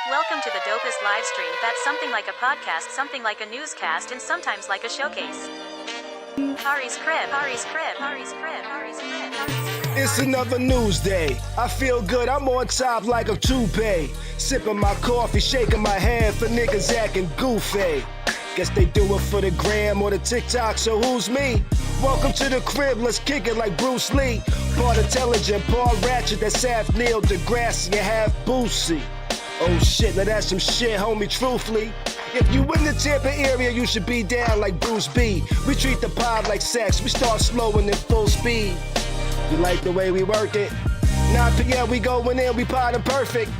Welcome to the dopest live stream that's something like a podcast, something like a newscast, and sometimes like a showcase. Khary's crib, Khary's crib, Khary's crib, Khary's crib, Khary's crib. It's another news day. I feel good, I'm on top like a toupee. Sipping my coffee, shaking my head for niggas acting goofy. Guess they do it for the gram or the TikTok, so who's me? Welcome to the crib, let's kick it like Bruce Lee. Part intelligent, part ratchet, that's half Neil deGrasse, you half Boosie. Oh shit, now that's some shit, homie, truthfully. If you in the Tampa area, you should be down like Bruce B. We treat the pod like sex, we start slow and then full speed. You like the way we work it? 9 p.m. we going in, we potting perfect.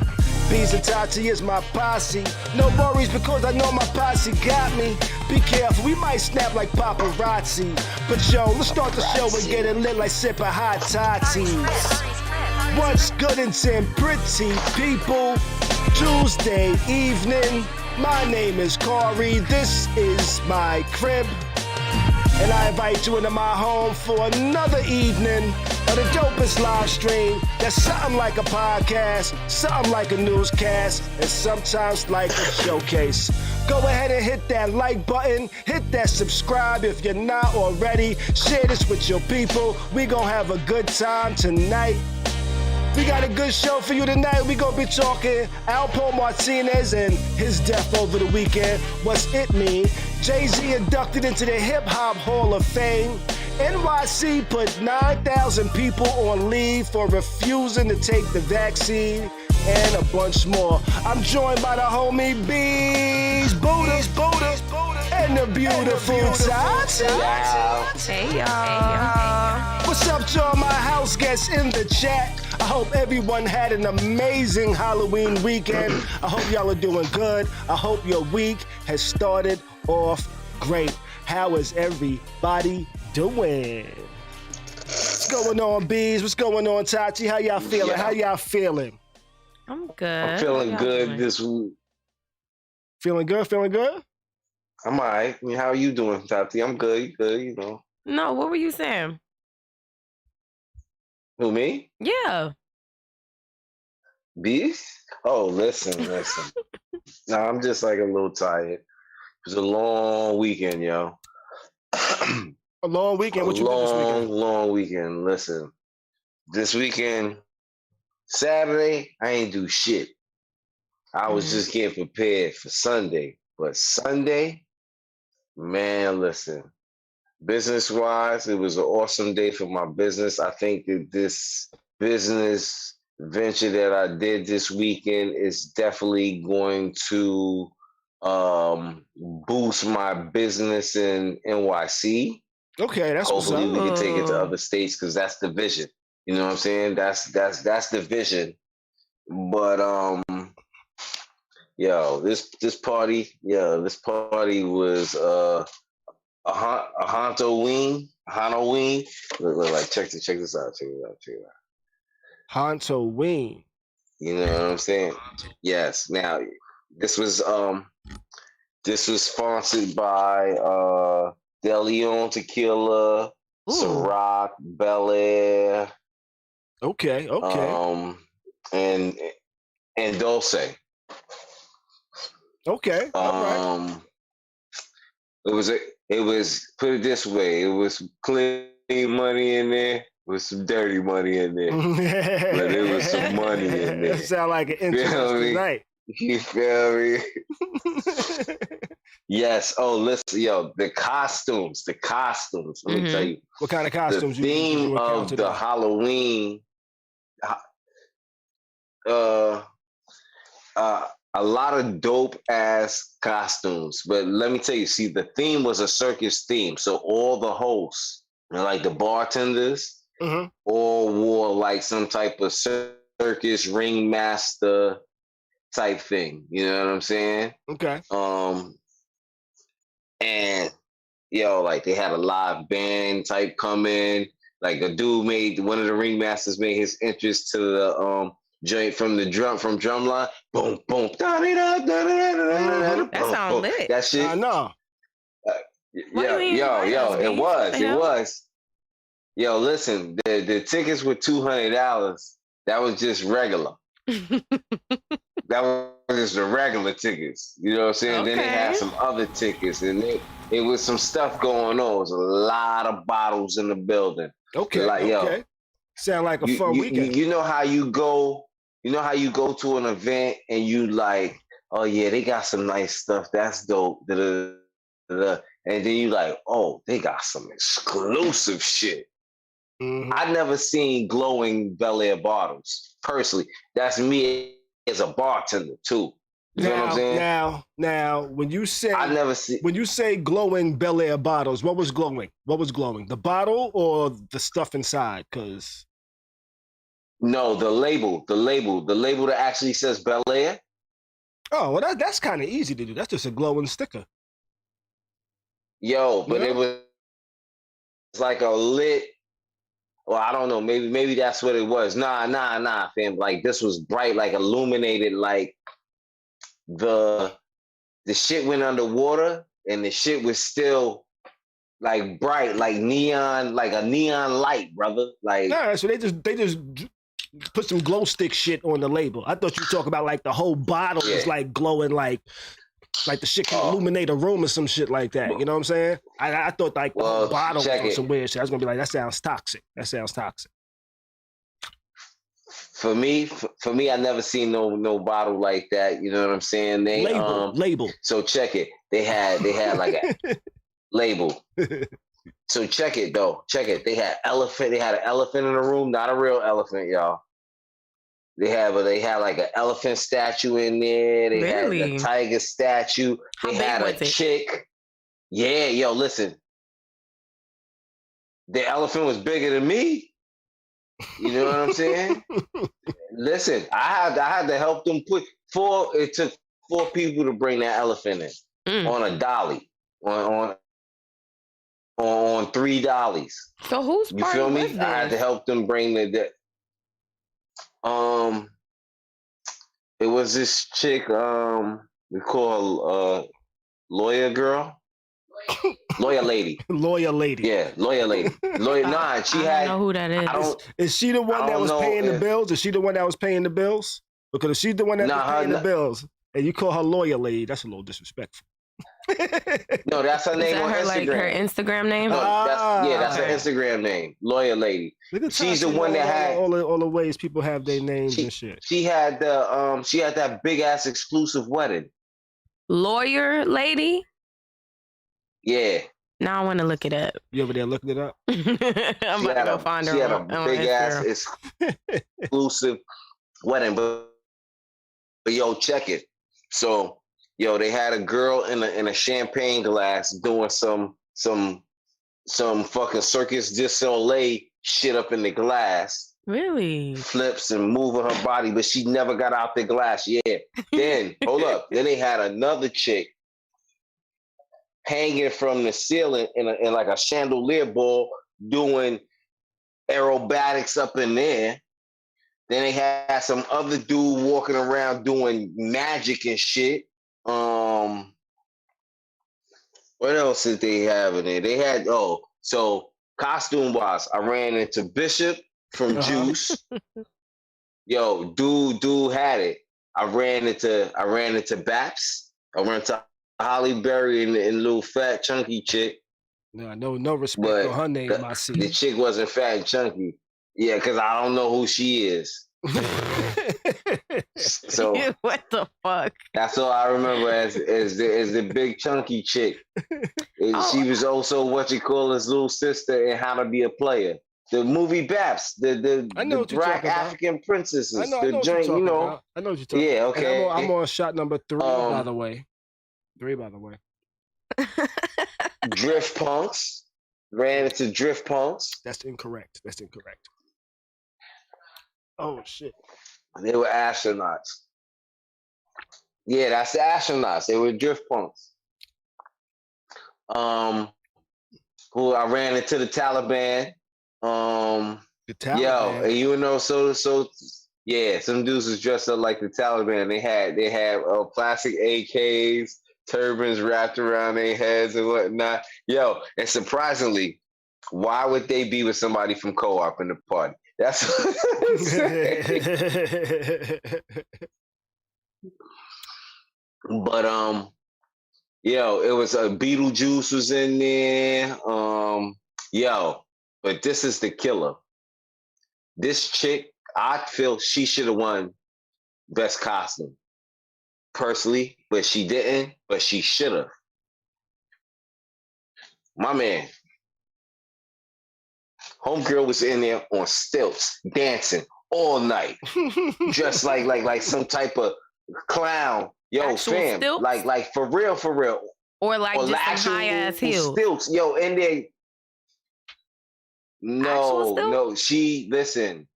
Bees and Tati is my posse. No worries because I know my posse got me. Be careful, we might snap like paparazzi. But yo, let's start the show and get it lit like sipping hot toddies. What's good and pretty people? Tuesday evening. My name is Khary, this is my crib. And I invite you into my home for another evening of the dopest live stream. That's something like a podcast, something like a newscast, and sometimes like a showcase. Go ahead and hit that like button, hit that subscribe if you're not already. Share this with your people. We gonna have a good time tonight. We got a good show for you tonight. We gonna be talking Alpo Martinez and his death over the weekend. What's it mean? Jay-Z inducted into the Hip Hop Hall of Fame. NYC put 9,000 people on leave for refusing to take the vaccine, and a bunch more. I'm joined by the homie Bees, Buddha, and the beautiful Tati. Hey y'all. What's up to all my house guests in the chat? I hope everyone had an amazing Halloween weekend. I hope y'all are doing good. I hope your week has started off great. How is everybody doing? What's going on, Bees? What's going on, Tati? How y'all feeling? How y'all feeling? I'm good. I'm feeling good this week. Feeling good? I'm all right. I mean, how are you doing, Tati? I'm good, you know. No, what were you saying? Who, me? Yeah. Beast? Oh, listen. No, I'm just like a little tired. It was a long weekend, yo. A long weekend? What you did this weekend? Long weekend. Listen, this weekend, Saturday, I ain't do shit. I was just getting prepared for Sunday. But Sunday, man, listen. Business-wise, it was an awesome day for my business. I think that this business venture that I did this weekend is definitely going to boost my business in NYC. Okay, that's what's Hopefully up. we can take it to other states because that's the vision. You know what I'm saying? That's the vision. But this party was a Halloween. Look, like check this out. Halloween. You know what I'm saying? Yes. Now this was sponsored by De Leon Tequila, Ciroc, Bel Air. Okay. And Dulce. Okay. All right. It was put it this way, it was clean money in there with some dirty money in there. But there was some money in there. That sound like an interesting night. You feel me? Yes. Oh, listen, yo, the costumes. Let me tell you. What kind of costumes? The theme of the Halloween, a lot of dope ass costumes. But let me tell you, see, the theme was a circus theme. So all the hosts, like the bartenders, all wore like some type of circus ringmaster type thing. You know what I'm saying? Okay. And yo, like they had a live band type come in. Like a dude one of the ringmasters made his entrance to the joint from drumline. Boom, boom. That sounds lit. That shit. I know. It was. Yo, listen, the tickets were $200. That was just regular. That was just the regular tickets. You know what I'm saying? Then they had some other tickets, and it was some stuff going on. It was a lot of bottles in the building. Okay, like, okay. Sound like a fun weekend. You know how you go. You know how you go to an event and you like, oh yeah, they got some nice stuff. That's dope. Da-da-da-da. And then you like, oh, they got some exclusive shit. Mm-hmm. I never seen glowing Bel Air bottles personally. That's me as a bartender too. You know what I'm saying? Now, when you say glowing Bel Air bottles, what was glowing? What was glowing? The bottle or the stuff inside? Because no, the label that actually says Bel Air. Oh, well, that's kind of easy to do. That's just a glowing sticker. Yo, but it was like a lit. Well, I don't know. Maybe that's what it was. Nah, fam. Like this was bright, like illuminated, like the shit went underwater, and the shit was still like bright, like neon, like a neon light, brother. Like so they just put some glow stick shit on the label. I thought you talk about like the whole bottle is like glowing, like the shit can illuminate a room or some shit like that. You know what I'm saying? I thought like the whole bottle was some weird shit. I was gonna be like, that sounds toxic. For me, I never seen no bottle like that. You know what I'm saying? They label. So check it. They had like a label. So check it though. Check it. They had elephant. They had an elephant in the room, not a real elephant, y'all. They had like an elephant statue in there. They had a tiger statue. They had a chick. Yeah, yo, listen. The elephant was bigger than me. You know what I'm saying? Listen, I had to help them put it took 4 people to bring that elephant in on a dolly. On 3 dollies. So who's you feel me? I had to help them bring the it was this chick we call lawyer girl. Lawyer lady. Lawyer lady. Yeah, lawyer lady. Nah, she I don't know who that is. Is she the one that was paying the bills? Is she the one that was paying the bills? Because if she's the one that was paying the bills and you call her lawyer lady, that's a little disrespectful. No, that's her name on Instagram. Like her Instagram name? No, that's her Instagram name, lawyer lady. She's the one that had all the ways people have their names and shit. She had that big ass exclusive wedding. Lawyer lady? Yeah. Now I want to look it up. You over there looking it up? I'm about to go find her. She had a big ass exclusive wedding, but yo, check it. So. Yo, they had a girl in a champagne glass doing some fucking Circus du Soleil shit up in the glass. Really? Flips and moving her body, but she never got out the glass. Yeah. Then hold up. Then they had another chick hanging from the ceiling in like a chandelier ball doing aerobatics up in there. Then they had some other dude walking around doing magic and shit. What else did they have in there? They had so costume wise, I ran into Bishop from Juice. Yo, dude had it. I ran into Baps. I ran into Holly Berry and little fat chunky chick. No respect on her name. I see. The chick wasn't fat and chunky. Yeah, because I don't know who she is. So what the fuck? That's all I remember as the big chunky chick. She was also what you call his little sister in How to Be a Player. The movie Baps, the black African princesses. I know what you're talking about. Yeah, okay. And I'm on shot number 3, by the way. 3, by the way. Drift punks. Ran into drift punks. That's incorrect. Oh shit. They were astronauts. Yeah, that's the astronauts. They were drift punks. Who I ran into the Taliban. The Taliban. Yo, and you know, so yeah, some dudes was dressed up like the Taliban. They had plastic AKs, turbans wrapped around their heads and whatnot. Yo, and surprisingly, why would they be with somebody from Co-op in the party? That's what I'm saying. But yo, it was Beetlejuice was in there. Yo, but this is the killer. This chick, I feel she should have won best costume personally, but she didn't. But she should have. My man, homegirl was in there on stilts, dancing all night, dressed like some type of clown. Yo, Actual fam, stilts? like for real, Or like or just some high ass heels. stilts. Yo, and then Actual stilts? no, she listen.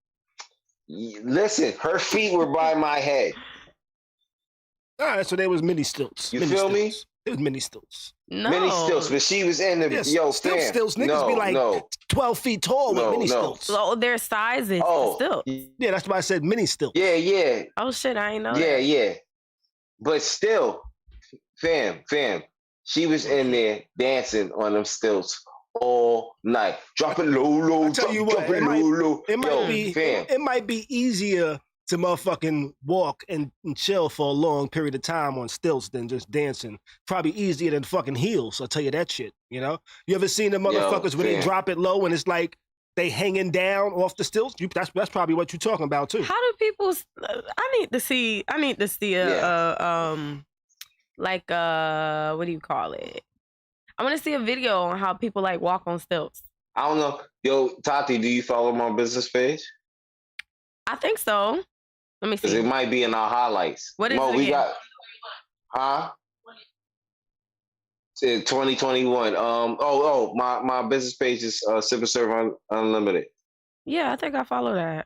Her feet were by my head. All right, so there was mini stilts. You feel me? It was mini stilts. No. Mini stilts, but she was in the Yes, stilts. Niggas be like 12 feet tall with mini stilts. So their sizes still. Yeah, that's why I said mini stilts. Yeah. Oh shit, I ain't know. Yeah. But still, fam, she was in there dancing on them stilts all night. Drop it low, I'll tell you what, it might be easier to motherfucking walk and chill for a long period of time on stilts than just dancing. Probably easier than fucking heels, I'll tell you that shit, you know? You ever seen the motherfuckers when they drop it low and it's like they hanging down off the stilts? That's probably what you're talking about too. How do people I need to see what do you call it? I want to see a video on how people like walk on stilts. I don't know. Yo, Tati, do you follow my business page? I think so. Let me see. Because it might be in our highlights. What is it we again? got, 2021. My business page is Sip and Serve Unlimited. Yeah, I think I follow that.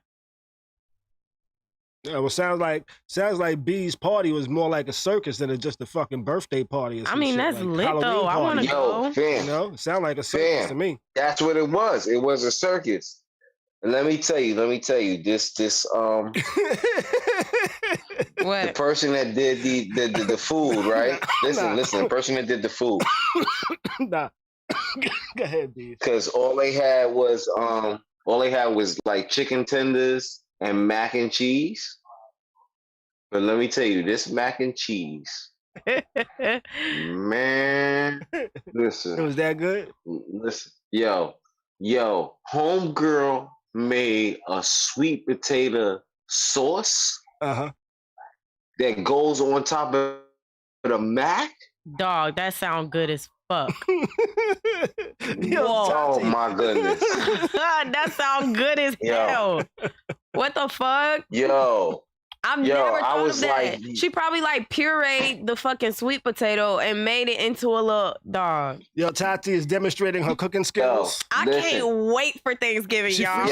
Yeah, well, sounds like B's party was more like a circus than just a fucking birthday party. I mean, that's like lit Halloween though. party. I want to go. Fam, you know, it sound like a circus to me. That's what it was. It was a circus. And let me tell you, this What? the person that did the food, right? Listen, the person that did the food. Nah. Go ahead, B. Because all they had was like chicken tenders and mac and cheese. But let me tell you, this mac and cheese, man, listen. It was that good? Listen, yo, homegirl made a sweet potato sauce that goes on top of the mac. Dog, that sound good as fuck. Yo, oh my goodness. That sound good as hell. What the fuck? Yo, I've never thought of that. Like, she probably like pureed the fucking sweet potato and made it into a little dog. Yo, Tati is demonstrating her cooking skills. I can't wait for Thanksgiving, y'all.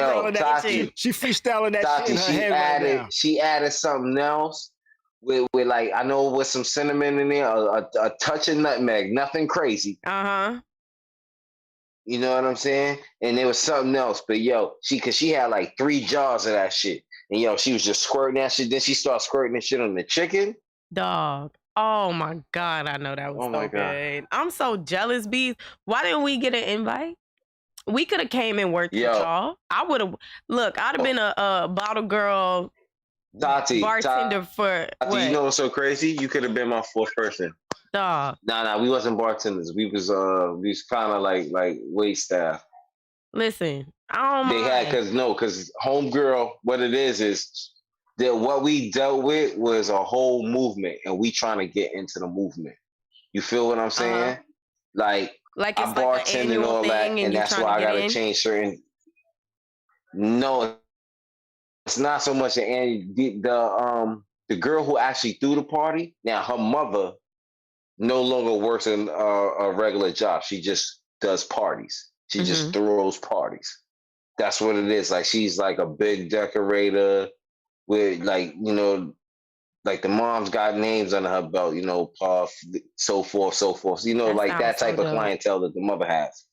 She freestyling that shit in her head right now. She added something else with like, I know with some cinnamon in there, a touch of nutmeg, nothing crazy. You know what I'm saying? And there was something else, but cause she had like 3 jars of that shit. And she was just squirting that shit. Then she started squirting that shit on the chicken. Dog. Oh my God. I know that was so good. I'm so jealous, Bees. Why didn't we get an invite? We could have came and worked with y'all. I would have, I'd have been a bottle girl bartender for Tati, you know what's so crazy? You could have been my 4th person. Dog. Nah, we wasn't bartenders. We was kind of like wait staff. Listen, I don't mind. Because homegirl, what it is that what we dealt with was a whole movement, and we trying to get into the movement. You feel what I'm saying? Like it's I bartend and all that, and that's why I gotta change certain. No, it's not so much the girl who actually threw the party. Now her mother no longer works in a regular job. She just does parties. She just throws parties. That's what it is. Like she's like a big decorator with like the mom's got names under her belt. Puff, so forth. Like that type of clientele that the mother has.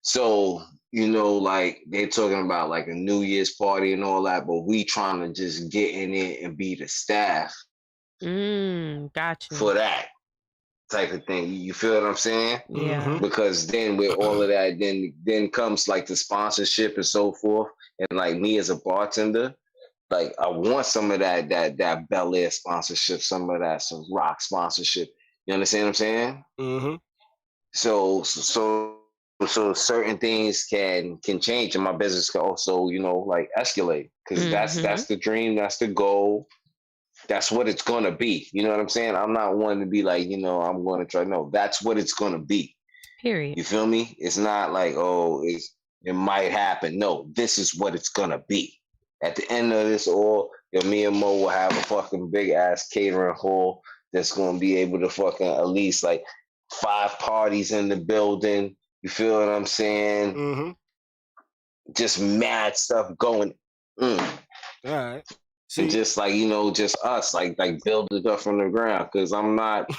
So like they're talking about like a New Year's party and all that, but we trying to just get in it and be the staff. Gotcha. For that type of thing. You feel what I'm saying? Yeah. Because then with all of that, then comes like the sponsorship and so forth. And like me as a bartender, like I want some of that Bel Air sponsorship, some of that some rock sponsorship. You understand what I'm saying? Mm-hmm. So certain things can change, and my business can also, you know, like escalate, because that's the dream, that's the goal, that's what it's gonna be. You know what I'm saying? I'm not one to be like, you know, I'm going to try. No, that's what it's gonna be. Period. You feel me? It's not like, oh, it might happen. No, this is what it's gonna be. At the end of this all, me and Mo will have a fucking big ass catering hall that's gonna be able to fucking at least like 5 parties in the building. You feel what I'm saying? Mm-hmm. Just mad stuff going. All right. And just like, you know, just us, like build it up from the ground. Because I'm not.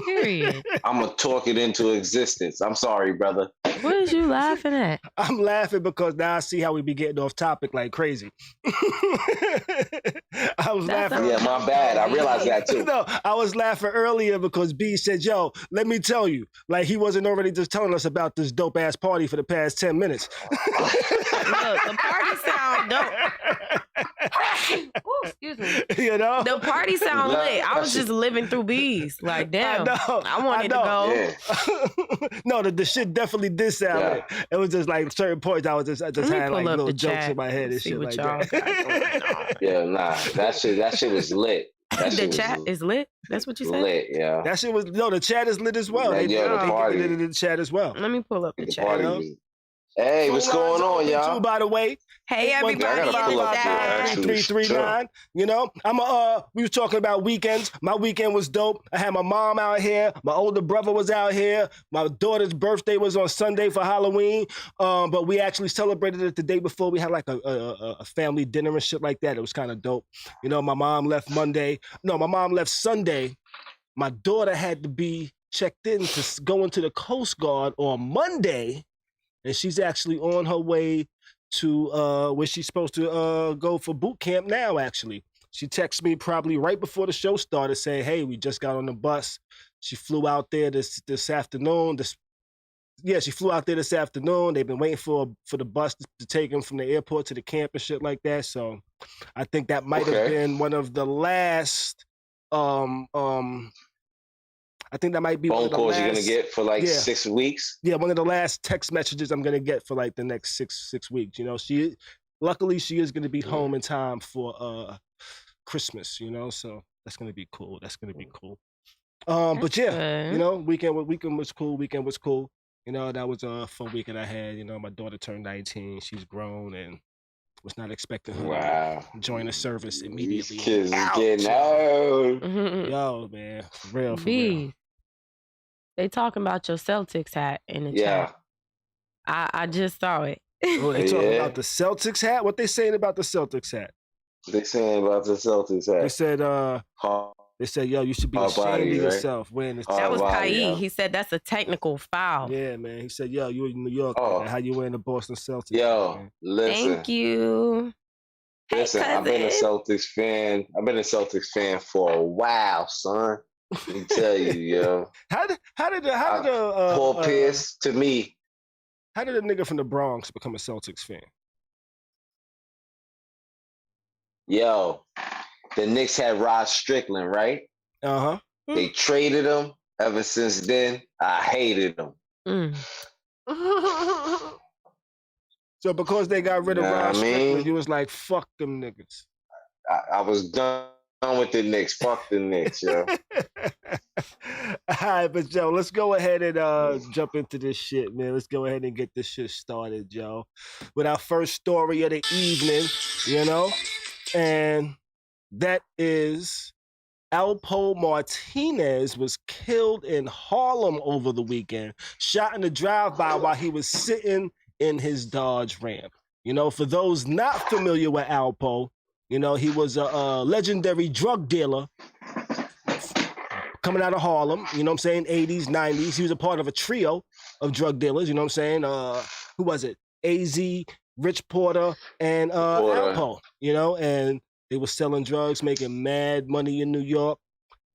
Period. I'm gonna talk it into existence. I'm sorry, brother. What is you laughing at? I'm laughing because now I see how we be getting off topic like crazy. I was laughing. Yeah, my bad. I realized that too. No, I was laughing earlier because B said, yo, let me tell you. Like he wasn't already just telling us about this dope ass party for the past 10 minutes. Look, the party sound dope. Ooh, excuse me. You know? The party sound lit. I was just living through bees. Like, damn. I wanted to go. Yeah. No, the shit definitely did sound lit. It was just like certain points I just had like little jokes in my head and shit like that. Yeah, nah. That shit was lit. The chat is lit? That's what you said? Lit, yeah. That shit was, the chat is lit as well. Yeah, the party. They did the chat as well. Let me pull up the chat. Hey, what's going on, y'all? Too, by the way. Hey, everybody. 3339. You know, we was talking about weekends. My weekend was dope. I had my mom out here. My older brother was out here. My daughter's birthday was on Sunday for Halloween. But we actually celebrated it the day before. We had like a family dinner and shit like that. It was kind of dope. You know, my mom left Sunday. My daughter had to be checked in to go into the Coast Guard on Monday. And she's actually on her way to where she's supposed to go for boot camp now, actually. She texted me probably right before the show started saying, hey, we just got on the bus. She flew out there this afternoon. She flew out there this afternoon. They've been waiting for the bus to take them from the airport to the camp and shit like that. So I think that might have been one of the last I think that might be phone calls you're gonna get for like 6 weeks. Yeah, one of the last text messages I'm gonna get for like the next six weeks. You know, luckily she is gonna be home in time for Christmas. You know, so that's gonna be cool. But yeah, you know, weekend was cool. You know, that was a fun weekend I had. You know, my daughter turned 19. She's grown and was not expecting her to join the service immediately. These kids are getting old. Yo, man, for real. They talking about your Celtics hat in the chat. I just saw it. Oh, they talking about the Celtics hat? What they saying about the Celtics hat? They saying about the Celtics hat. They said, yo, you should be ashamed of yourself wearing this. That was Khary. He said that's a technical foul. Yeah, man. He said, yo, you in New York. Man. How you wearing the Boston Celtics? Yo, man? Listen. Thank you. Listen, I've been a Celtics fan for a while, son. Let me tell you, yo. How did Paul Pierce to me? How did a nigga from the Bronx become a Celtics fan? Yo, the Knicks had Rod Strickland, right? They traded him. Ever since then, I hated him. So because they got rid of Rod Strickland, you was like, fuck them niggas. I was done with the Knicks. Fuck the Knicks, yo. All right, but Joe, let's go ahead and jump into this shit, man. Let's go ahead and get this shit started, Joe. With our first story of the evening, you know? And that is Alpo Martinez was killed in Harlem over the weekend, shot in the drive-by while he was sitting in his Dodge Ram. You know, for those not familiar with Alpo, you know, he was a legendary drug dealer coming out of Harlem, you know what I'm saying, 80s, 90s. He was a part of a trio of drug dealers, you know what I'm saying? Who was it? AZ, Rich Porter, and Alpo, you know, and they were selling drugs, making mad money in New York.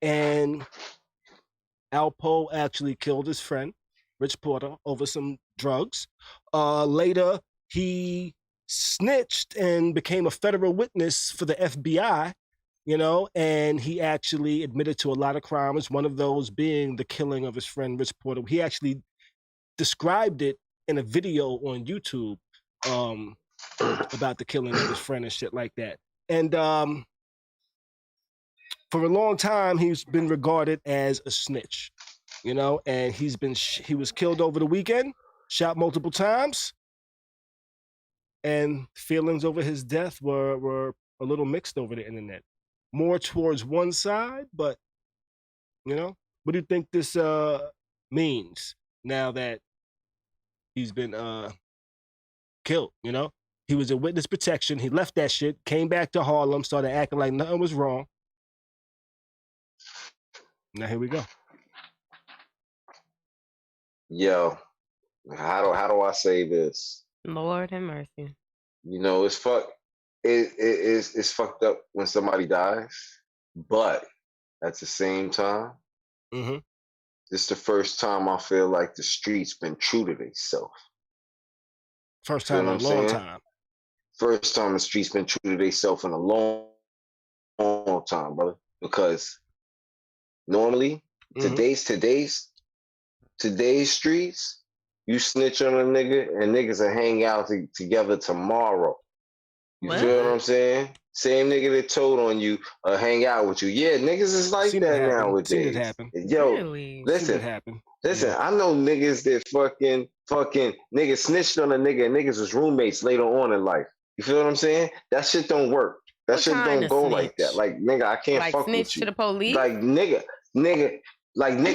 And Alpo actually killed his friend, Rich Porter, over some drugs. Later, he snitched and became a federal witness for the FBI, you know, and he actually admitted to a lot of crimes, one of those being the killing of his friend Rich Porter. He actually described it in a video on YouTube about the killing of his friend and shit like that. And for a long time, he's been regarded as a snitch, you know, and he was killed over the weekend, shot multiple times, and feelings over his death were a little mixed over the internet. More towards one side, but, you know, what do you think this means now that he's been killed, you know? He was in witness protection. He left that shit, came back to Harlem, started acting like nothing was wrong. Now here we go. Yo, how do I say this? Lord have mercy. You know, it's fucked up when somebody dies, but at the same time, mm-hmm. This is the first time I feel like the streets been true to themselves. First time in a long time. First time the streets been true to themselves in a long time, brother. Because normally, today's streets, you snitch on a nigga and niggas will hang out together tomorrow. You feel what I'm saying? Same nigga that told on you hang out with you. Yeah, niggas is like that nowadays. Seen it happen. Yo, really? listen, I know niggas that fucking niggas snitched on a nigga and niggas was roommates later on in life. You feel what I'm saying? That shit don't work. That shit don't go like that. Like, nigga, I can't fuck with you. Like snitch to the police? Like, nigga,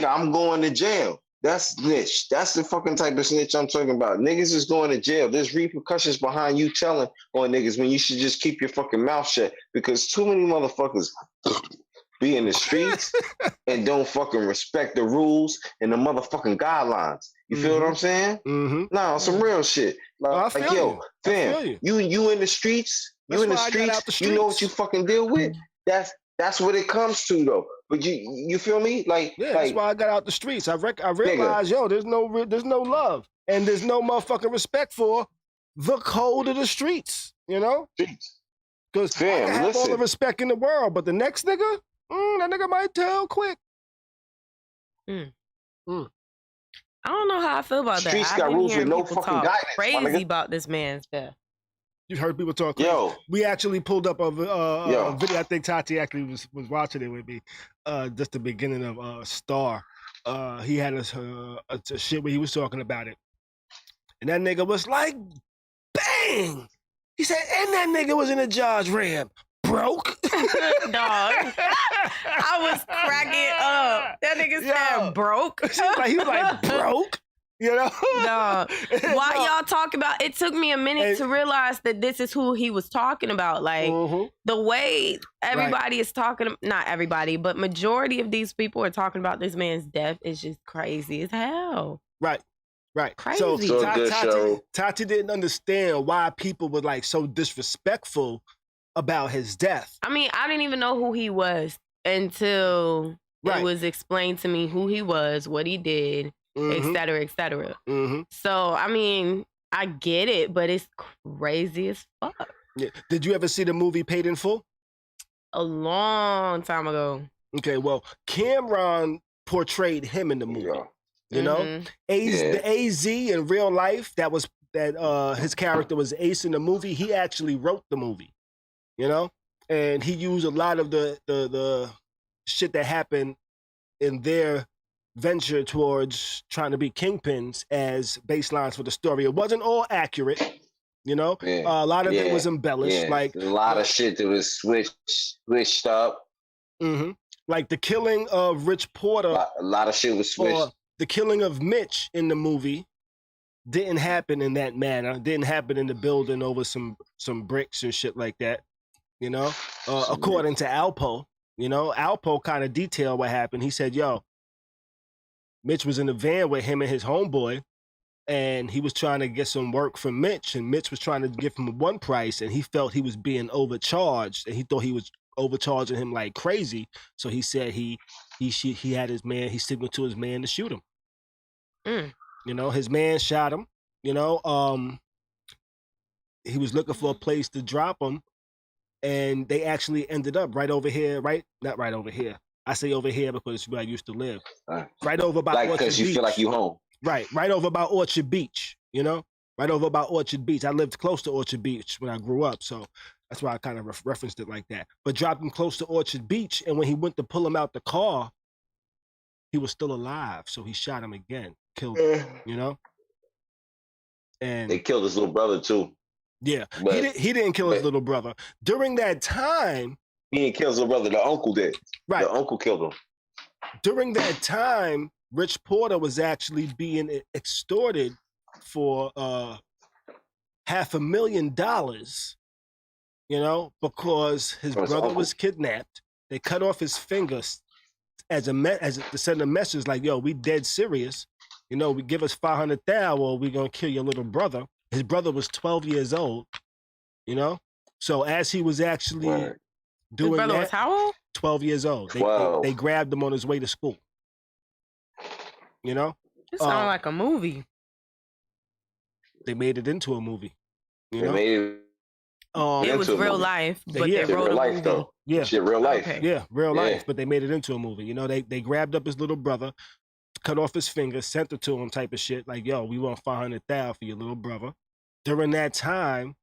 I'm going to jail. That's snitch. That's the fucking type of snitch I'm talking about. Niggas is going to jail. There's repercussions behind you telling on niggas when you should just keep your fucking mouth shut, because too many motherfuckers be in the streets and don't fucking respect the rules and the motherfucking guidelines. You feel what I'm saying? Mm-hmm. No, some real shit. Like yo, fam, you in the streets, you know what you fucking deal with. That's what it comes to though. But you feel me? Like, that's why I got out the streets. I realized, yo, there's no love and there's no motherfucking respect for the code of the streets. You know, because I have all the respect in the world, but the next nigga, that nigga might tell quick. I don't know how I feel about streets that. Got I've been rules hearing with no people fucking talk guidance, crazy about this man's death. You heard people talk crazy. Yo, we actually pulled up a video. I think Tati actually was watching it with me. Just the beginning of Star. He had a shit where he was talking about it, and that nigga was like, "Bang!" He said, "And that nigga was in a Dodge Ram, broke." Dog, I was cracking up. That nigga said broke. He was like broke. You know? No. Why y'all talk about it? Took me a minute to realize that this is who he was talking about. Like the way everybody is talking, not everybody, but majority of these people are talking about this man's death is just crazy as hell. Right. Crazy. So Tati didn't understand why people were like so disrespectful about his death. I mean, I didn't even know who he was until it was explained to me who he was, what he did. Et cetera, et cetera. So, I mean, I get it, but it's crazy as fuck. Yeah. Did you ever see the movie Paid in Full? A long time ago. Okay, well, Cameron portrayed him in the movie. You know? The AZ in real life, his character was Ace in the movie. He actually wrote the movie. You know? And he used a lot of the shit that happened in their venture towards trying to be kingpins as baselines for the story. It wasn't all accurate, you know. A lot of it was embellished. Like a lot of shit that was switched up. Like the killing of Rich Porter. A lot of shit was switched. Or the killing of Mitch in the movie didn't happen in that manner. Didn't happen in the building over some bricks and shit like that. You know, according to Alpo. You know, Alpo kind of detailed what happened. He said, "Yo, Mitch was in the van with him and his homeboy, and he was trying to get some work from Mitch, and Mitch was trying to give him one price, and he felt he was being overcharged, and he thought he was overcharging him like crazy. So he said he had his man, he signaled to his man to shoot him. You know, his man shot him. You know, he was looking for a place to drop him, and they actually ended up right over here, not right over here. I say over here because it's where I used to live. Right over by Orchard because you Beach. feel like you home. Right over by Orchard Beach, you know? Right over by Orchard Beach. I lived close to Orchard Beach when I grew up, so that's why I kind of referenced it like that. But dropped him close to Orchard Beach, and when he went to pull him out the car, he was still alive, so he shot him again, killed him, you know? And they killed his little brother too. Yeah, but he didn't kill his little brother. During that time... He didn't kill his little brother, the uncle did. Right. The uncle killed him. During that time, Rich Porter was actually being extorted for $500,000, you know, because his brother was kidnapped. They cut off his fingers to send a message like, yo, we dead serious. You know, we give us $500,000 or we're going to kill your little brother. His brother was 12 years old, you know? So as he was actually doing his brother that, was how old? 12 years old. They grabbed him on his way to school. You know? It sounds like a movie. They made it into a movie. You know? It was real life, but they wrote a movie. Though. Yeah. Shit, real life. Okay. Yeah, real life, but they made it into a movie. You know, they grabbed up his little brother, cut off his finger, sent it to him type of shit. Like, yo, we want $500,000 for your little brother. During that time,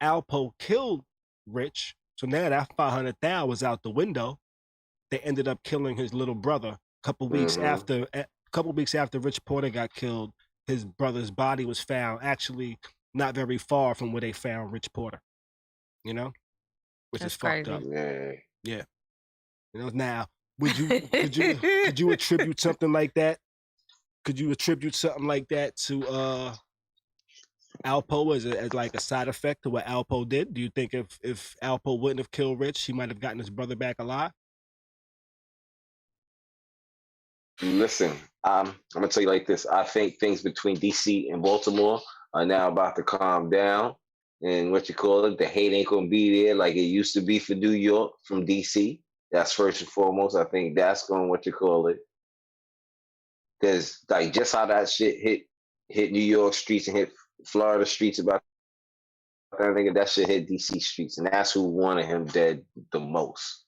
Alpo killed Rich. So now that $500,000 was out the window. They ended up killing his little brother. A couple weeks after Rich Porter got killed, his brother's body was found actually not very far from where they found Rich Porter. You know? Which is fucked up. Yeah. You know, now, could you attribute something like that? Could you attribute something like that to Alpo as like a side effect to what Alpo did? Do you think if Alpo wouldn't have killed Rich, he might have gotten his brother back alive? Listen, I'm gonna tell you like this. I think things between DC and Baltimore are now about to calm down, and the hate ain't gonna be there like it used to be for New York from DC. That's first and foremost. I think that's going There's like just how that shit hit New York streets and hit Florida streets about. I think that shit hit DC streets, and that's who wanted him dead the most,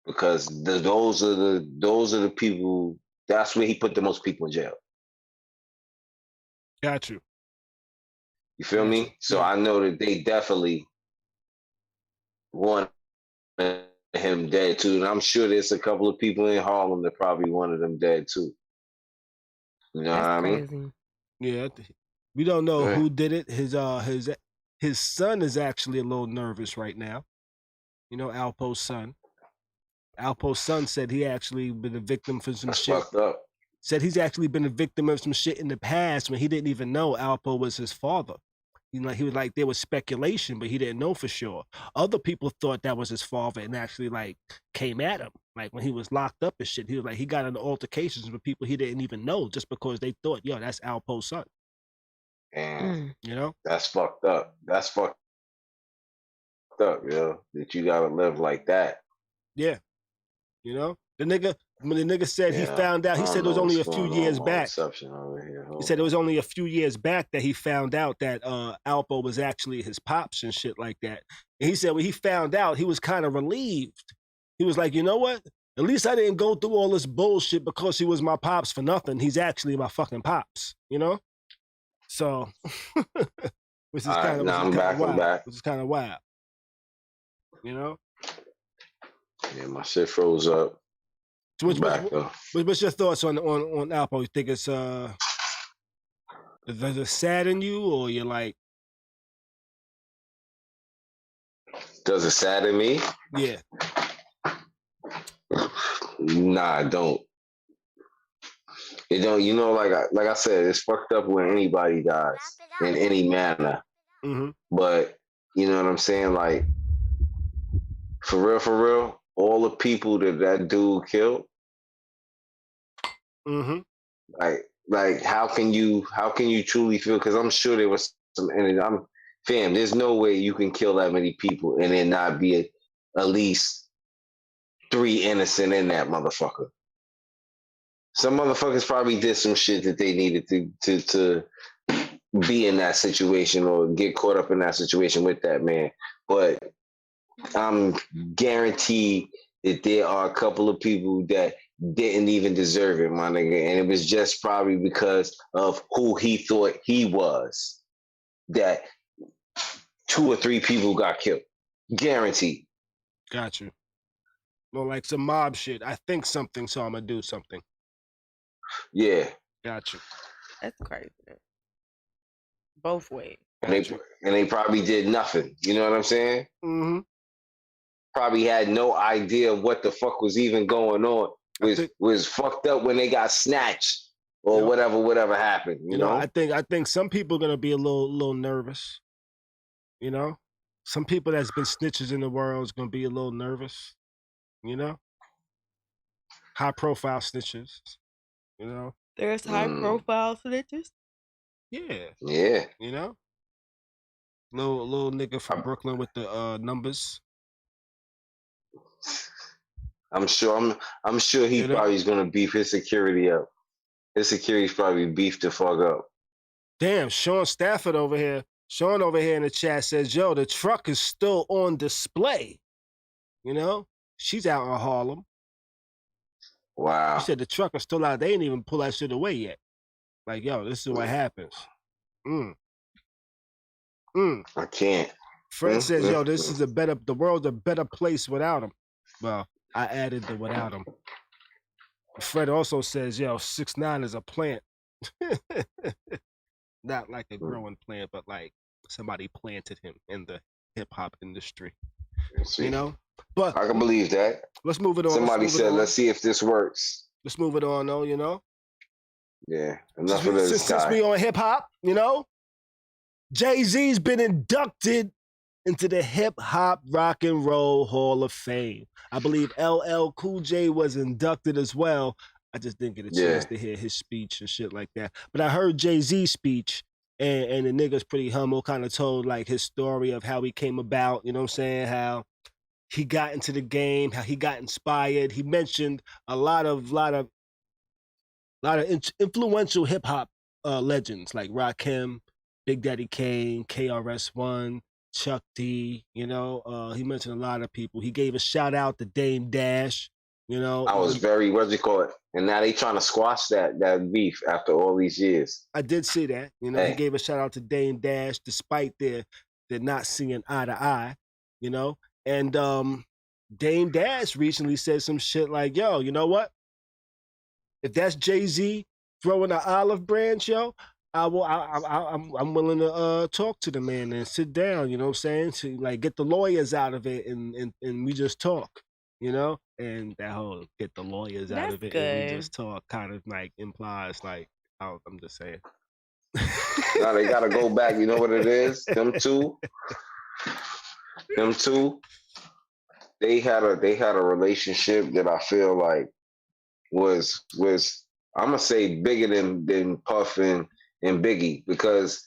because those are the people. That's where he put the most people in jail. Got you. You feel me? So I know that they definitely want him dead too, and I'm sure there's a couple of people in Harlem that probably wanted him dead too. You know what I mean? Yeah, we don't know who did it. His son is actually a little nervous right now. You know, Alpo's son. Alpo's son said he actually been a victim for some shit. Fucked up. Said he's actually been a victim of some shit in the past when he didn't even know Alpo was his father. He was like, there was speculation, but he didn't know for sure. Other people thought that was his father and actually like came at him. Like when he was locked up and shit, he was like, he got into altercations with people he didn't even know just because they thought, yo, that's Alpo's son. And you know? That's fucked up. That's fucked up, yo. That you gotta live like that. Yeah. You know? When the nigga said he found out, he said it was only a few years back. He said it was only a few years back that he found out that Alpo was actually his pops and shit like that. And he said when he found out, he was kind of relieved. He was like, you know what? At least I didn't go through all this bullshit because he was my pops for nothing. He's actually my fucking pops, you know? So, which is kind of wild. You know? Yeah, my shit froze up. So what's your thoughts on Alpo? You think it's does it sadden you, or you're like, does it sadden me? Yeah. Nah, I don't. It don't. You know, like I said, it's fucked up when anybody dies in any manner. Mm-hmm. But you know what I'm saying? Like for real. All the people that dude killed, like how can you truly feel? Because I'm sure there was some, and there's no way you can kill that many people and then not be at least 3 innocent in that motherfucker. Some motherfuckers probably did some shit that they needed to be in that situation or get caught up in that situation with that man. But I'm guaranteed that there are a couple of people that didn't even deserve it, my nigga. And it was just probably because of who he thought he was that 2 or 3 people got killed. Guaranteed. Got you. Well, like some mob shit. I think something, so I'm gonna do something. Yeah. Got you. That's crazy. Both ways. And they probably did nothing. You know what I'm saying? Mm-hmm. Probably had no idea what the fuck was even going on. Was fucked up when they got snatched or whatever happened. You know? I think some people are gonna be a little nervous. You know? Some people that's been snitches in the world is gonna be a little nervous. You know? High profile snitches. You know? There's high profile snitches? Yeah. Yeah. You know? Little nigga from Brooklyn with the numbers. I'm sure he probably is gonna beef his security up. His security's probably beefed the fuck up. Damn, Sean Stafford over here. Sean over here in the chat says, yo, the truck is still on display. You know? She's out in Harlem. Wow. She said the truck is still out. They ain't even pull that shit away yet. Like, yo, this is what happens. I can't. Fred says, yo, the world's a better place without him. Well, I added the without him. Fred also says, yo, 6ix9ine is a plant. Not like a growing plant, but like somebody planted him in the hip-hop industry. You know? But I can believe that. Let's move it on. Somebody said, let's see if this works. Let's move it on, though, you know? Yeah. Enough of this guy. Since we on hip-hop, you know? Jay-Z's been inducted into the Hip Hop Rock and Roll Hall of Fame. I believe LL Cool J was inducted as well. I just didn't get a chance to hear his speech and shit like that. But I heard Jay-Z's speech, and the nigga's pretty humble, kind of told like his story of how he came about, you know what I'm saying? How he got into the game, how he got inspired. He mentioned a lot of influential hip hop legends like Rakim, Big Daddy Kane, KRS-One, Chuck D, you know, he mentioned a lot of people. He gave a shout out to Dame Dash, you know. I was very, what's it called? And now they trying to squash that beef after all these years. I did see that. You know, He gave a shout out to Dame Dash despite their not seeing eye to eye, you know. And Dame Dash recently said some shit like, yo, you know what? If that's Jay-Z throwing an olive branch, yo, I'm willing to talk to the man and sit down, you know what I'm saying? To like get the lawyers out of it and we just talk, you know? And that whole get the lawyers out of it and we just talk kind of like implies like, I'm just saying. Now they gotta go back, you know what it is? Them two, they had a relationship that I feel like was I'm gonna say bigger than Puff and Biggie, because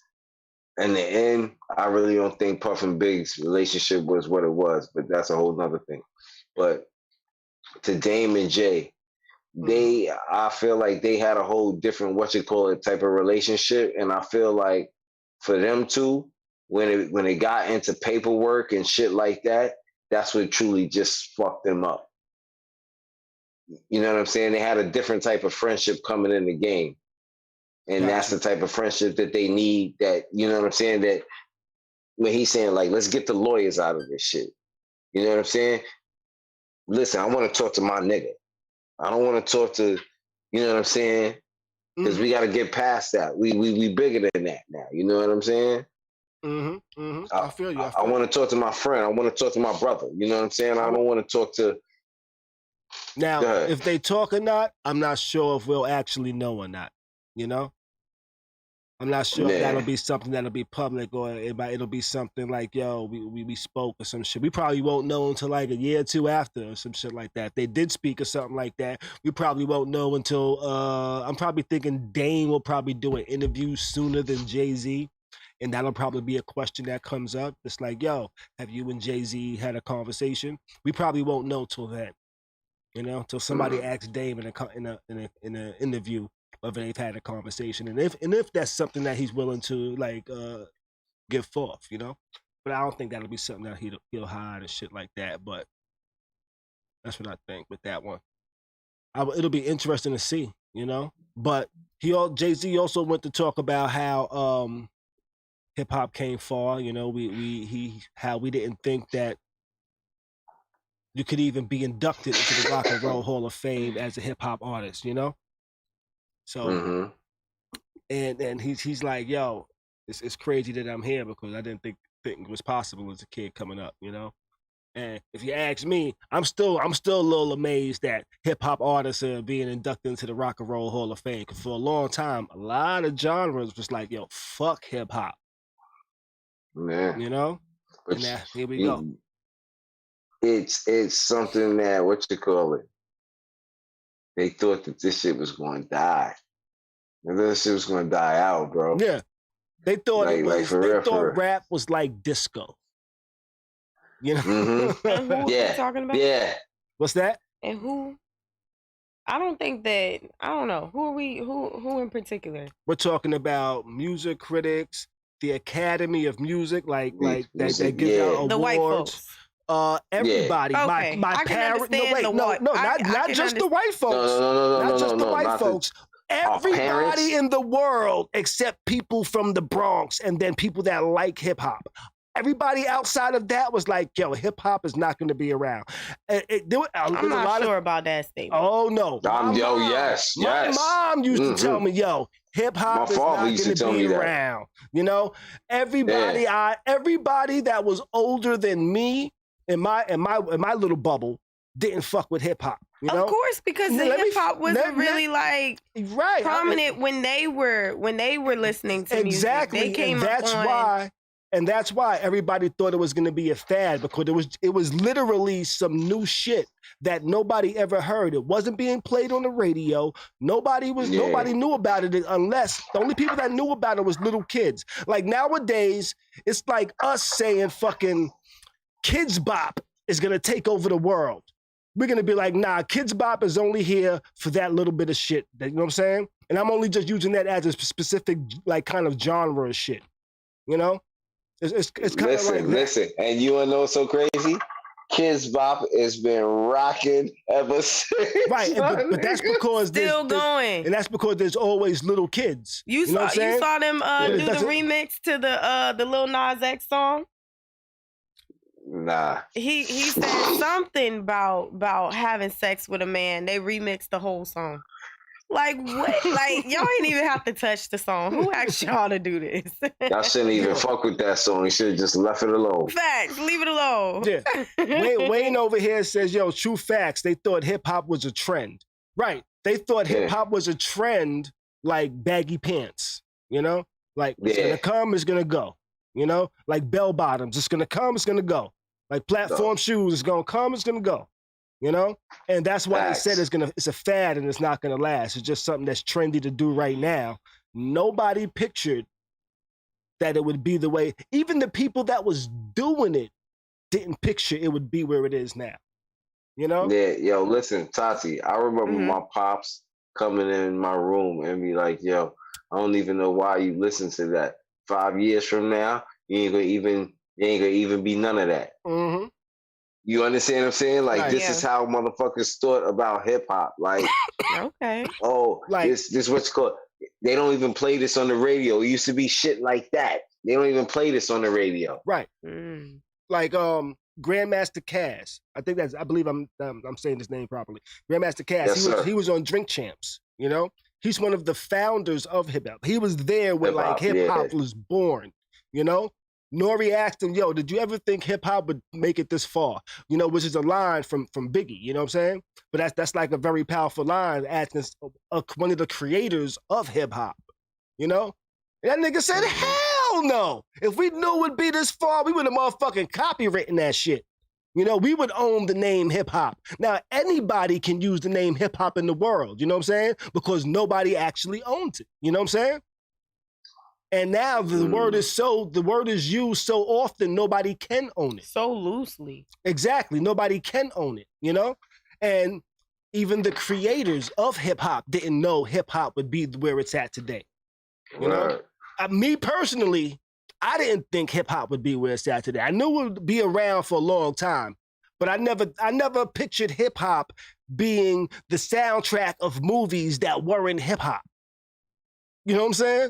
in the end, I really don't think Puff and Big's relationship was what it was, but that's a whole nother thing. But to Dame and Jay, I feel like they had a whole different type of relationship, and I feel like for them two, when it got into paperwork and shit like that, that's what truly just fucked them up. You know what I'm saying? They had a different type of friendship coming in the game. And that's the type of friendship that they need, that, you know what I'm saying? That when he's saying, like, let's get the lawyers out of this shit. You know what I'm saying? Listen, I want to talk to my nigga. I don't want to talk to, you know what I'm saying? Because we got to get past that. We bigger than that now. You know what I'm saying? I feel you. I want to talk to my friend. I want to talk to my brother. You know what I'm saying? I don't want to talk to... Now, if they talk or not, I'm not sure if we'll actually know or not, you know? I'm not sure if that'll be something that'll be public, or it'll be something like, yo, we spoke or some shit. We probably won't know until like a year or two after or some shit like that. If they did speak or something like that, we probably won't know until, I'm probably thinking Dame will probably do an interview sooner than Jay-Z. And that'll probably be a question that comes up. It's like, yo, have you and Jay-Z had a conversation? We probably won't know till then. You know, till somebody asks Dame in an interview, whether they've had a conversation, and if that's something that he's willing to like give forth, you know. But I don't think that'll be something that he'll hide and shit like that. But that's what I think with that one. It'll be interesting to see, you know. But Jay-Z also went to talk about how hip hop came far. You know, how we didn't think that you could even be inducted into the Rock and Roll Hall of Fame as a hip hop artist. You know. So, and he's like, yo, it's crazy that I'm here because I didn't think it was possible as a kid coming up. You know. And if you ask me, I'm still a little amazed that hip hop artists are being inducted into the Rock and Roll Hall of Fame. Because for a long time, a lot of genres was like, yo, fuck hip hop. Man. You know? But and now, here we go. It's something that, what you call it? They thought that this shit was going to die. And this shit was going to die out, bro. Yeah. They thought rap was like disco. You know? Mm-hmm. And who are you talking about? Yeah. What's that? And who? I don't think that, I don't know. Who are we, who in particular? We're talking about music critics, the Academy of Music, like that gives out awards. The white folks. Everybody. Yeah. My parents. Not just the white folks. Not just the white folks. Everybody in the world except people from the Bronx and then people that like hip hop. Everybody outside of that was like, yo, hip hop is not going to be around. I'm not sure about that statement. Oh, no. Yes. My mom used to tell me, yo, hip hop is not going to be around. You know, everybody that was older than me in my little bubble didn't fuck with hip hop. You know? Of course, because the hip hop wasn't really like prominent when they were listening to music. Exactly. They came And that's why everybody thought it was going to be a fad, because it was literally some new shit that nobody ever heard. It wasn't being played on the radio. Nobody knew about it unless the only people that knew about it was little kids. Like nowadays, it's like us saying fucking Kids Bop is going to take over the world. We're going to be like, nah, Kids Bop is only here for that little bit of shit. You know what I'm saying? And I'm only just using that as a specific like kind of genre of shit. You know? It's kind of like listen, and you wanna know what's so crazy? Kids Bop has been rocking ever since. Right, but that's because still going, and that's because there's always little kids. You saw them do the remix to the Lil Nas X song. Nah, he said something about having sex with a man. They remixed the whole song. Like what? Like y'all ain't even have to touch the song. Who asked y'all to do this? Y'all shouldn't even fuck with that song. You should have just left it alone. Facts, leave it alone. Yeah. Wayne over here says, yo, true facts. They thought hip hop was a trend. Right. They thought hip hop was a trend like baggy pants. You know? Like it's gonna come, it's gonna go. You know? Like bell bottoms, it's gonna come, it's gonna go. Like platform shoes, it's gonna come, it's gonna go. You know, and that's why they said it's a fad and it's not gonna last. It's just something that's trendy to do right now. Nobody pictured that it would be the way. Even the people that was doing it didn't picture it would be where it is now. You know? Yeah, yo, listen, Tati. I remember my pops coming in my room and be like, "Yo, I don't even know why you listen to that. 5 years from now, you ain't gonna even be none of that." Mm-hmm. You understand what I'm saying? Like, this is how motherfuckers thought about hip hop. Like, this what's called. They don't even play this on the radio. It used to be shit like that. They don't even play this on the radio. Right. Like Grandmaster Caz. I believe I'm saying his name properly. Grandmaster Caz. Yes, he was on Drink Champs. You know, he's one of the founders of hip hop. He was there when hip hop was born. You know. Nori asked him, yo, did you ever think hip-hop would make it this far? You know, which is a line from Biggie, you know what I'm saying? But that's like a very powerful line asking one of the creators of hip-hop, you know? And that nigga said, hell no! If we knew it would be this far, we would have motherfucking copywritten that shit. You know, we would own the name hip-hop. Now, anybody can use the name hip-hop in the world, you know what I'm saying? Because nobody actually owns it, you know what I'm saying? And now the word is used so often, nobody can own it. So loosely. Exactly. Nobody can own it, you know? And even the creators of hip hop didn't know hip hop would be where it's at today. You know, me personally, I didn't think hip hop would be where it's at today. I knew it would be around for a long time, but I never pictured hip hop being the soundtrack of movies that weren't hip hop. You know what I'm saying?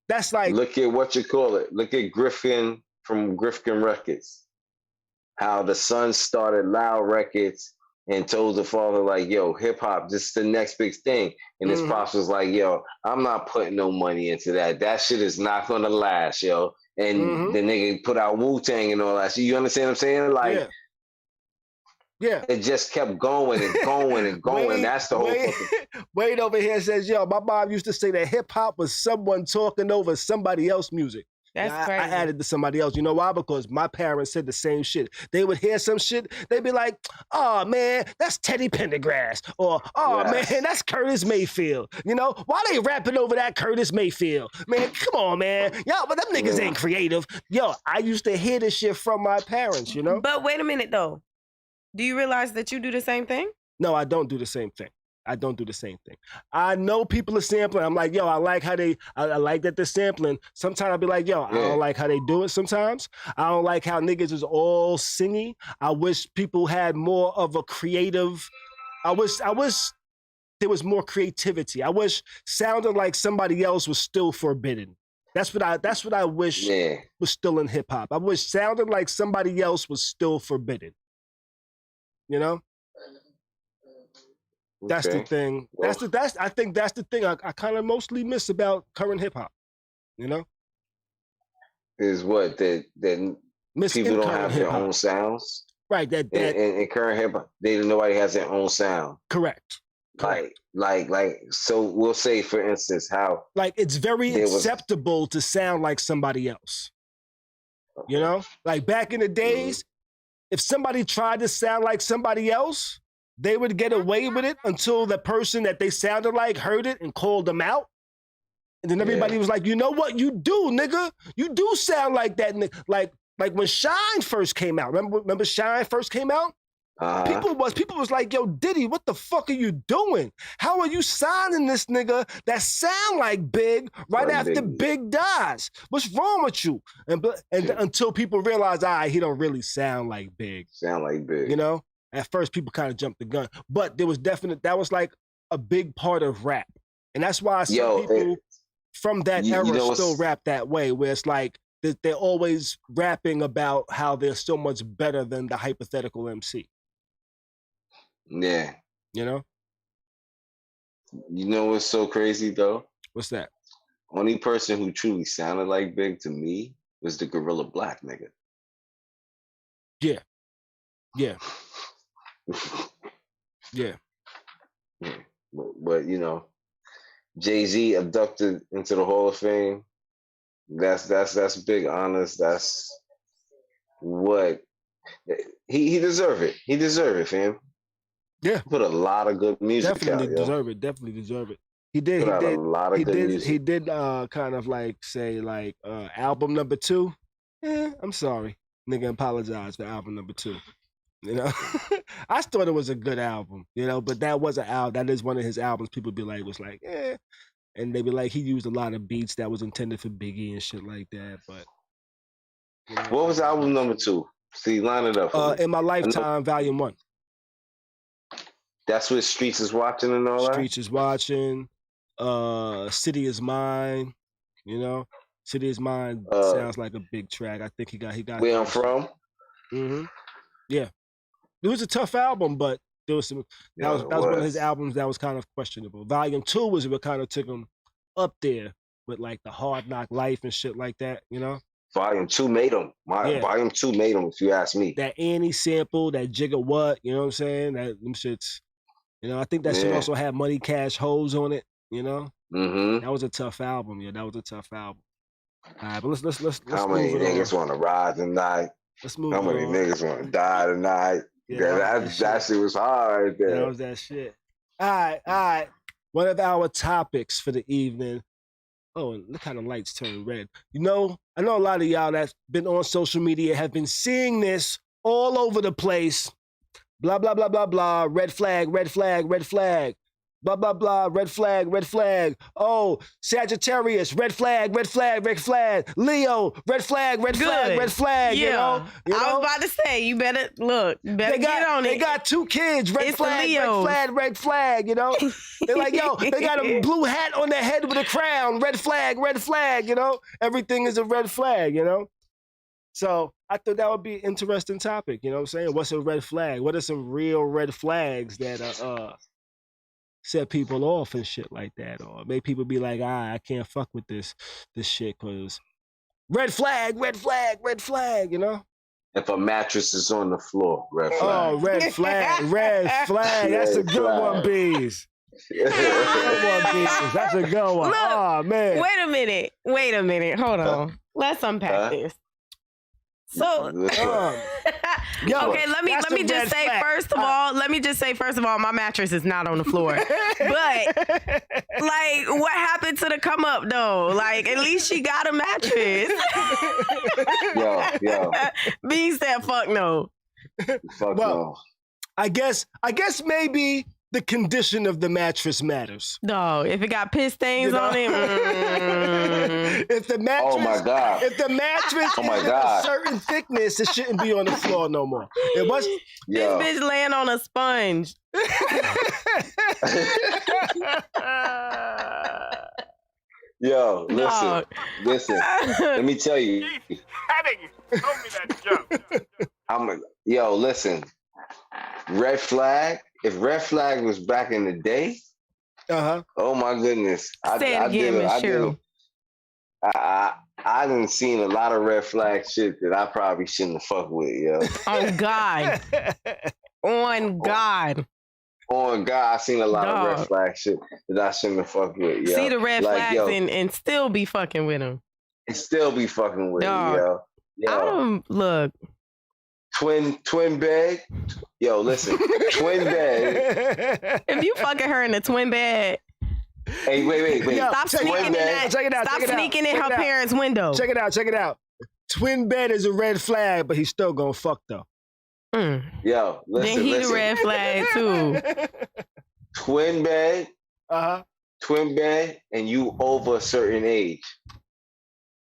That's like, look at what you call it. Look at Griffin from Griffin Records. How the son started Loud Records and told the father, like, yo, hip hop, this is the next big thing. And his pops was like, yo, I'm not putting no money into that. That shit is not gonna last, yo. And the nigga put out Wu-Tang and all that shit. You understand what I'm saying? Like, yeah. It just kept going and going and going. Wade, that's the whole fucking... Wade over here says, yo, my mom used to say that hip hop was someone talking over somebody else's music. That's crazy. I added to somebody else. You know why? Because my parents said the same shit. They would hear some shit. They'd be like, oh, man, that's Teddy Pendergrass. Or, oh, man, that's Curtis Mayfield. You know, why they rapping over that Curtis Mayfield? Man, come on, man. Yo, but them niggas ain't creative. Yo, I used to hear this shit from my parents, you know? But wait a minute, though. Do you realize that you do the same thing? No, I don't do the same thing. I don't do the same thing. I know people are sampling. I'm like, yo, I like how I like that they're sampling. Sometimes I'll be like, yo, I don't like how they do it sometimes. I don't like how niggas is all singy. I wish people had more of a creative, I wish there was more creativity. I wish sounding like somebody else was still forbidden. That's what I wish was still in hip hop. I wish sounding like somebody else was still forbidden. You know? That's the thing. Well, I think that's the thing I kind of mostly miss about current hip hop. You know, is what that people don't have their own sounds. Right. That in current hip hop, nobody has their own sound. Correct. Like. So we'll say, for instance, how like it's very acceptable to sound like somebody else. Okay. You know, like back in the days, if somebody tried to sound like somebody else, they would get away with it until the person that they sounded like heard it and called them out. And then everybody was like, you know what? You do, nigga. You do sound like that. Like when Shine first came out. Remember Shine first came out? People was like, yo, Diddy, what the fuck are you doing? How are you signing this nigga that sound like Big right after Big dies? What's wrong with you? And until people realize, he don't really sound like Big. Sound like Big. You know? At first, people kind of jumped the gun, but there was that was like a big part of rap. And that's why some people from that era still rap that way, where it's like they're always rapping about how they're so much better than the hypothetical MC. Yeah. You know? You know what's so crazy, though? What's that? Only person who truly sounded like Big to me was the Gorilla Black nigga. Yeah. Yeah. Yeah. But you know, Jay-Z abducted into the Hall of Fame. That's big honors. That's what he deserve it. He deserve it, fam. Yeah. Put a lot of good music Definitely out, deserve it. Definitely deserve it. He did. Put He out did. A lot of he good did. music. He did. Kind of like say like album number 2. I'm sorry, nigga. Apologize for album number 2. You know, I thought it was a good album. You know, but that was an album. That is one of his albums. People be like, was like, and they be like, he used a lot of beats that was intended for Biggie and shit like that. But you know, what was album number 2? See, line it up. In My Lifetime, Volume 1. That's what Streets Is Watching and all that? Streets Is Watching, City Is Mine, you know? City Is Mine sounds like a big track. I think he got Where I'm From? Mm-hmm. Yeah. It was a tough album, but there was some that was one of his albums that was kind of questionable. Volume 2 was what kind of took him up there with like the Hard Knock Life and shit like that, you know? Volume 2 made him. Volume 2 made him, if you ask me. That Annie sample, that Jigga What, you know what I'm saying? That them shits. You know, I think that shit also had Money Cash Hoes on it, you know? Mm-hmm. That was a tough album, yeah. That was a tough album. All right, but let's How many niggas want to ride tonight? Let's move How many niggas want to die tonight? Yeah, that shit was hard right there. That was that shit. All right. One of our topics for the evening. Oh, and look how the lights turn red. You know, I know a lot of y'all that's been on social media have been seeing this all over the place. Blah, blah, blah, blah, blah. Red flag, red flag, red flag. Blah, blah, blah. Red flag, red flag. Oh, Sagittarius, red flag, red flag, red flag. Leo, red flag, red flag, red flag. Yeah. You know? I was about to say, you better look. You better get on it. They got 2 kids. Red It's flag, red flag, red flag. You know? They're like, yo, they got a blue hat on their head with a crown. Red flag, red flag. You know? Everything is a red flag. You know? So I thought that would be an interesting topic. You know what I'm saying? What's a red flag? What are some real red flags that set people off and shit like that, or make people be like, I can't fuck with this shit because red flag, red flag, red flag, you know? If a mattress is on the floor, red flag. Oh, red flag, red flag. That's a good one, Bees. That's a good one. Look, oh, man. Wait a minute. Hold on. Let's unpack this. So, okay, let me just say first of all, my mattress is not on the floor. But like, what happened to the come up though? Like, at least she got a mattress. Yo. B said, "Fuck no." Fuck no. I guess maybe the condition of the mattress matters. No, if it got piss stains on it. If the mattress, oh my God. If the mattress is a certain thickness, it shouldn't be on the floor no more. It was this bitch laying on a sponge. Yo, listen. Let me tell you. Told me that joke. Listen. Red flag. If red flag was back in the day, oh my goodness. I done seen a lot of red flag shit that I probably shouldn't have fucked with, yo. Oh God. On God. On God, I seen a lot of red flag shit that I shouldn't have fucked with, yo. See the red flags and still be fucking with them. And still be fucking with them, yo. I don't look. Twin bed. Yo, listen. Twin bed. If you fucking her in a twin bed. Hey, wait. Stop sneaking in her parents' window. Check it out. Twin bed is a red flag, but he's still gonna fuck though. Yo, listen. Then he the red flag too. Twin bed. Twin bed, and you over a certain age.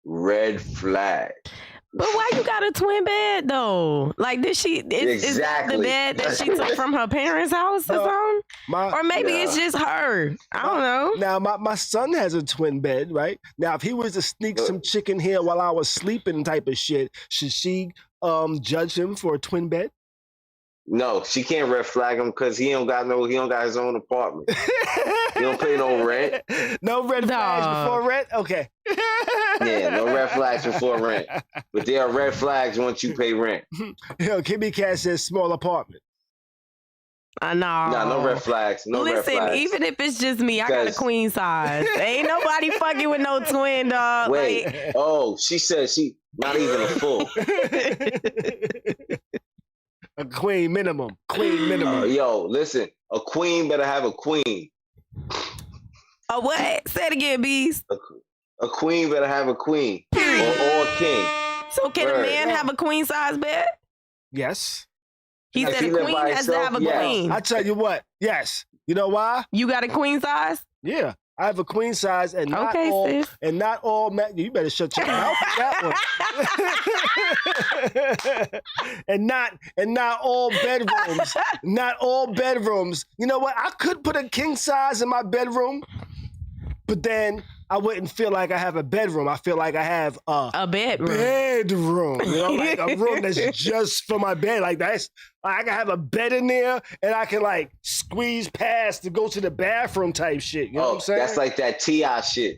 Red flag. But why you got a twin bed though? Like, is that the bed that she took from her parents' house or something? Or maybe it's just her. I don't know. Now my son has a twin bed, right? Now if he was to sneak some chicken here while I was sleeping type of shit, should she judge him for a twin bed? No, she can't red flag him because he don't got his own apartment. He don't pay no rent. No red flags before rent? Okay. Yeah, no red flags before rent. But there are red flags once you pay rent. Yo, Kimmy Cat says small apartment. I know. No red flags. Red flags. Even if it's just me, I got a queen size. Ain't nobody fucking with no twin, dog. Wait. She said she not even a full. A queen minimum. Yo, listen. A queen better have a queen. A what? Say it again, Beast. A queen better have a queen. Or a king. So can a man have a queen size bed? Yes. He said a queen has to have a queen. I tell you what, yes. You know why? You got a queen size? Yeah. I have a queen size and not all you better shut your mouth with that one. and not all bedrooms. Not all bedrooms. You know what? I could put a king size in my bedroom, but then I wouldn't feel like I have a bedroom. I feel like I have a bedroom. You know, like a room that's just for my bed. Like I can have a bed in there and I can like squeeze past to go to the bathroom type shit. You know what I'm saying? That's like that T.I. shit.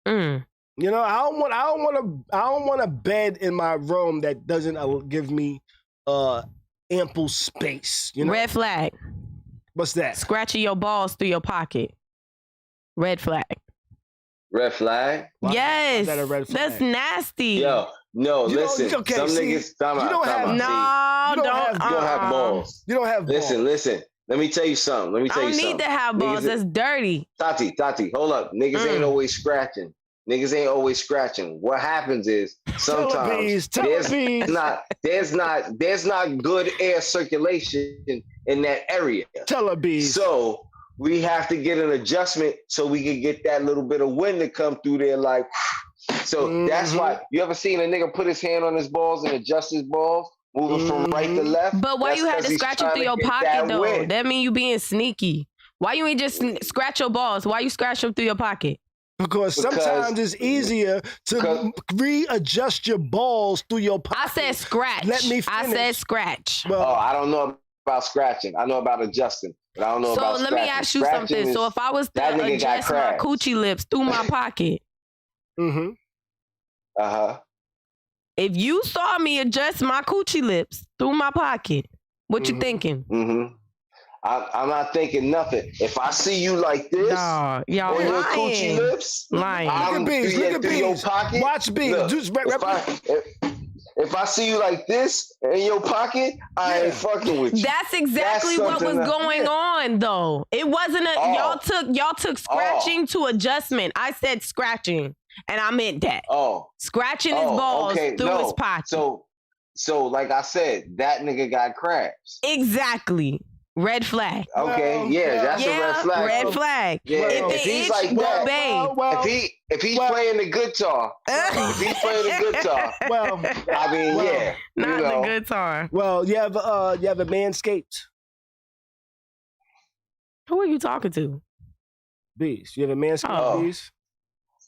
You know, I don't want a bed in my room that doesn't give me ample space. You know? Red flag. What's that? Scratching your balls through your pocket. Red flag. Red flag? Yes. Is that a red flag? That's nasty. Yo, no, listen. Some niggas. You don't have balls. You don't have balls. Listen. Let me tell you something. I don't need to have balls. That's dirty. Tati, hold up. Niggas ain't always scratching. Niggas ain't always scratching. What happens is sometimes there's not good air circulation in that area. So we have to get an adjustment so we can get that little bit of wind to come through there. Like, so that's why you ever seen a nigga put his hand on his balls and adjust his balls, moving from right to left? But why you had to scratch them through your pocket though? Wind. That mean you being sneaky. Why you ain't just scratch your balls? Why you scratch them through your pocket? Because sometimes it's easier to readjust your balls through your pocket. I said scratch. Let me finish. I said scratch. Well, I don't know about scratching. I know about adjusting, but I don't know about scratching. So let me ask you something. So if I was to adjust my coochie lips through my pocket. If you saw me adjust my coochie lips through my pocket, what you thinking? I'm not thinking nothing. If I see you like this, y'all on your coochie lips, lying. I'm Look at your pocket. Watch Beans. If I see you like this in your pocket, I ain't fucking with you. That's exactly what was going on, though. It wasn't y'all took scratching to adjustment. I said scratching, and I meant that. Scratching his balls through his pocket. So like I said, that nigga got crabs. Exactly. Red flag. Okay, that's a red flag. Red flag. Yeah, if he's like that, if he's playing the guitar, I mean, not the guitar. Well, you have a Manscaped. Who are you talking to? Beast. You have a Manscaped, Beast?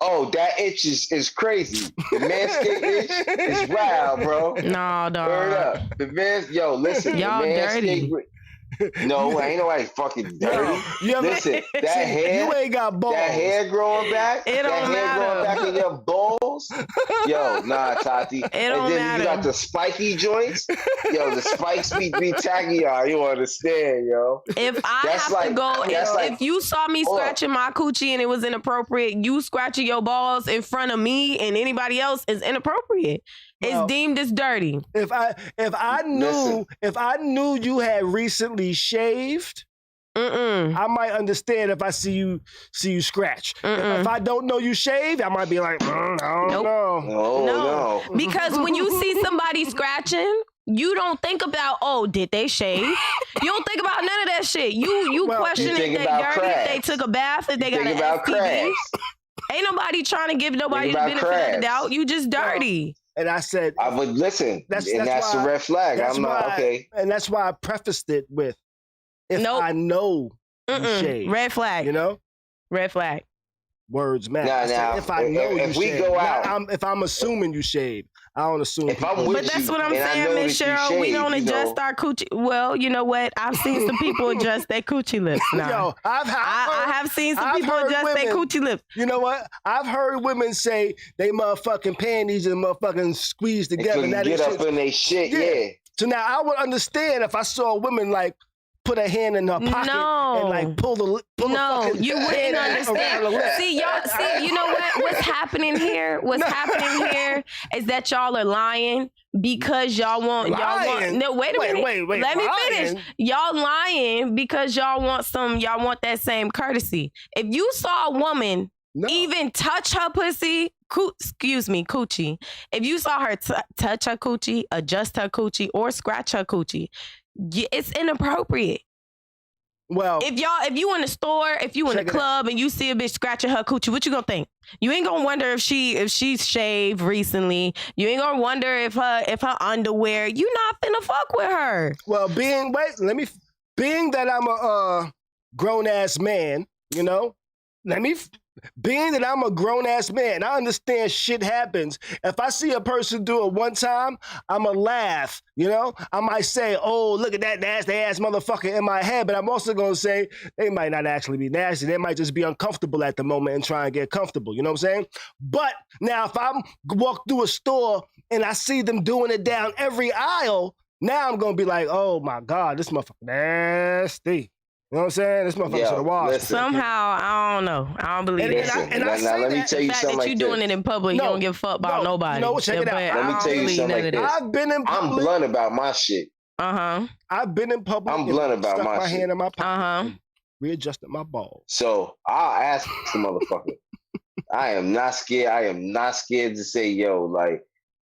Oh, that itch is crazy. The Manscaped itch is wild, bro. No, dog. Word up. Listen. Y'all dirty. No, ain't nobody fucking dirty. Listen, that hair, you ain't got balls. That hair growing back, it don't matter. Growing back in your balls. Yo, nah, Tati. It don't matter. You got the spiky joints. Yo, the spikes be tacky, y'all. You understand, yo? If if you saw me scratching my coochie and it was inappropriate, you scratching your balls in front of me and anybody else is inappropriate. It's deemed as dirty. If I knew you had recently shaved, I might understand if I see you scratch. If I don't know you shaved, I might be like, I don't know. No. Because when you see somebody scratching, you don't think about, did they shave? You don't think about none of that shit. You question if they dirty, if they took a bath, if they got an STD. Ain't nobody trying to give nobody the benefit of the doubt. You just dirty. And I said, I would listen. That's a red flag. I'm not okay. And that's why I prefaced it with, I know you shave. Red flag. You know? Red flag. Words matter. Now, if I know you shave. Go out. If I'm assuming you shave, I don't assume. But that's what I'm saying, Miss Cheryl. We don't adjust our coochie. Well, you know what? I've seen some people adjust their coochie lips now. Yo, I have seen some people adjust their coochie lips. You know what? I've heard women say they motherfucking panties and motherfucking squeeze together. They get up in their shit, yeah. So now I would understand if I saw women like put a hand in her pocket and like pull the you wouldn't understand. See, you know what? What's happening here is that y'all are lying because y'all want no, wait a minute. Wait. Let me finish. Y'all lying because y'all want that same courtesy. If you saw a woman even touch her pussy, coochie. If you saw her touch her coochie, adjust her coochie, or scratch her coochie, it's inappropriate. Well, if you in the store, if you in the club and you see a bitch scratching her coochie, what you gonna think? You ain't gonna wonder if she's shaved recently. You ain't gonna wonder if her underwear. You not finna fuck with her. Well, being that I'm a grown ass man, you know, being that I'm a grown-ass man, I understand shit happens. If I see a person do it one time, I'ma laugh, you know? I might say, oh, look at that nasty-ass motherfucker in my head, but I'm also gonna say, they might not actually be nasty. They might just be uncomfortable at the moment and try and get comfortable, you know what I'm saying? But now if I walk through a store and I see them doing it down every aisle, now I'm gonna be like, oh my God, this motherfucker nasty. You know what I'm saying? This motherfucker should have washed. Somehow, I don't know. I don't believe it. Now, let me tell you something like this. The fact that you doing it in public, you don't give a fuck about nobody. No, check it out. Let me tell you something like this. I've been in public. I'm blunt about my shit. I've been in public. I'm blunt about my shit. My hand in my pocket. Readjusted my balls. So I'll ask the motherfucker. I am not scared. I am not scared to say, yo, like,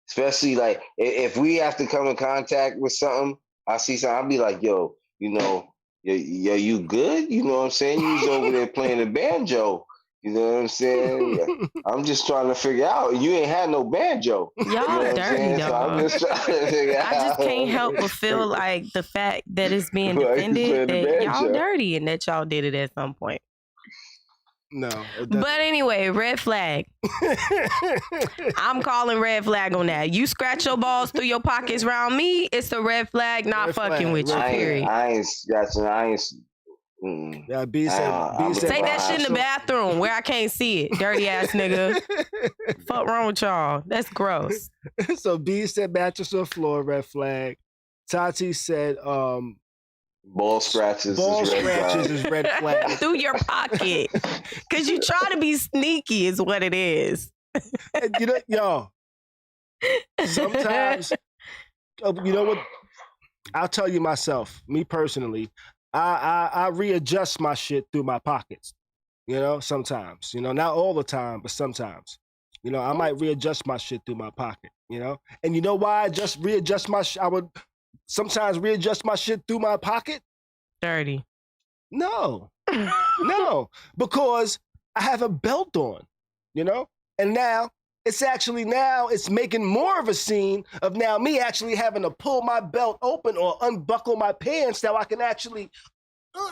especially like if we have to come in contact with something, I see something, I'll be like, yo, you know, yo, you good? You know what I'm saying? You was over there playing the banjo. You know what I'm saying? I'm just trying to figure out. You ain't had no banjo. Y'all you know dirty, so I'm just trying to figure out. I just can't help but feel like the fact that it's being defended that y'all dirty and that y'all did it at some point. No. But anyway, red flag. I'm calling red flag on that. You scratch your balls through your pockets around me, it's a red flag, not red fucking flag. With you, period. I ain't scratching. Yeah, B said take that shit in the bathroom where I can't see it. Dirty ass nigga. Fuck wrong with y'all? That's gross. So B said mattress on floor, red flag. Tati said ball scratches is red flag. Through your pocket. Cause you try to be sneaky is what it is. And you know, yo, sometimes you know what? I'll tell you myself, me personally, I readjust my shit through my pockets, you know, sometimes, you know, not all the time, but sometimes, you know, I might readjust my shit through my pocket, you know, and you know why I would sometimes readjust my shit through my pocket? Dirty. No, because I have a belt on, you know, and now it's making more of a scene of now me actually having to pull my belt open or unbuckle my pants. Now I can actually,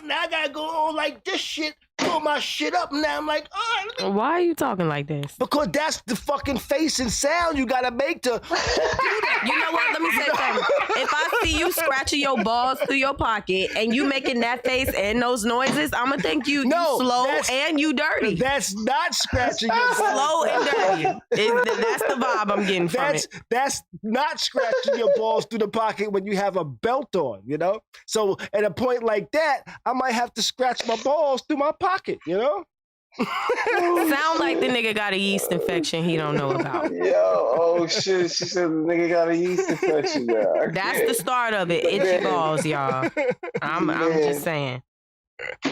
now I gotta go on like this shit, pull my shit up. Now I'm like, all right. Why are you talking like this? Because that's the fucking face and sound you gotta make to do that. You know what? Let me say something. If I see you scratching your balls through your pocket and you making that face and those noises, I'm gonna think you slow and you dirty. That's not scratching your balls. Slow and dirty. That's the vibe I'm getting from it. That's not scratching your balls through the pocket when you have a belt on, you know? So at a point like that, I might have to scratch my balls through my pocket, you know? Sound like the nigga got a yeast infection he don't know about. Yo, oh shit, she said the nigga got a yeast infection now. That's the start of it. Itchy balls, y'all. I'm just saying.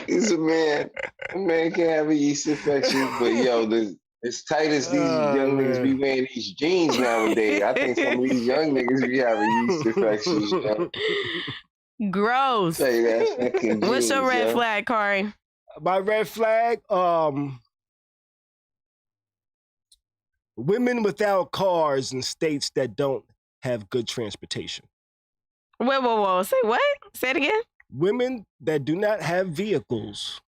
He's a man. A man can have a yeast infection, but yo, as tight as these young niggas be wearing these jeans nowadays, I think some of these young niggas be having yeast infections. You know? Gross. What's your red flag, Khary? My red flag, women without cars in states that don't have good transportation. Whoa. Say what? Say it again? Women that do not have vehicles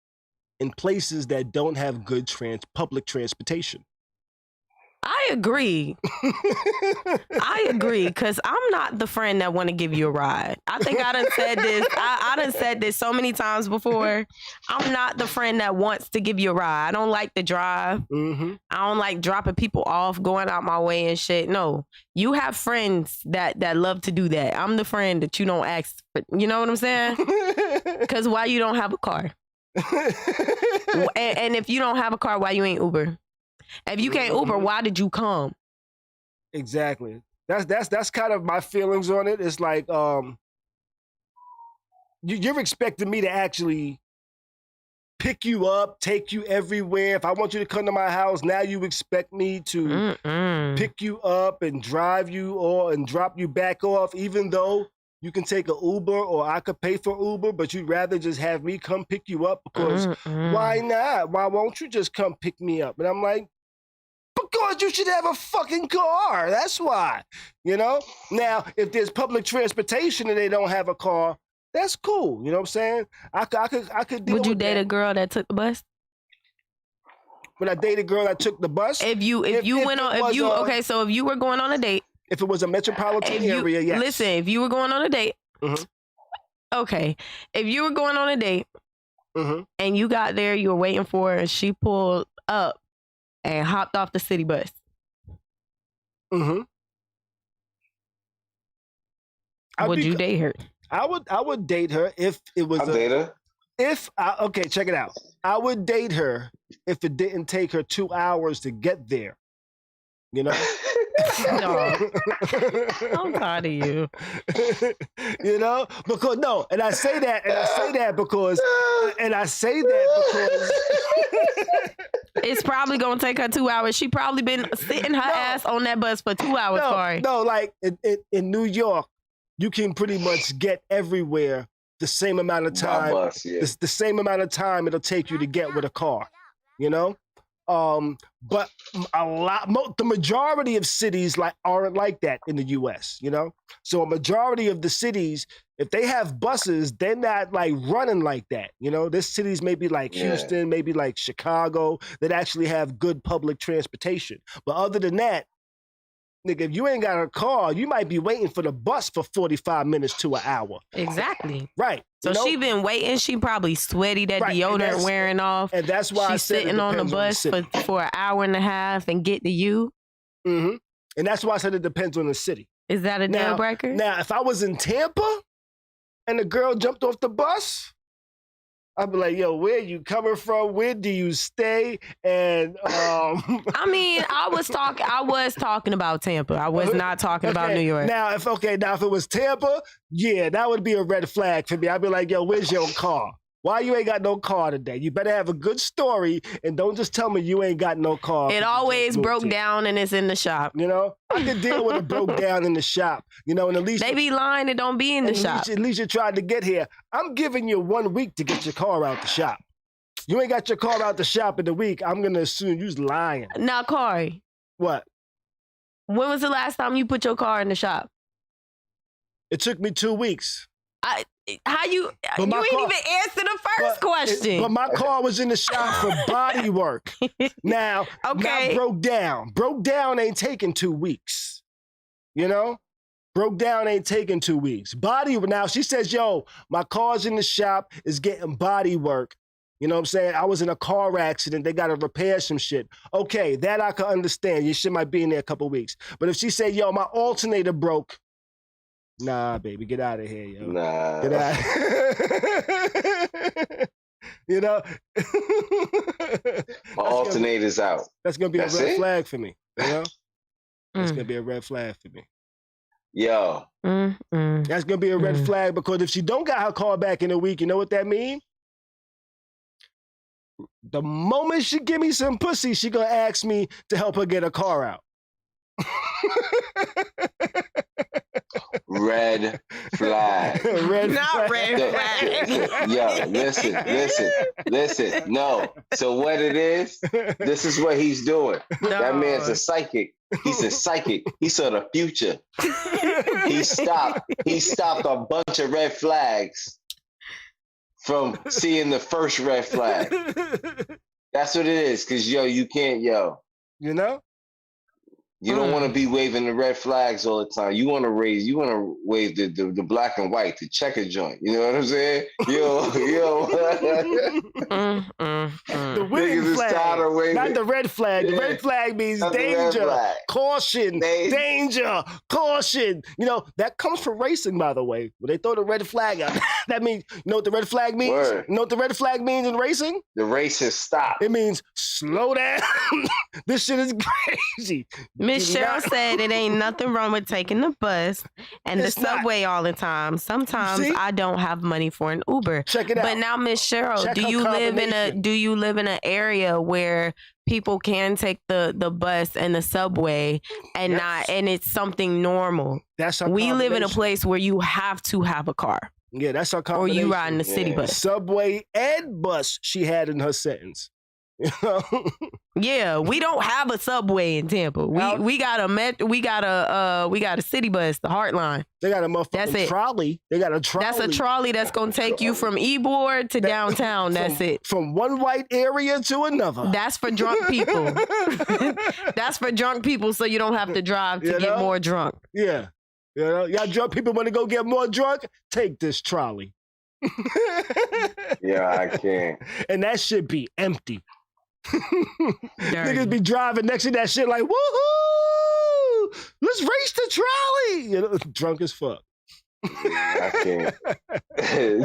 in places that don't have good public transportation. I agree. I agree, because I'm not the friend that want to give you a ride. I think I done said this. I done said this so many times before. I'm not the friend that wants to give you a ride. I don't like to drive. Mm-hmm. I don't like dropping people off, going out my way and shit. No, you have friends that love to do that. I'm the friend that you don't ask for. You know what I'm saying? Because why you don't have a car? And if you don't have a car, why you ain't Uber? If you can't Uber, why did you come? Exactly. That's kind of my feelings on it. It's like you're expecting me to actually pick you up, take you everywhere. If I want you to come to my house, now you expect me to pick you up and drive you or and drop you back off, even though you can take an Uber or I could pay for Uber, but you'd rather just have me come pick you up because why not? Why won't you just come pick me up? And I'm like, because you should have a fucking car. That's why, you know? Now, if there's public transportation and they don't have a car, that's cool. You know what I'm saying? I could deal Would you with date that. a girl that took the bus? Would I date a girl that took the bus? So if you were going on a date. If it was a metropolitan area, yes. Listen, if you were going on a date. Mm-hmm. Okay. If you were going on a date and you got there, you were waiting for her and she pulled up and hopped off the city bus. Mm-hmm. Would you date her? I would date her if it was date her. Okay, check it out. I would date her if it didn't take her 2 hours to get there. You know? No. I'm proud of you. You know? Because and I say that because It's probably gonna take her 2 hours. She probably been sitting her ass on that bus for 2 hours, Khary. No, like in New York, you can pretty much get everywhere the same amount of time. Bus, yeah. The same amount of time it'll take you to get with a car, you know? But the majority of cities aren't like that in the U.S., you know? So a majority of the cities, if they have buses, they're not like running like that, you know? There's cities maybe like Houston, maybe like Chicago, that actually have good public transportation. But other than that, nigga, if you ain't got a car, you might be waiting for the bus for 45 minutes to an hour. Exactly. Right. So she been waiting. She probably sweaty, that deodorant wearing off. And that's why she's sitting on the bus for an hour and a half and get to you. Mm-hmm. And that's why I said it depends on the city. Is that a deal breaker? Now, if I was in Tampa and the girl jumped off the bus, I'd be like, yo, where you coming from? Where do you stay? And I mean, I was talking about Tampa. I was not talking about New York. Now, if it was Tampa, yeah, that would be a red flag for me. I'd be like, yo, where's your car? Why you ain't got no car today? You better have a good story and don't just tell me you ain't got no car. It always broke down and it's in the shop. You know, I could deal with it broke down in the shop. You know, and at least they be lying. It don't be in the shop. At least you tried to get here. I'm giving you 1 week to get your car out the shop. You ain't got your car out the shop in the week. I'm gonna assume you's lying. Now, Khary. What? When was the last time you put your car in the shop? It took me 2 weeks. You ain't even answer the first question. But my car was in the shop for body work. Now, not broke down. Broke down ain't taking 2 weeks. You know? Broke down ain't taking 2 weeks. Now she says, yo, my car's in the shop, is getting body work. You know what I'm saying? I was in a car accident. They got to repair some shit. Okay, that I can understand. Your shit might be in there a couple weeks. But if she say, yo, my alternator broke, nah, baby, get out of here, yo. Nah. Get out. You know? My alternator's out. That's going to be a red flag for me, you know? That's going to be a red flag for me. Yo. That's going to be a red flag because if she don't got her car back in a week, you know what that means? The moment she give me some pussy, she going to ask me to help her get a car out. Red flag. Red flag. Yo, listen. No. So what it is, this is what he's doing. No. That man's a psychic. He's a psychic. He saw the future. He stopped a bunch of red flags from seeing the first red flag. That's what it is. Cause you can't, You know? You don't want to be waving the red flags all the time. You want to wave the black and white, the checker joint. You know what I'm saying? Yo. The winning flag, not the red flag. The red flag means danger, caution, danger, caution. You know, that comes from racing, by the way. When they throw the red flag out, that means, you know what the red flag means? Word. You know what the red flag means in racing? The race has stopped. It means slow down. This shit is crazy. Miss Cheryl said it ain't nothing wrong with taking the bus and the subway all the time. Sometimes I don't have money for an Uber. Check it out. But now, Miss Cheryl, do you live in an area where people can take the bus and the subway and and it's something normal? We live in a place where you have to have a car. Yeah, that's our combination. Or you riding the city bus. Subway and bus she had in her sentence. Yeah, we don't have a subway in Tampa. We got a city bus, the Heartline. They got a motherfucking trolley. They got a trolley. That's a trolley that's gonna take you from Ybor to downtown. That's it. From one white area to another. That's for drunk people. That's for drunk people, so you don't have to drive to get more drunk. Yeah, y'all drunk people want to go get more drunk? Take this trolley. Yeah, I can't. And that shit be empty. Niggas be driving next to that shit like, woohoo! Let's race the trolley. You know, drunk as fuck. I can't.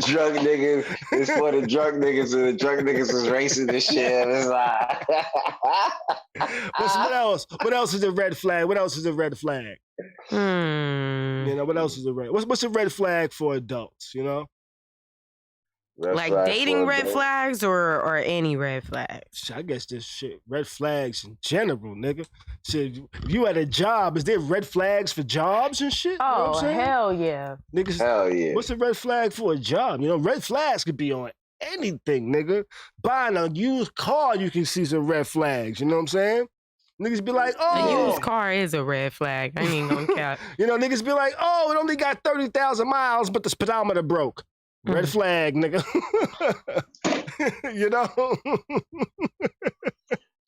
Drunk niggas. It's for the drunk niggas, and the drunk niggas is racing this shit. It's like, what else? What else is a red flag? What else is a red flag? You know, what else is a red? What's a red flag for adults? You know. Like dating red flags or any red flags? I guess this shit, red flags in general, nigga. Shit, if you at a job, is there red flags for jobs and shit? Oh, you know what I'm saying? Hell yeah. Niggas, hell yeah. What's a red flag for a job? You know, red flags could be on anything, nigga. Buying a used car, you can see some red flags. You know what I'm saying? Niggas be like, oh. A used car is a red flag. I ain't gonna cap. You know, niggas be like, oh, it only got 30,000 miles, but the speedometer broke. Red flag, nigga. You know?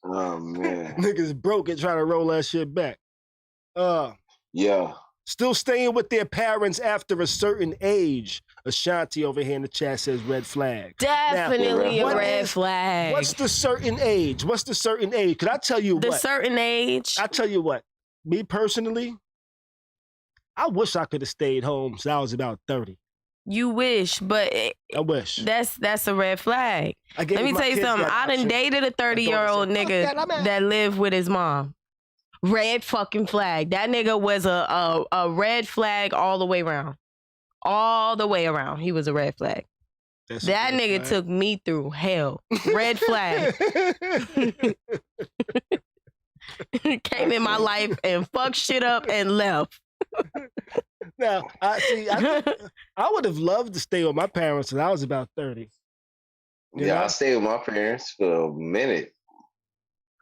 Oh, man. Niggas broke it trying to roll that shit back. Yeah. Still staying with their parents after a certain age. Ashanti over here in the chat says red flag. Definitely a red flag. What's the certain age? What's the certain age? Can I tell you what? The certain age? I tell you what. Me personally, I wish I could have stayed home since I was about 30. You wish, but I wish. That's a red flag. Let me tell you something. I done dated a 30-year-old nigga that lived with his mom. Red fucking flag. That nigga was a red flag all the way around. All the way around. He was a red flag. That nigga took me through hell. Red flag. Came in my life and fucked shit up and left. Now, I would have loved to stay with my parents when I was about 30. Yeah, I stayed with my parents for a minute,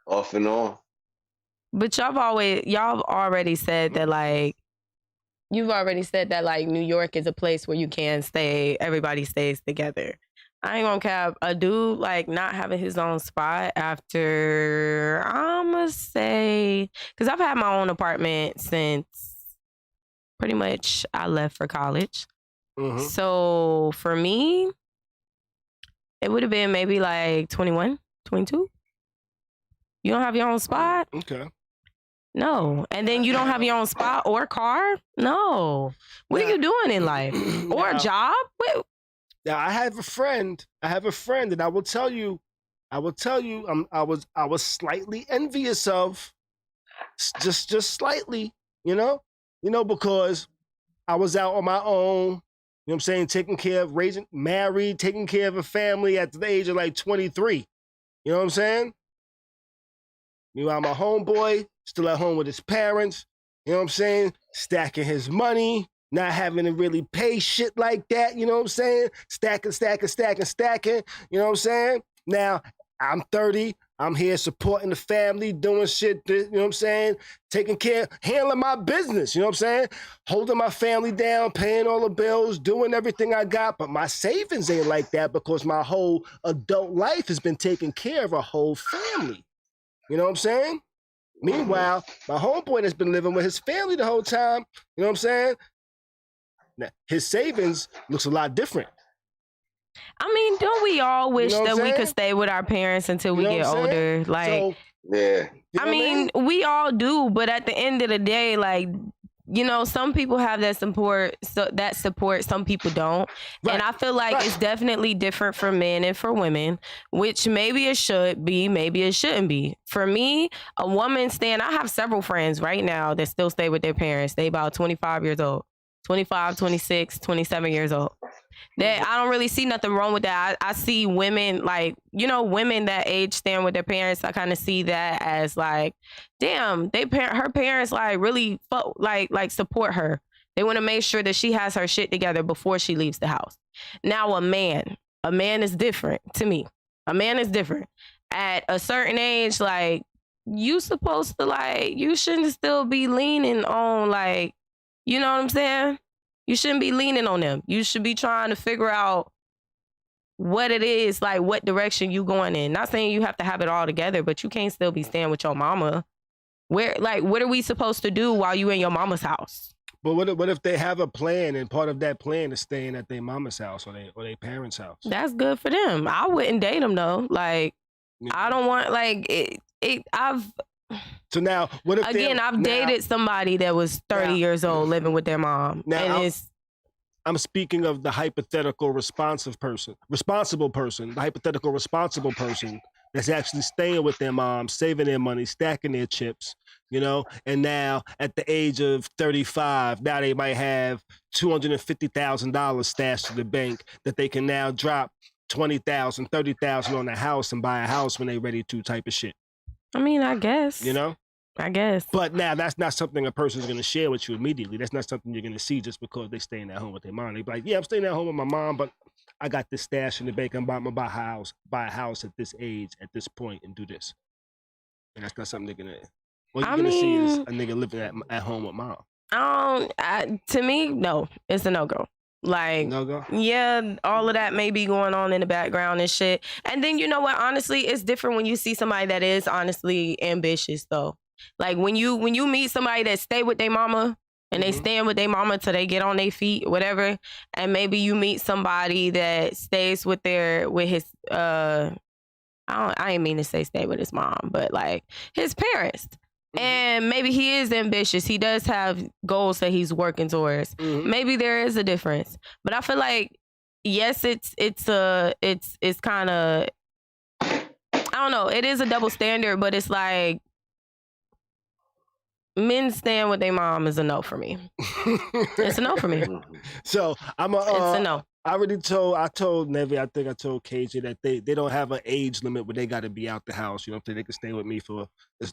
off and on. But y'all already said that, like, you've already said that, like, New York is a place where you can stay, everybody stays together. I ain't gonna cap, a dude, like, not having his own spot after, I'ma say, because I've had my own apartment since pretty much I left for college. Mm-hmm. So for me, it would have been maybe like 21, 22. You don't have your own spot? Okay. No. And then you don't have your own spot or car? No. What are you doing in life? Or a job? Now I have a friend, and I will tell you, I was slightly envious of, just slightly, you know, because I was out on my own, you know what I'm saying, taking care of, married, taking care of a family at the age of like 23. You know what I'm saying? Meanwhile, my homeboy, still at home with his parents, you know what I'm saying, stacking his money, not having to really pay shit like that, you know what I'm saying? Stacking, you know what I'm saying? Now, I'm 30, I'm here supporting the family, doing shit, you know what I'm saying? Taking care, handling my business, you know what I'm saying? Holding my family down, paying all the bills, doing everything I got, but my savings ain't like that because my whole adult life has been taking care of a whole family. You know what I'm saying? Meanwhile, my homeboy that's been living with his family the whole time, you know what I'm saying? Now, his savings looks a lot different. I mean, don't we all wish that we could stay with our parents until we get older? Like, so, yeah. I mean, we all do, but at the end of the day, like, you know, some people have that support, some people don't. Right. And I feel like it's definitely different for men and for women, which maybe it should be, maybe it shouldn't be. For me, a woman I have several friends right now that still stay with their parents. They about 25 years old, 25, 26, 27 years old. That I don't really see nothing wrong with that. I see women, like, you know, women that age stand with their parents. I kind of see that as like, damn, her parents like really like support her. They want to make sure that she has her shit together before she leaves the house. Now a man is different to me. A man is different. At a certain age, like, you supposed to, like, you shouldn't still be leaning on, like, you know what I'm saying? You shouldn't be leaning on them. You should be trying to figure out what it is, like, what direction you going in. Not saying you have to have it all together, but you can't still be staying with your mama. What are we supposed to do while you in your mama's house? But what if they have a plan, and part of that plan is staying at their mama's house or their parents' house? That's good for them. I wouldn't date them though. Like, yeah. I don't want, like, So now, what if I've dated somebody that was 30 years old living with their mom. Now, and I'm speaking of the hypothetical responsible person, the hypothetical responsible person that's actually staying with their mom, saving their money, stacking their chips, you know, and now at the age of 35, now they might have $250,000 stashed in the bank that they can now drop $20,000, $30,000 on the house and buy a house when they're ready to, type of shit. I mean, I guess. You know? I guess. But now that's not something a person's going to share with you immediately. That's not something you're going to see just because they're staying at home with their mom. They be like, yeah, I'm staying at home with my mom, but I got this stash in the bank. I'm about to buy a house at this age, at this point, and do this. And that's not something they're going to... What you're going to see is a nigga living at home with mom. To me, no. It's a no-go. Like, no-go? Yeah, all of that may be going on in the background and shit. And then, you know what? Honestly, it's different when you see somebody that is honestly ambitious, though. Like, when you meet somebody that stay with their mama and they stand with their mama till they get on their feet, whatever, and maybe you meet somebody that stays with his I ain't mean to say stay with his mom, but like his parents. And maybe he is ambitious. He does have goals that he's working towards. Maybe there is a difference. But I feel like, yes, it's kind of, I don't know, it is a double standard, but it's like, men stand with their mom is a no for me. It's a no for me. So it's a no. I told Nevi, I think I told KJ that they don't have an age limit where they got to be out the house. You know what I'm saying? They can stay with me for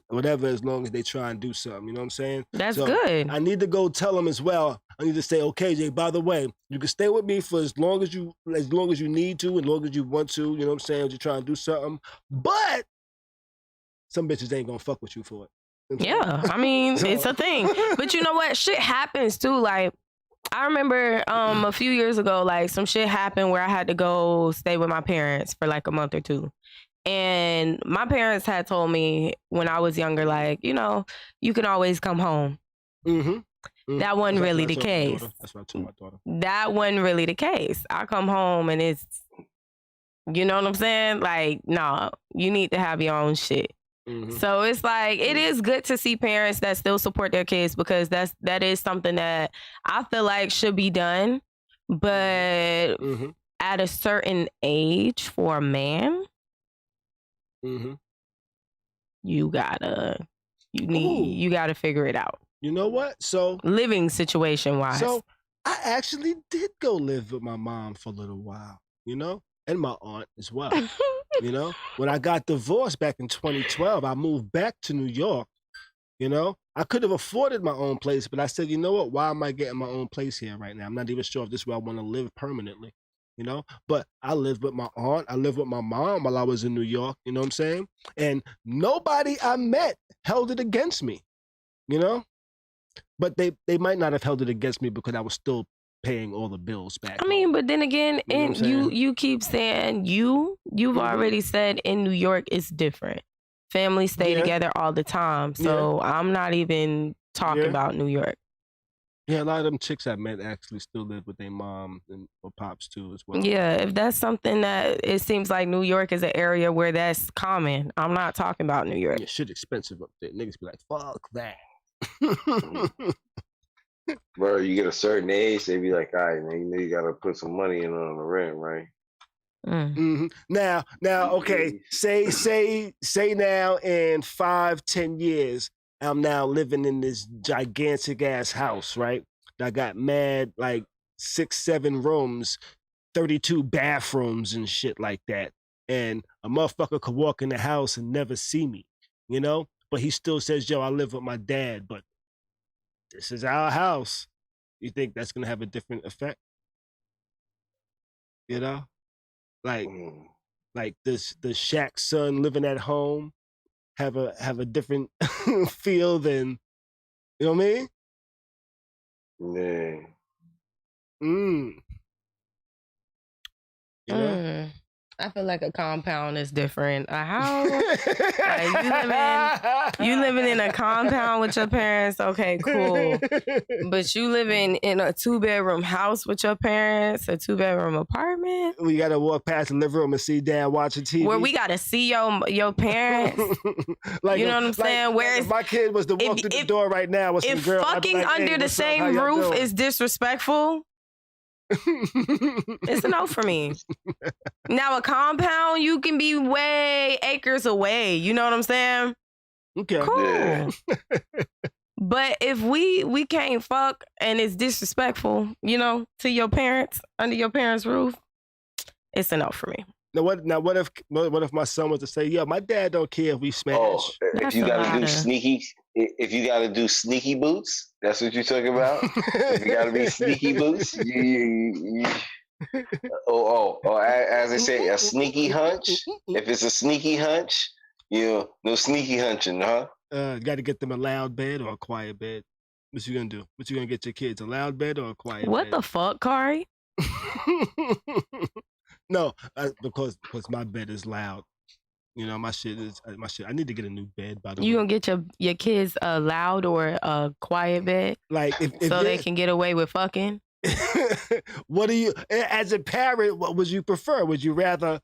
whatever, as long as they try and do something. You know what I'm saying? That's good. I need to go tell them as well. I need to say, okay, KJ, by the way, you can stay with me for as long as you need to, as long as you want to. You know what I'm saying? You're trying to do something, but some bitches ain't gonna fuck with you for it. Yeah, I mean, it's a thing. But you know what? Shit happens too. Like, I remember a few years ago, like, some shit happened where I had to go stay with my parents for like a month or two. And my parents had told me when I was younger, like, you know, you can always come home. That wasn't really the case. That's what I told my daughter. That wasn't really the case. I come home and it's, you know what I'm saying? Like, no, you need to have your own shit. So it's like, it is good to see parents that still support their kids, because that is something that I feel like should be done. But at a certain age for a man, you gotta figure it out. You know what? So living situation wise. So I actually did go live with my mom for a little while, you know, and my aunt as well. You know, when I got divorced back in 2012, I moved back to New York. You know, I could have afforded my own place, but I said, you know what? Why am I getting my own place here right now? I'm not even sure if this is where I want to live permanently, you know, but I lived with my aunt. I lived with my mom while I was in New York. You know what I'm saying? And nobody I met held it against me, you know, but they might not have held it against me because I was still paying all the bills back. I mean, but then again, you keep saying you've already said in New York it's different. Families stay together all the time. So I'm not even talking about New York. Yeah, a lot of them chicks I met actually still live with their mom or pops too as well. Yeah, if that's something that it seems like New York is an area where that's common. I'm not talking about New York. Yeah, shit expensive up there. Niggas be like, fuck that. Bro, you get a certain age, they be like, all right, man, you know you gotta put some money in on the rent, right? Now, okay, say now in 5-10 years, I'm now living in this gigantic ass house, right? I got mad like 6-7 rooms, 32 bathrooms and shit like that. And a motherfucker could walk in the house and never see me, you know? But he still says, yo, I live with my dad, but this is our house. You think that's gonna have a different effect? You know? Like this the Shaq's son living at home have a different feel than, you know what I mean? Yeah. You know? I feel like a compound is different. A house, like you living in a compound with your parents, okay, cool. But you living in a 2-bedroom house with your parents, a 2-bedroom apartment. We gotta walk past the living room and see Dad watching TV. Where we gotta see your parents. Like, you know what I'm saying? Where if my kid was to walk through the door right now with some girl, fucking like, under the same roof is disrespectful, It's a no for me. Now, a compound, you can be way acres away. You know what I'm saying? Okay. Cool. Yeah. But if we can't fuck and it's disrespectful, you know, to your parents, under your parents' roof, it's a no for me. Now what if my son was to say, "Yo, my dad don't care if we smash." Oh, That's if you a gotta lot do of- sneaky boots, that's what you're talking about. If you gotta be sneaky boots, you as they say, a sneaky hunch. If it's a sneaky hunch, no sneaky hunching, huh? Got to get them a loud bed or a quiet bed. What you gonna do? What you gonna get your kids, a loud bed or a quiet What bed? the fuck, Khary? No, because my bed is loud. You know, my shit. I need to get a new bed. By the way, You gonna get your kids a loud or a quiet bed, like if so they can get away with fucking? What do you, as a parent, what would you prefer? Would you rather?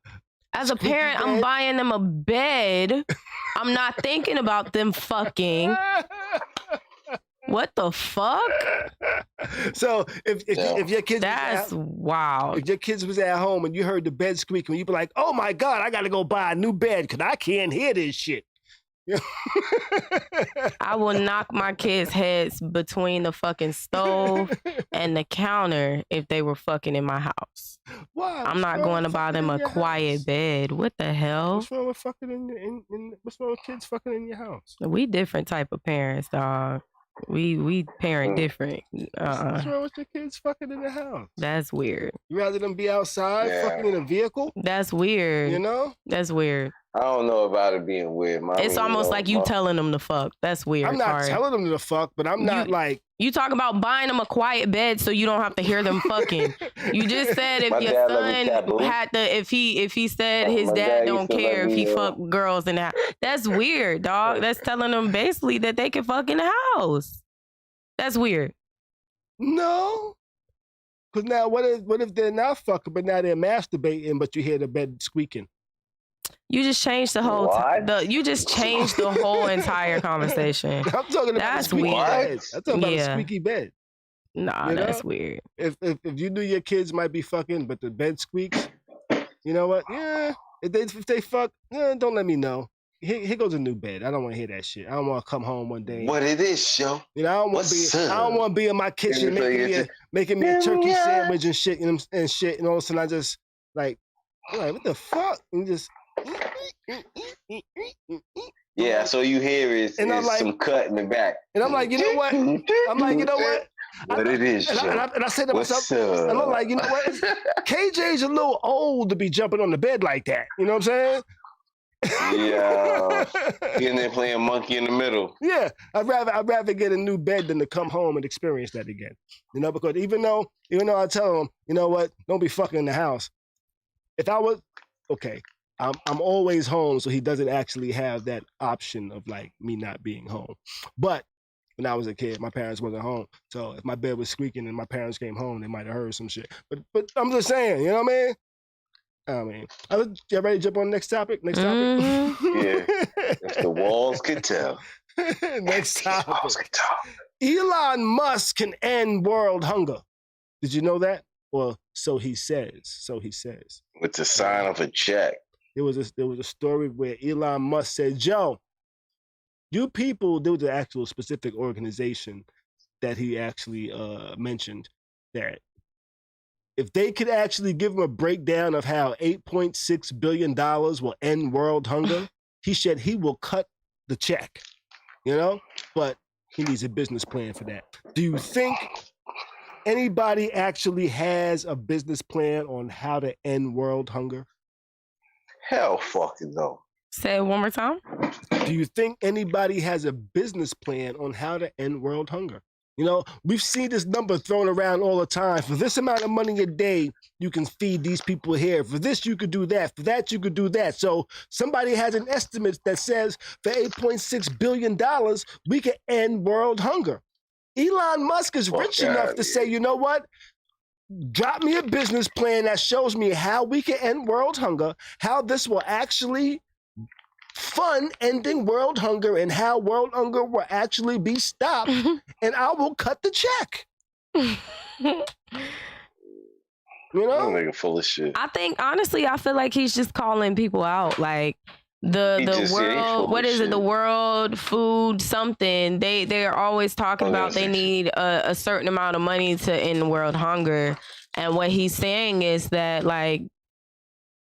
As a parent, I'm buying them a bed. I'm not thinking about them fucking. What the fuck? So if your kids That's wild. if your kids was at home and you heard the bed squeaking, you'd be like, "Oh my God, I gotta go buy a new bed because I can't hear this shit." I will knock my kids' heads between the fucking stove and the counter if they were fucking in my house. Why? I'm not going to buy them a quiet bed. What the hell? What's wrong with fucking what's wrong with kids fucking in your house? We different type of parents, dog. We parent different. What's wrong with your kids fucking in the house? That's weird. You rather them be outside fucking in a vehicle? That's weird. You know? That's weird. I don't know about it being weird. It's almost like you telling them to fuck. That's weird. I'm not telling them to fuck, but I'm not like... You talk about buying them a quiet bed so you don't have to hear them fucking. You just said if your son had to, if he said his dad don't care if he fuck girls in the house. That's weird, dog. That's telling them basically that they can fuck in the house. That's weird. No. Because now what if they're not fucking, but now they're masturbating, but you hear the bed squeaking? You just changed the whole you just changed the whole entire conversation. I'm talking about squeaky bed. I'm talking about a squeaky bed. Nah, that's weird. If you knew your kids might be fucking, but the bed squeaks, you know what? Yeah, if they fuck, don't let me know. Here goes a new bed. I don't want to hear that shit. I don't want to come home one day. What it is, yo? You know, I don't want to be in my kitchen making me a turkey sandwich and shit and shit. And all of a sudden I just like what the fuck? And just. Yeah, so you hear is some cut in the back. And I'm like, you know what? What it is, and I said to myself, and I'm like, you know what? KJ's a little old to be jumping on the bed like that. You know what I'm saying? Yeah, getting there playing monkey in the middle. Yeah, I'd rather get a new bed than to come home and experience that again. You know, because even though I tell him, you know what, don't be fucking in the house. If I was I'm always home, so he doesn't actually have that option of like me not being home. But when I was a kid, my parents wasn't home, so if my bed was squeaking and my parents came home, they might have heard some shit. But I'm just saying, you know what I mean? You ready to jump on the next topic? Next topic? Yeah, if the walls could tell. Next topic. Elon Musk can end world hunger. Did you know that? Well, so he says. With the sign of a check. There was a story where Elon Musk said, "Joe, you people," there was an actual specific organization that he actually mentioned that if they could actually give him a breakdown of how $8.6 billion will end world hunger, he said he will cut the check, you know? But he needs a business plan for that. Do you think anybody actually has a business plan on how to end world hunger? Hell fucking no. Say it one more time. Do you think anybody has a business plan on how to end world hunger? You know, we've seen this number thrown around all the time. For this amount of money a day, you can feed these people here. For this, you could do that. For that, you could do that. So somebody has an estimate that says for $8.6 billion, we can end world hunger. Elon Musk is rich enough to say, you know what? Drop me a business plan that shows me how we can end world hunger, how this will actually fund ending world hunger, and how world hunger will actually be stopped, and I will cut the check. You know, that nigga full of shit. I think honestly, I feel like he's just calling people out, like the world. What is it? The world food something. They are always talking about they need a certain amount of money to end world hunger, and what he's saying is that like,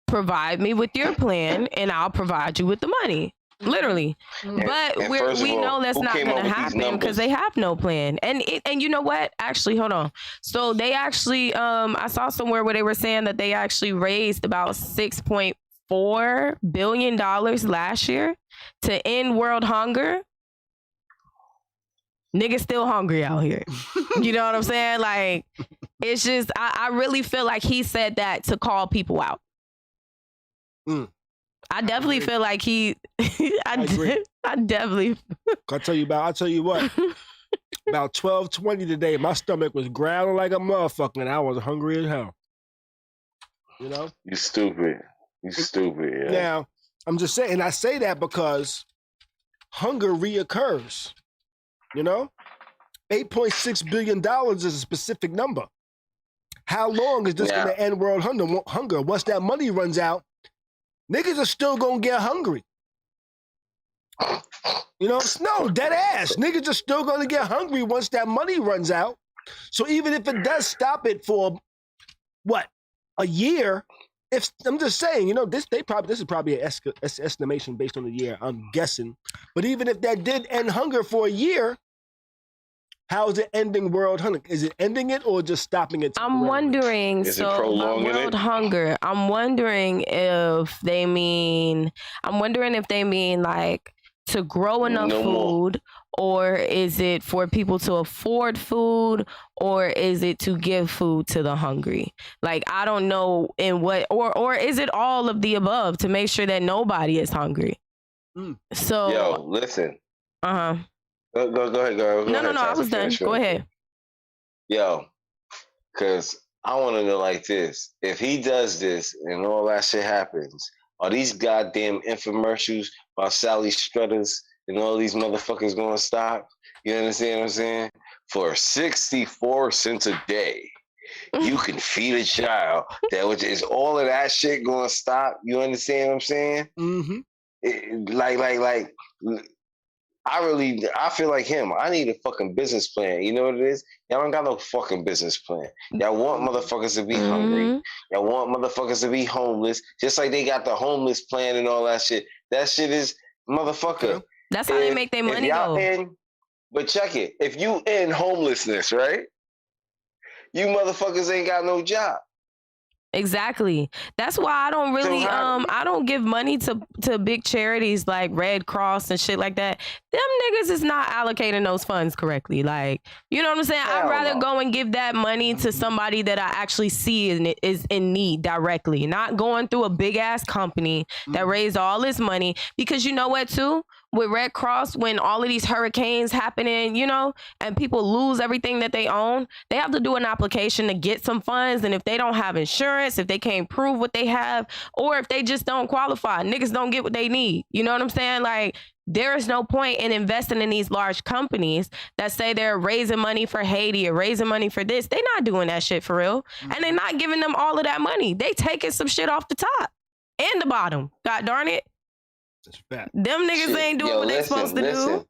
provide me with your plan, and I'll provide you with the money. Literally. But we know that's not going to happen because they have no plan. And you know what? Actually, hold on. So they actually, I saw somewhere where they were saying that they actually raised about $6.4 billion last year to end world hunger. Niggas still hungry out here. You know what I'm saying? Like, it's just, I really feel like he said that to call people out. I definitely feel like I definitely. I'll tell you what. About 12:20 today, my stomach was growling like a motherfucker, and I was hungry as hell. You know? You stupid. Yeah. Now, I'm just saying, and I say that because hunger reoccurs. You know? $8.6 billion is a specific number. How long is this going to end world hunger? Once that money runs out, niggas are still gonna get hungry. You know, no, dead ass. Niggas are still gonna get hungry once that money runs out. So even if it does stop it for a year, if I'm just saying, you know, this is probably an estimation based on the year, I'm guessing. But even if that did end hunger for a year, how is it ending world hunger? Is it ending it or just stopping it? I'm wondering, world hunger, I'm wondering if they mean like to grow enough food, or is it for people to afford food, or is it to give food to the hungry? Like, I don't know in what, or is it all of the above to make sure that nobody is hungry? So, yo, listen. Go ahead, girl. No, I was done. Go ahead. Yo, because I want to know like this. If he does this and all that shit happens, are these goddamn infomercials about Sally Struthers and all these motherfuckers going to stop? You understand what I'm saying? For 64 cents a day, you can feed a child. Is all of that shit going to stop? You understand what I'm saying? Like. I feel like him. I need a fucking business plan. You know what it is? Y'all don't got no fucking business plan. Y'all want motherfuckers to be hungry. Y'all want motherfuckers to be homeless. Just like they got the homeless plan and all that shit. That shit is motherfucker. That's how they make their money though. But check it. If you in homelessness, right? You motherfuckers ain't got no job. Exactly. That's why I don't really I don't give money to big charities like Red Cross and shit like that. Them niggas is not allocating those funds correctly. Like, you know what I'm saying? I'd rather go and give that money to somebody that I actually see is in need directly, not going through a big ass company that raised all this money. Because you know what too? With Red Cross, when all of these hurricanes happening, you know, and people lose everything that they own, they have to do an application to get some funds. And if they don't have insurance, if they can't prove what they have, or if they just don't qualify, niggas don't get what they need. You know what I'm saying? Like, there is no point in investing in these large companies that say they're raising money for Haiti or raising money for this. They're not doing that shit for real. And they're not giving them all of that money. They taking some shit off the top and the bottom. God darn it. Them niggas ain't doing what they supposed to do.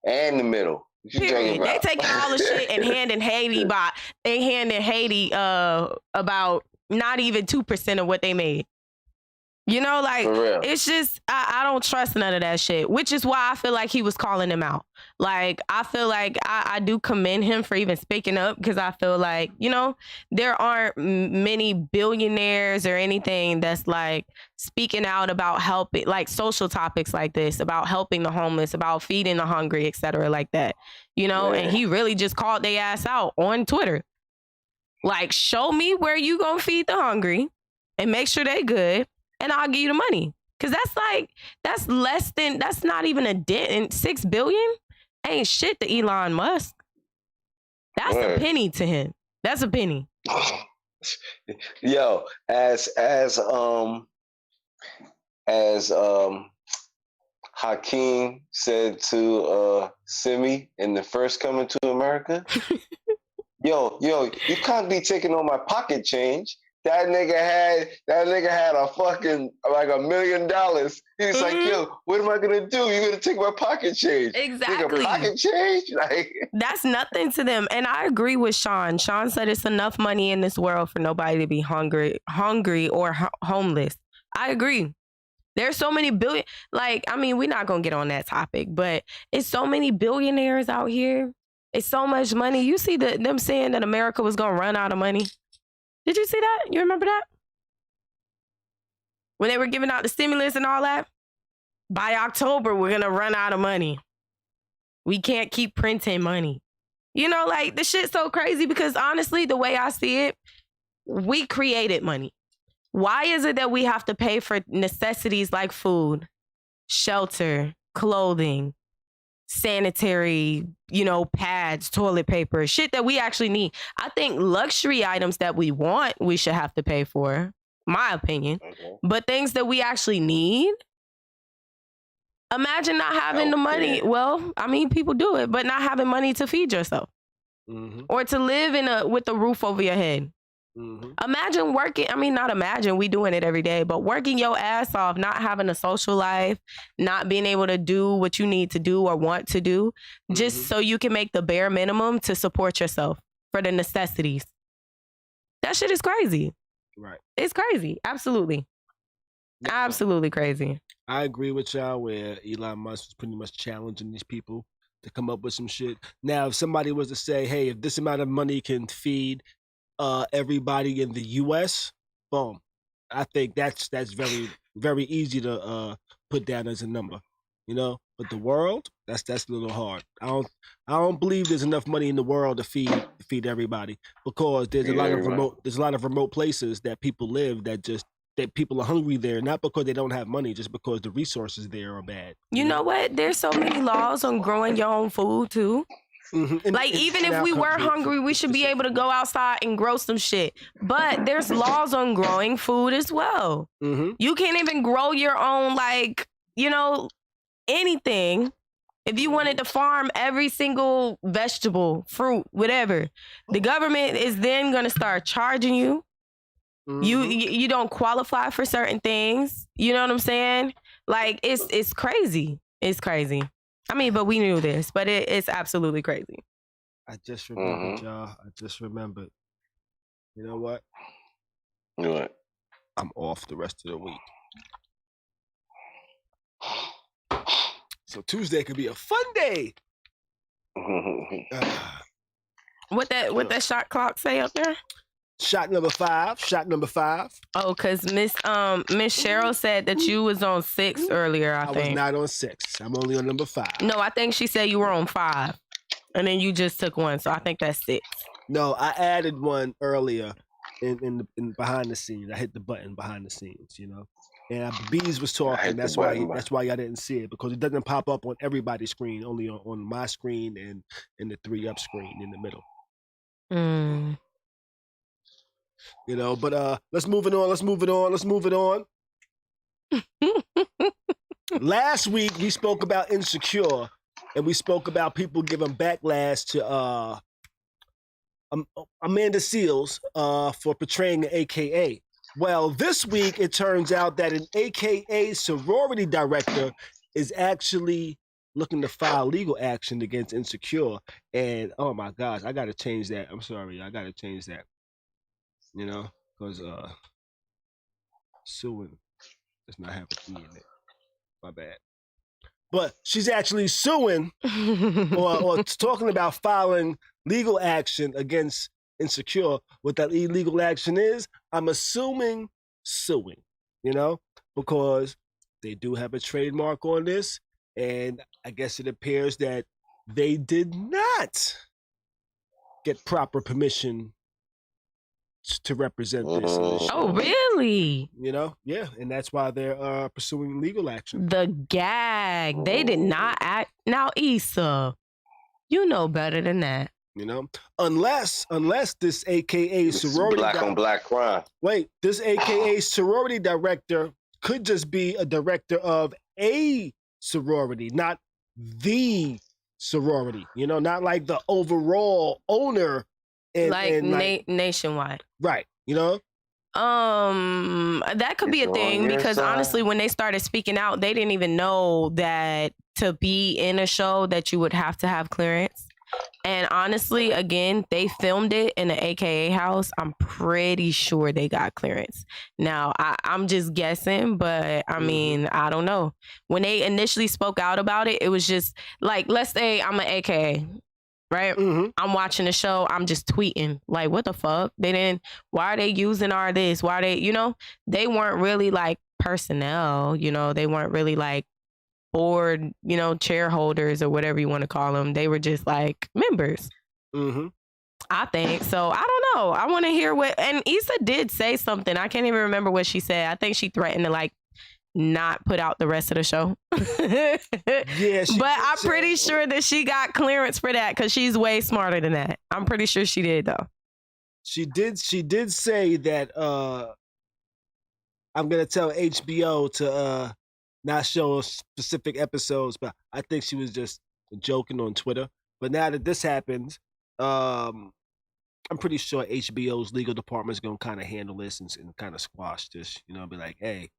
And the middle. Period. They taking all the shit and handing Haiti about not even 2% of what they made. You know, like, it's just, I don't trust none of that shit, which is why I feel like he was calling him out. Like, I feel like I do commend him for even speaking up, because I feel like, you know, there aren't many billionaires or anything that's like speaking out about helping, like social topics like this, about helping the homeless, about feeding the hungry, etc., like that, you know, and he really just called their ass out on Twitter. Like, show me where you gonna feed the hungry and make sure they good, and I'll give you the money. Cause that's not even a dent in $6 billion. Ain't shit to Elon Musk. That's a penny to him. That's a penny. Yo, as Hakeem said to Simi in the first Coming to America, yo, you can't be taking all my pocket change. That nigga had a fucking like $1 million. He was like, yo, what am I gonna do? You're gonna take my pocket change. Exactly. Nigga, pocket change? Like that's nothing to them. And I agree with Sean. Sean said it's enough money in this world for nobody to be hungry or homeless. I agree. There's so many billion, like, I mean, we're not gonna get on that topic, but it's so many billionaires out here. It's so much money. You see them saying that America was gonna run out of money. Did you see that? You remember that? When they were giving out the stimulus and all that? By October, we're going to run out of money. We can't keep printing money. You know, like, the shit's so crazy because honestly, the way I see it, we created money. Why is it that we have to pay for necessities like food, shelter, clothing, sanitary, pads, toilet paper, shit that we actually need? I think luxury items that we want, we should have to pay for, my opinion. Okay. But things that we actually need, imagine not having the money. Well, I mean, people do it, but not having money to feed yourself or to live with a roof over your head. Imagine working, not imagine, we doing it every day, but working your ass off, not having a social life, not being able to do what you need to do or want to do, just so you can make the bare minimum to support yourself for the necessities. That shit is crazy. Right. It's crazy. Absolutely. Absolutely crazy. I agree with y'all where Elon Musk is pretty much challenging these people to come up with some shit. Now, if somebody was to say, hey, if this amount of money can feed everybody in the U.S., boom. I think that's very, very easy to put down as a number, But the world, that's a little hard. I don't believe there's enough money in the world to feed everybody because there's a lot of remote places that people live that people are hungry there, not because they don't have money, just because the resources there are bad. You know what? There's so many laws on growing your own food too. Even if we were hungry, we should be able to go outside and grow some shit. But there's laws on growing food as well. You can't even grow your own, anything. If you wanted to farm every single vegetable, fruit, whatever, the government is then going to start charging you. You don't qualify for certain things. You know what I'm saying? Like, it's crazy. It's crazy. But we knew this, but it's absolutely crazy. I just remembered, y'all. I just remembered. You know what? What? I'm off the rest of the week. So Tuesday could be a fun day. What that shot clock say up there? Shot number five. Oh, because Miss Cheryl said that you was on 6 earlier, I think. I was not on 6. I'm only on number 5. No, I think she said you were on 5. And then you just took 1, so I think that's 6. No, I added one earlier in behind the scenes. I hit the button behind the scenes, And Bees was talking. That's why y'all didn't see it, because it doesn't pop up on everybody's screen, only on my screen and in the 3-up screen in the middle. But let's move it on. Last week we spoke about Insecure, and we spoke about people giving backlash to Amanda Seales for portraying an AKA. Well, this week it turns out that an AKA sorority director is actually looking to file legal action against Insecure. And oh my gosh, I gotta change that. I'm sorry, I gotta change that. Because suing does not have an E in it. My bad. But she's actually suing or talking about filing legal action against Insecure. What that illegal action is, I'm assuming suing, because they do have a trademark on this. And I guess it appears that they did not get proper permission to represent this. Oh, really? Yeah, and that's why they're pursuing legal action. The gag. They did not act. Now, Issa, you know better than that. Unless this AKA sorority black on black crime. Wait, this AKA sorority director could just be a director of a sorority, not the sorority. Not like the overall owner Nationwide. Right. You know? That could be a thing because honestly, when they started speaking out, they didn't even know that to be in a show that you would have to have clearance. And honestly, again, they filmed it in the AKA house. I'm pretty sure they got clearance. Now, I'm just guessing, but I mean, I don't know. When they initially spoke out about it, it was just like, let's say I'm an AKA, right? I'm watching the show. I'm just tweeting like, what the fuck? Why are they using our this? Why are they, they weren't really like personnel, they weren't really like board, chair holders or whatever you want to call them. They were just like members. I think. So I don't know. I want to hear and Issa did say something. I can't even remember what she said. I think she threatened to like not put out the rest of the show. Yeah, but I'm pretty sure that she got clearance for that because she's way smarter than that. I'm pretty sure she did though. She did say that I'm gonna tell HBO to not show specific episodes, but I think she was just joking on Twitter. But now that this happens, I'm pretty sure HBO's legal department is gonna kind of handle this and kind of squash this. Be like, hey,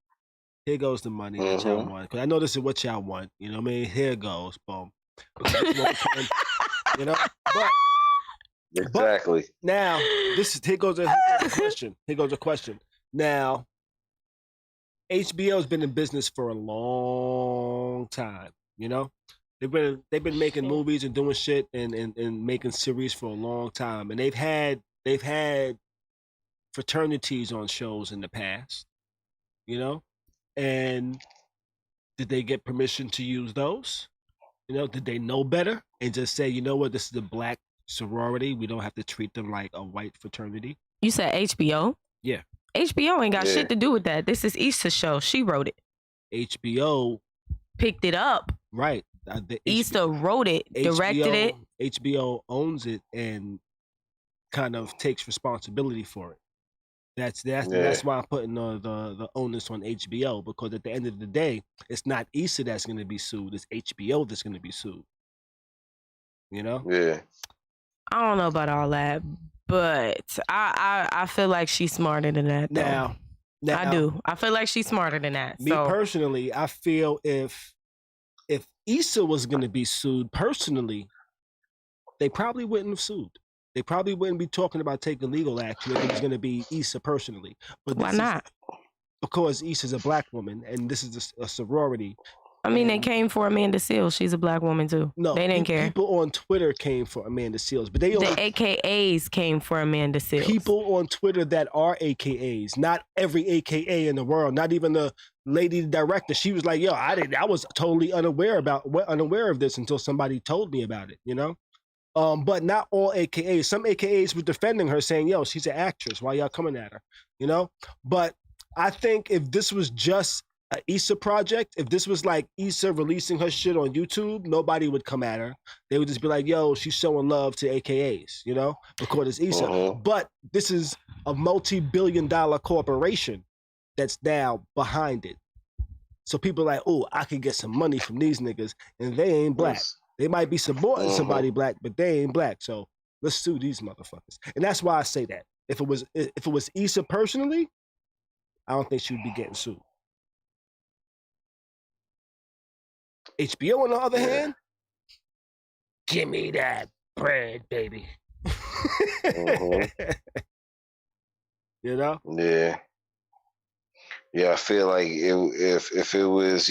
here goes the money that y'all want. Because I know this is what y'all want. You know what I mean? Here it goes. Boom. But exactly. But now here goes a question. Here goes a question. Now, HBO has been in business for a long time. They've been making movies and doing shit and making series for a long time, and they've had fraternities on shows in the past. And did they get permission to use those? Did they know better and just say, you know what, this is a black sorority. We don't have to treat them like a white fraternity. You said HBO? Yeah. HBO ain't got shit to do with that. This is Issa's show. She wrote it. HBO picked it up. Right. Issa wrote it, directed it. HBO owns it and kind of takes responsibility for it. That's why I'm putting the onus on HBO, because at the end of the day, it's not Issa that's going to be sued. It's HBO that's going to be sued. Yeah. I don't know about all that, but I feel like she's smarter than that. Now I do. I feel like she's smarter than that. Me personally, I feel if Issa was going to be sued personally, they probably wouldn't have sued. They probably wouldn't be talking about taking legal action if it was going to be Issa personally. But why not? Because Issa's a black woman, and this is a sorority. I mean, they came for Amanda Seales. She's a black woman too. No, they didn't care. People on Twitter came for Amanda Seales, but the AKAs came for Amanda Seales. People on Twitter that are AKAs, not every AKA in the world, not even the lady director. She was like, "Yo, I was totally unaware of this until somebody told me about it." But not all AKAs. Some AKAs were defending her, saying, "Yo, she's an actress. Why y'all coming at her?" But I think if this was just an Issa project, if this was like Issa releasing her shit on YouTube, nobody would come at her. They would just be like, "Yo, she's showing love to AKAs," because it's Issa. But this is a multi-billion-dollar corporation that's now behind it. So people are like, "Oh, I can get some money from these niggas," and they ain't black. They might be supporting somebody black, but they ain't black. So let's sue these motherfuckers. And that's why I say that. If it was Issa personally, I don't think she would be getting sued. HBO, on the other hand, give me that bread, baby. Yeah. Yeah, I feel like if it was,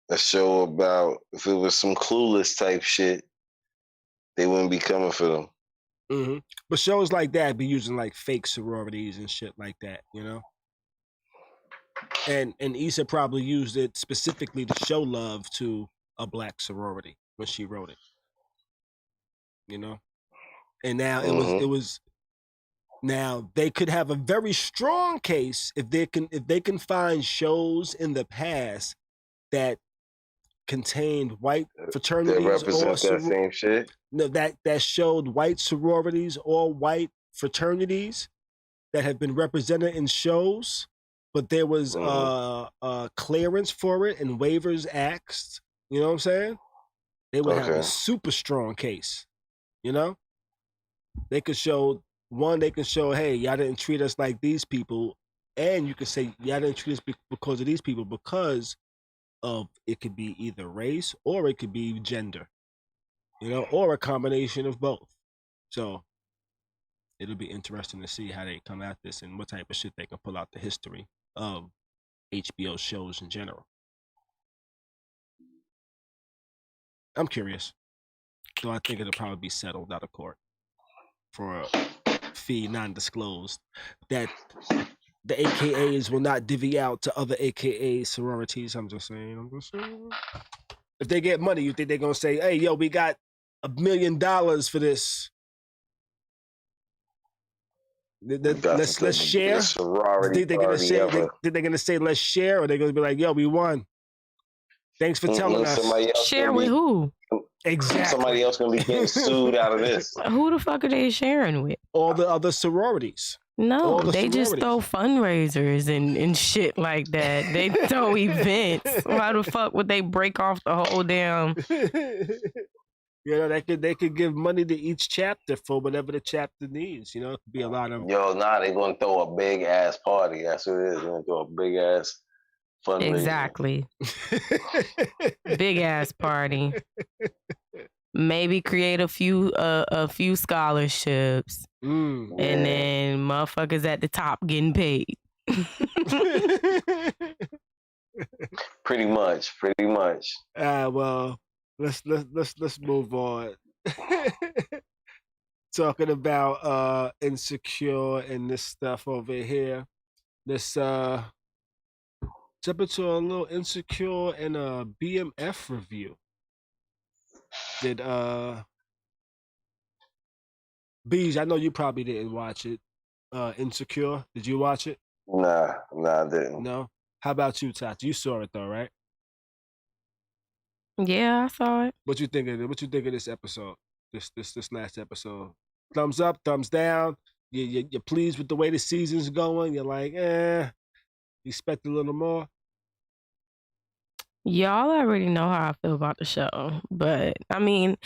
a show about, if it was some Clueless type shit, they wouldn't be coming for them. But shows like that be using like fake sororities and shit like that, And Issa probably used it specifically to show love to a black sorority when she wrote it. And now it was now they could have a very strong case if they can find shows in the past that contained white fraternities that represent that same shit. No, that showed white sororities or white fraternities that have been represented in shows, but there was clearance for it and waivers asked. You know what I'm saying? They would have a super strong case. They could show they can show, hey, y'all didn't treat us like these people, and you could say y'all didn't treat us because of these people, because of it could be either race or it could be gender, or a combination of both. So it'll be interesting to see how they come at this and what type of shit they can pull out the history of HBO shows in general. I'm curious. So I think it'll probably be settled out of court for a fee non-disclosed that the AKAs will not divvy out to other AKA sororities. I'm just saying. If they get money, you think they're going to say, hey, yo, we got $1 million for this. Let's share. Think they're gonna say let's share, or they're gonna be like, yo, we won. Thanks for telling us. Share with who? Exactly. Somebody else gonna be getting sued out of this. Who the fuck are they sharing with? All the other sororities. No, they just throw fundraisers and shit like that. They throw events. Why the fuck would they break off the whole damn? They could give money to each chapter for whatever the chapter needs. It could be a lot of. They're gonna throw a big ass party. That's what it is. They're gonna throw a big ass fundraiser. Exactly. Big ass party. Maybe create a few scholarships, and then motherfuckers at the top getting paid. Pretty much. Well. Let's move on. Talking about Insecure and this stuff over here. Let's jump into a little Insecure and a BMF review. Did Beej, I know you probably didn't watch it. Insecure, did you watch it? Nah, I didn't. No? How about you, Tati? You saw it though, right? Yeah, I saw it. What you think of this episode? This last episode? Thumbs up, thumbs down. You're pleased with the way the season's going. You're like, you expect a little more. Y'all already know how I feel about the show, but I mean,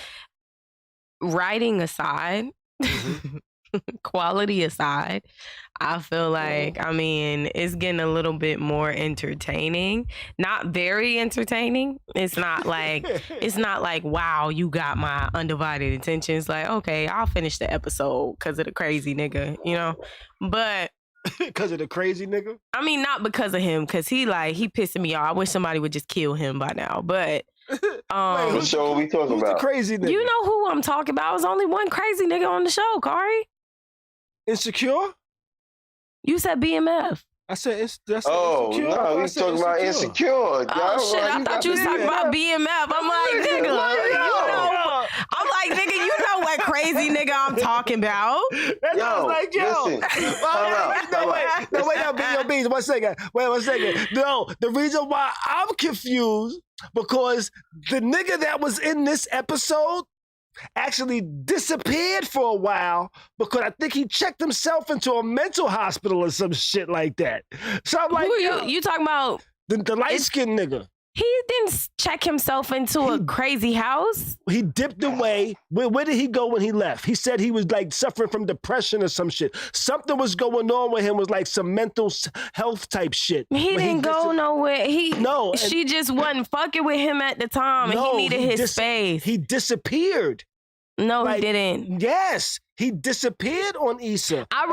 writing aside, quality aside, I feel like, it's getting a little bit more entertaining. Not very entertaining. It's not like, wow, you got my undivided attention. It's like, okay, I'll finish the episode because of the crazy nigga, But because of the crazy nigga? Not because of him, because he pissing me off. I wish somebody would just kill him by now. But what show are we talking about? The crazy nigga? You know who I'm talking about. There's only one crazy nigga on the show, Khary. Insecure? You said BMF. I said Insecure. No, we talking about Insecure. Oh shit, I thought you was talking about BMF. I'm like, nigga, I'm like, nigga, you know what crazy nigga I'm talking about. That's I was like, yo. Listen, wait, one second. Wait 1 second. No, the reason why I'm confused, because the nigga that was in this episode actually disappeared for a while because I think he checked himself into a mental hospital or some shit like that. So I'm like, who you talking about? The light-skinned nigga. He didn't check himself into a crazy house. He dipped away. Where did he go when he left? He said he was like suffering from depression or some shit. Something was going on with him, was like some mental health type shit. He didn't go nowhere. She just wasn't fucking with him at the time, and he needed his space. He disappeared. No, he didn't. Yes, he disappeared on Issa. I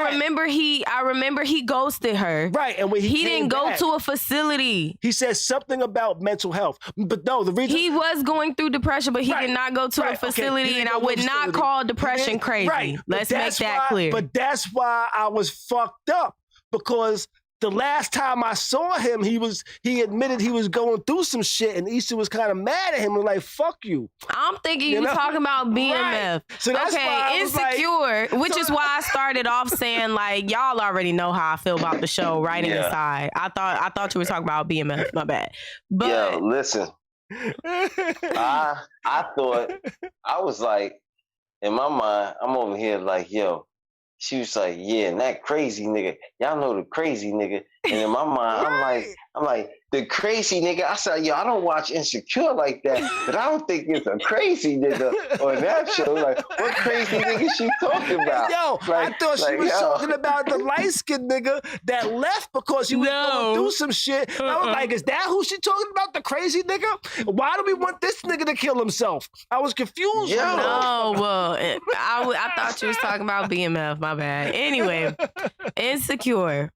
remember he ghosted her. Right, and when he didn't go to a facility. He said something about mental health, but no, the reason he was going through depression, but he did not go to a facility, and I would not call depression crazy. Right, let's make that clear. But that's why I was fucked up, because the last time I saw him, he admitted he was going through some shit, and Issa was kind of mad at him and like, fuck you. I'm thinking you talking about BMF. Right. So that's why Insecure, which is why I started off saying, like, y'all already know how I feel about the show, writing aside. I thought you were talking about BMF, my bad. But yo, listen. I thought, I was like, in my mind, I'm over here like, yo, she was like, yeah, and that crazy nigga, y'all know the crazy nigga, And in my mind, I'm like, the crazy nigga. I said, yo, I don't watch Insecure like that, but I don't think it's a crazy nigga on that show. Like, what crazy nigga she talking about? Yo, like, I thought she was talking about the light-skinned nigga that left because he was going through some shit. I was like, is that who she talking about, the crazy nigga? Why do we want this nigga to kill himself? I was confused. No, well, I thought you was talking about BMF, my bad. Anyway, Insecure.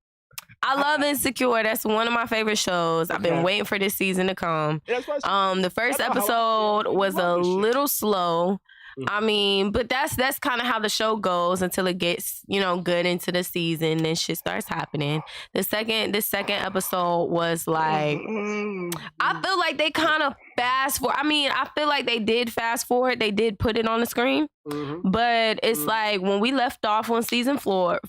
I love Insecure. That's one of my favorite shows. I've been waiting for this season to come. The first episode was a little slow. I mean, but that's kind of how the show goes until it gets, good into the season. Then shit starts happening. The second episode was like, I feel like they kind of fast forward. I mean, I feel like they did fast forward. They did put it on the screen. But it's like when we left off on season 4,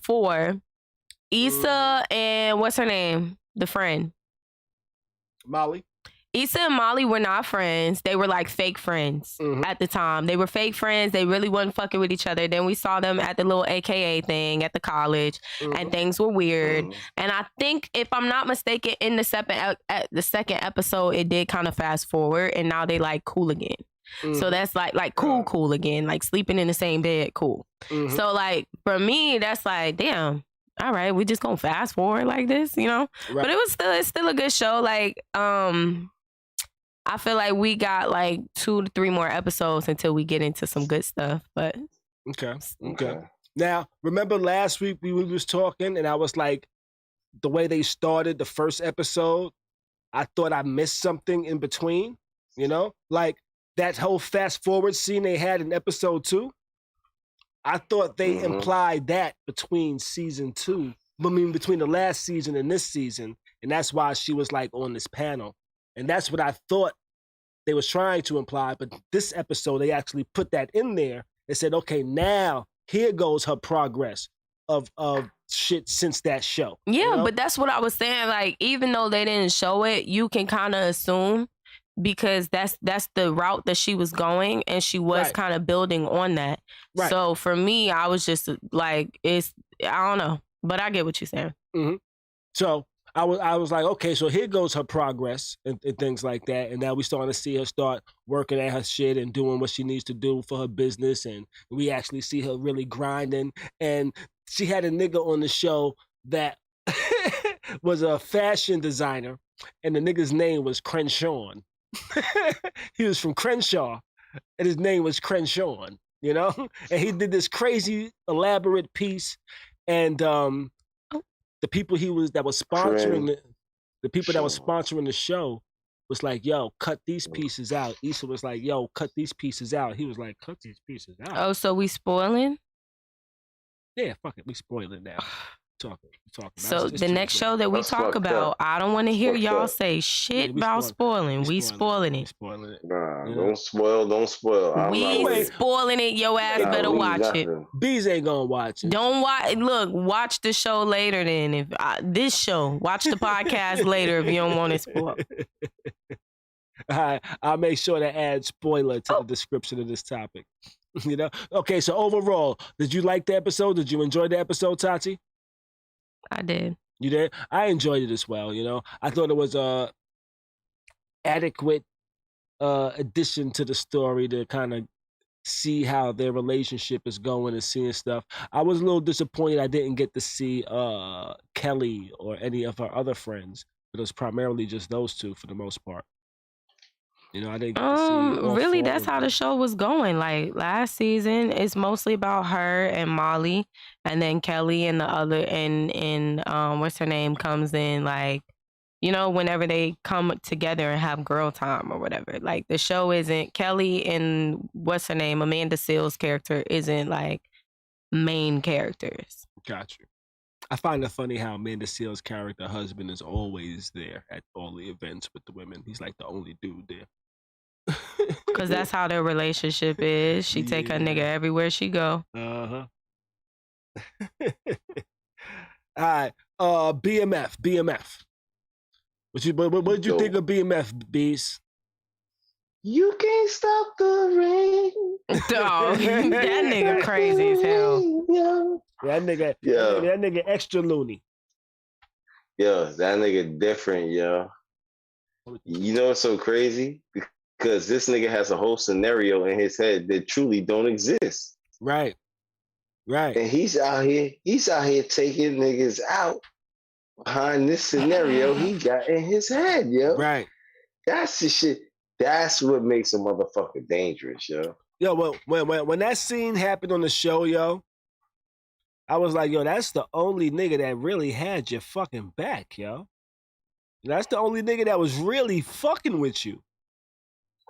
Issa and what's her name? The friend. Molly. Issa and Molly were not friends. They were like fake friends at the time. They were fake friends. They really wasn't fucking with each other. Then we saw them at the little AKA thing at the college and things were weird. And I think, if I'm not mistaken, in the second episode, it did kind of fast forward and now they like cool again. So that's like cool again, like sleeping in the same bed, cool. So like for me, that's like, damn. All right, we just gonna fast forward like this, Right. But it's still a good show. Like, I feel like we got like 2 to 3 more episodes until we get into some good stuff. But okay. Now, remember last week we was talking, and I was like, the way they started the first episode, I thought I missed something in between. Like that whole fast forward scene they had in episode 2. I thought they implied that between season 2, between the last season and this season, and that's why she was like on this panel, and that's what I thought they was trying to imply. But this episode, they actually put that in there and said, okay, now here goes her progress of shit since that show. Yeah, but that's what I was saying. Like, even though they didn't show it, you can kind of assume, because that's the route that she was going, and she was kind of building on that. Right. So for me, I was just like, I don't know, but I get what you're saying. So I was like, okay, so here goes her progress and things like that, and now we starting to see her start working at her shit and doing what she needs to do for her business, and we actually see her really grinding. And she had a nigga on the show that was a fashion designer, and the nigga's name was Crenshaw. He was from Crenshaw, and his name was Crenshaw, and he did this crazy elaborate piece, and the people that was sponsoring the show was like, yo, cut these pieces out. Issa was like, yo, cut these pieces out. He was like, cut these pieces out. Oh, so we spoiling? Yeah, fuck it, we spoiling now. Talking. So the next show that we talk about, I don't want to hear y'all say shit about spoiling. We spoiling it. Nah, don't spoil. We spoiling it. Your ass better watch it. Bees ain't gonna watch it. Don't watch. Look, watch the show later. Then this show, watch the podcast later if you don't want to spoil. All right, I'll make sure to add spoiler to the description of this topic. Okay. So overall, did you like the episode? Did you enjoy the episode, Tati? I did. You did? I enjoyed it as well, I thought it was a adequate addition to the story to kind of see how their relationship is going and seeing stuff. I was a little disappointed I didn't get to see Kelly or any of her other friends, but it was primarily just those two for the most part. I didn't get to see really, that's how the show was going. Like last season, it's mostly about her and Molly, and then Kelly and the other and what's her name comes in, like, whenever they come together and have girl time or whatever. Like the show isn't Kelly and what's her name, Amanda Seales' character isn't like main characters. Gotcha. I find it funny how Amanda Seales' character husband is always there at all the events with the women. He's like the only dude there. Because that's how their relationship is. She take her nigga everywhere she go. All right. BMF. What did you think of BMF, Bees? You can't stop the rain. Dog, that nigga crazy as hell. That nigga extra loony. Yo, that nigga different, yo. You know what's so crazy? Because this nigga has a whole scenario in his head that truly don't exist. Right. Right. And he's out here taking niggas out behind this scenario he got in his head, yo. Right. That's the shit. That's what makes a motherfucker dangerous, yo. Yo, well, when that scene happened on the show, yo, I was like, yo, that's the only nigga that really had your fucking back, yo. That's the only nigga that was really fucking with you.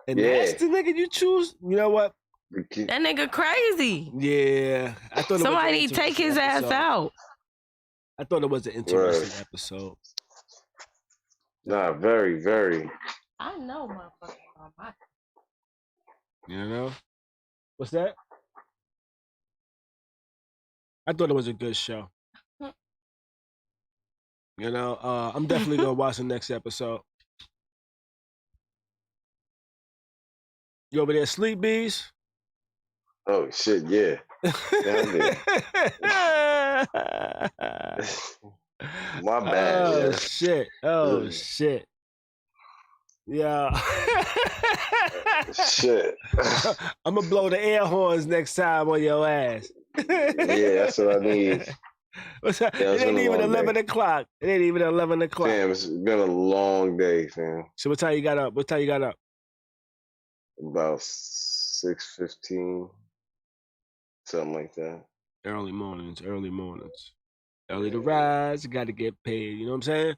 And that's the nigga you choose. You know what? That nigga crazy. Yeah. I thought somebody take his ass out. I thought it was an interesting episode. Nah, very, very. I know motherfucker. You know? What's that? I thought it was a good show. You know, I'm definitely gonna watch the next episode. You over there asleep, Bees? Oh shit, yeah. My bad. Oh shit. Oh shit. Yeah. Shit. I'm gonna blow the air horns next time on your ass. Yeah, that's what I need. It ain't even 11 o'clock. It ain't even 11 o'clock. Damn, it's been a long day, fam. So what time you got up? About 6:15, something like that. Early mornings. Early to rise, you got to get paid. You know what I'm saying?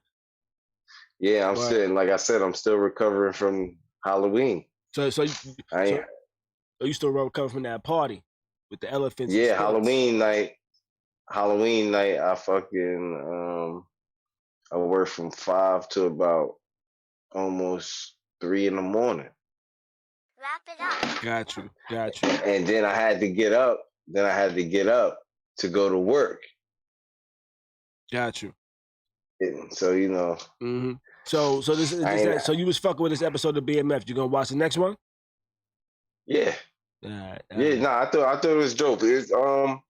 Yeah, I'm sitting. Like I said, I'm still recovering from Halloween. So you still recovering from that party with the elephants? Yeah, Halloween night. I fucking I worked from 5 to about almost 3 in the morning. Wrap it up. Got you. And then I had to get up. To go to work. Got you. And so you know. Mm-hmm. So so you was fucking with this episode of BMF. You gonna watch the next one? Yeah. Yeah. Nah, I thought it was dope. It's I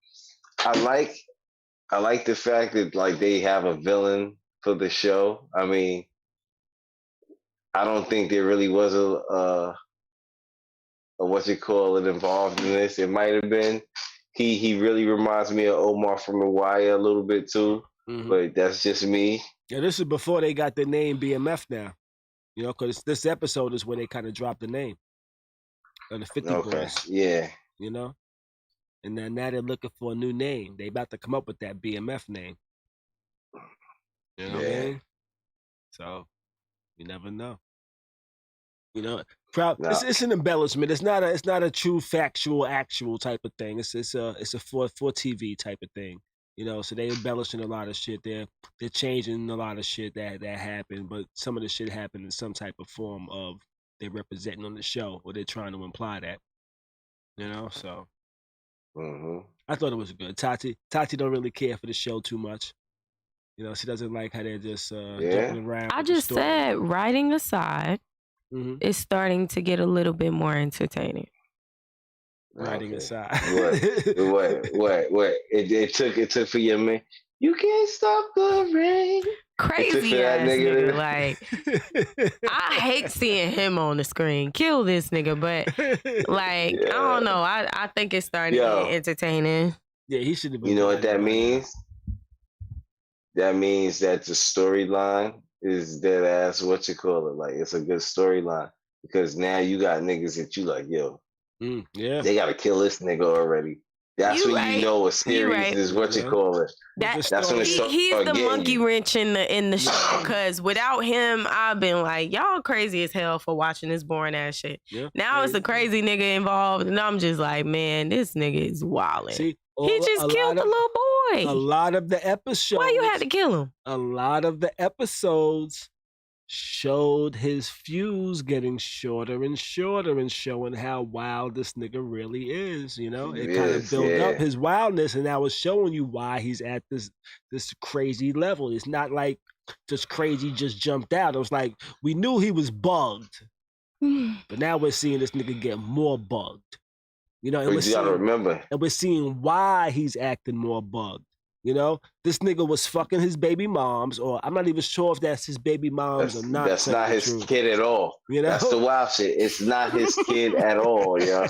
like the fact that like they have a villain for the show. I mean, I don't think there really was a involved in this. It might have been. He really reminds me of Omar from The Wire a little bit too, but that's just me. Yeah, this is before they got the name BMF now. You know, because this episode is where they kind of dropped the name of the 50 Boys. Yeah. You know? And now they're looking for a new name. They about to come up with that BMF name. You know what I mean? So, you never know. You know, it's an embellishment. It's not a true factual actual type of thing. It's a for TV type of thing. You know, so they embellishing a lot of shit. They're changing a lot of shit that happened, but some of the shit happened in some type of form of they're representing on the show, or they're trying to imply that. You know, so I thought it was good. Tati don't really care for the show too much. You know, she doesn't like how they're just jumping around. I just said, writing aside, it's starting to get a little bit more entertaining. Writing aside. What? It took for your man. You can't stop the rain. Crazy ass nigga. Like, I hate seeing him on the screen. Kill this nigga, but like, I don't know. I think it's starting to get entertaining. Yeah, he should have been. You know what that means? That means that the storyline is dead ass what you call it. Like, it's a good storyline because now you got niggas that you like, yo, they gotta kill this nigga already. That's when you know a series is what you call it. That's when it starts. He's the monkey you. wrench in the show, because without him, I've been like, y'all crazy as hell for watching this boring ass shit. Yeah, now it's a crazy nigga involved, and I'm just like, man, this nigga is wilding. He just killed the little boy. A lot of the episodes. Why you had to kill him? A lot of the episodes showed his fuse getting shorter and shorter and showing how wild this nigga really is. You know, it kind of built up his wildness, and now it's showing you why he's at this crazy level. It's not like just crazy just jumped out. It was like we knew he was bugged, but now we're seeing this nigga get more bugged. You know, and you gotta remember, and we're seeing why he's acting more bugged. You know, this nigga was fucking his baby moms, or I'm not even sure if that's his baby moms or not. That's not his kid at all. You know, that's the wild shit. It's not his kid at all, yo.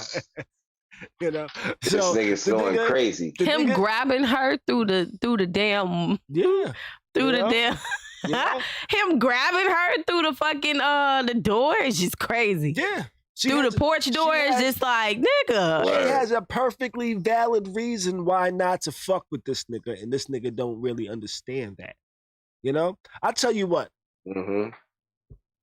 You know, this nigga's going crazy. Him grabbing her through the damn through the damn. Him grabbing her through the fucking the door is just crazy. Yeah. Through the porch door is just like, nigga. She has a perfectly valid reason why not to fuck with this nigga, and this nigga don't really understand that. You know? I'll tell you what. Mm-hmm.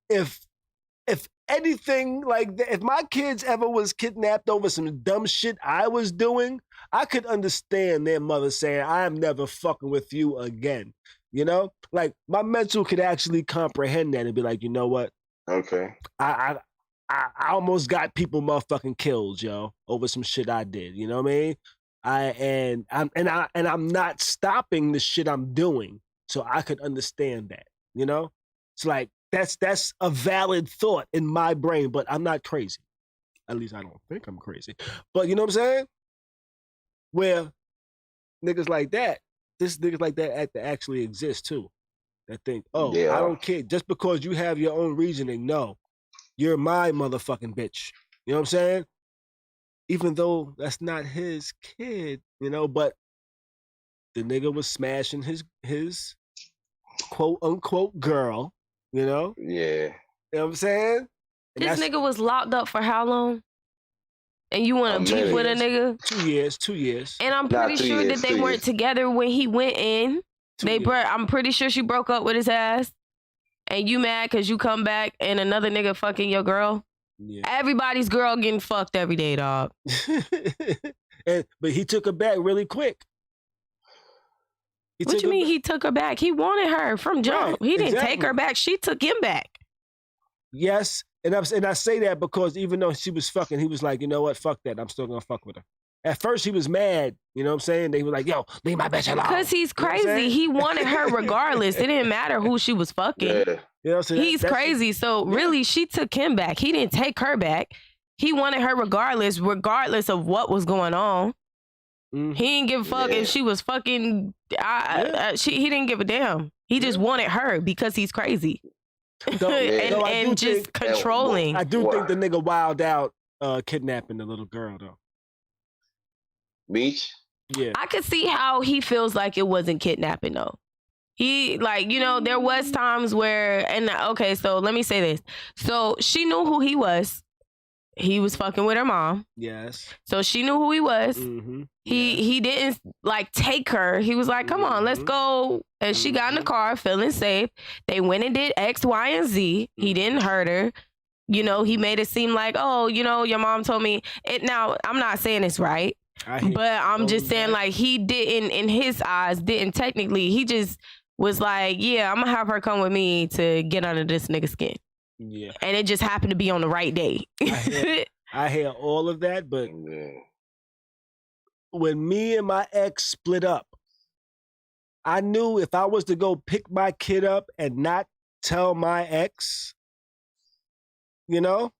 If anything like that, if my kids ever was kidnapped over some dumb shit I was doing, I could understand their mother saying, I am never fucking with you again. You know? Like, my mental could actually comprehend that and be like, you know what? Okay. I almost got people motherfucking killed, yo, over some shit I did. You know what I mean? I'm not stopping the shit I'm doing, so I could understand that. You know, it's like that's a valid thought in my brain, but I'm not crazy. At least I don't think I'm crazy. But you know what I'm saying? Where niggas like that, niggas like that actually exist too. That think, I don't care just because you have your own reasoning. No. You're my motherfucking bitch. You know what I'm saying? Even though that's not his kid, you know, but the nigga was smashing his quote unquote girl, you know? Yeah. You know what I'm saying? And this nigga was locked up for how long? And you want to beef with a nigga? 2 years. And I'm pretty sure that they weren't together when he went in. I'm pretty sure she broke up with his ass. And you mad because you come back and another nigga fucking your girl? Yeah. Everybody's girl getting fucked every day, dog. But he took her back really quick. What you mean he took her back? He wanted her from jump. Right, he didn't take her back. She took him back. Yes. And I say that because even though she was fucking, he was like, you know what? Fuck that. I'm still going to fuck with her. At first, he was mad. You know what I'm saying? They were like, yo, leave my bitch alone. Because he's crazy. He wanted her regardless. It didn't matter who she was fucking. Yeah. You know, so he's crazy. So really, she took him back. He didn't take her back. He wanted her regardless of what was going on. Mm-hmm. He didn't give a fuck if she was fucking. He didn't give a damn. He just wanted her because he's crazy. and just controlling. I do think the nigga wild out kidnapping the little girl, though. Beach? Yeah. I could see how he feels like it wasn't kidnapping though. He there was times where, so let me say this. So she knew who he was. He was fucking with her mom. Yes. So she knew who he was. Mm-hmm. He didn't take her. He was like, come on, let's go. And she got in the car feeling safe. They went and did X, Y, and Z. He didn't hurt her. You know, he made it seem like, your mom told me it. Now, I'm not saying it's right. But I'm just saying, like, he didn't, in his eyes, didn't technically. He just was like, yeah, I'm going to have her come with me to get under this nigga's skin. Yeah. And it just happened to be on the right day. I hear all of that, but when me and my ex split up, I knew if I was to go pick my kid up and not tell my ex, you know,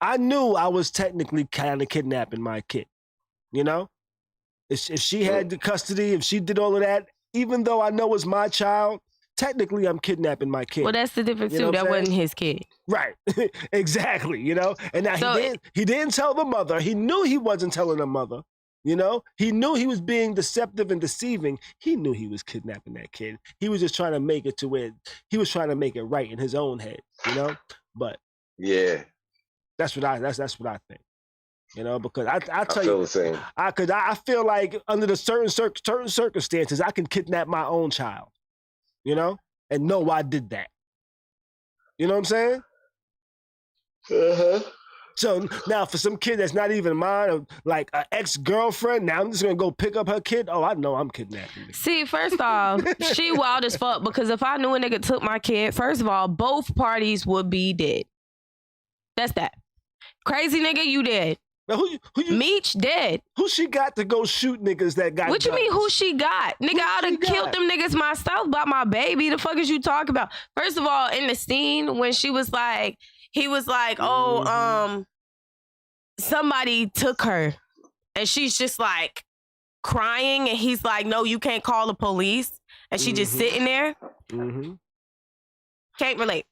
I knew I was technically kind of kidnapping my kid. You know, if she had the custody, if she did all of that, even though I know it's my child, technically I'm kidnapping my kid. Well, that's the difference too. That wasn't his kid. Right. Exactly. You know, and now he didn't tell the mother. He knew he wasn't telling the mother. You know, he knew he was being deceptive and deceiving. He knew he was kidnapping that kid. He was just trying to make it to where he was trying to make it right in his own head. You know, but yeah, that's what I think. You know, because I tell feel you, the same. I feel like under the certain circumstances, I can kidnap my own child, you know, and know I did that. You know what I'm saying? Uh-huh. So now for some kid that's not even mine, like an ex-girlfriend, now I'm just going to go pick up her kid. Oh, I know I'm kidnapping. See, first off, she wild as fuck because if I knew a nigga took my kid, first of all, both parties would be dead. That's that. Crazy nigga, you dead. Now, who you, Meech dead. Who she got to go shoot niggas that got What guns? You mean who she got? Nigga, I would have killed them niggas myself by my baby. The fuck is you talking about? First of all, in the scene when he was like, somebody took her. And she's just like crying and he's like, no, you can't call the police. And she just sitting there. Can't relate.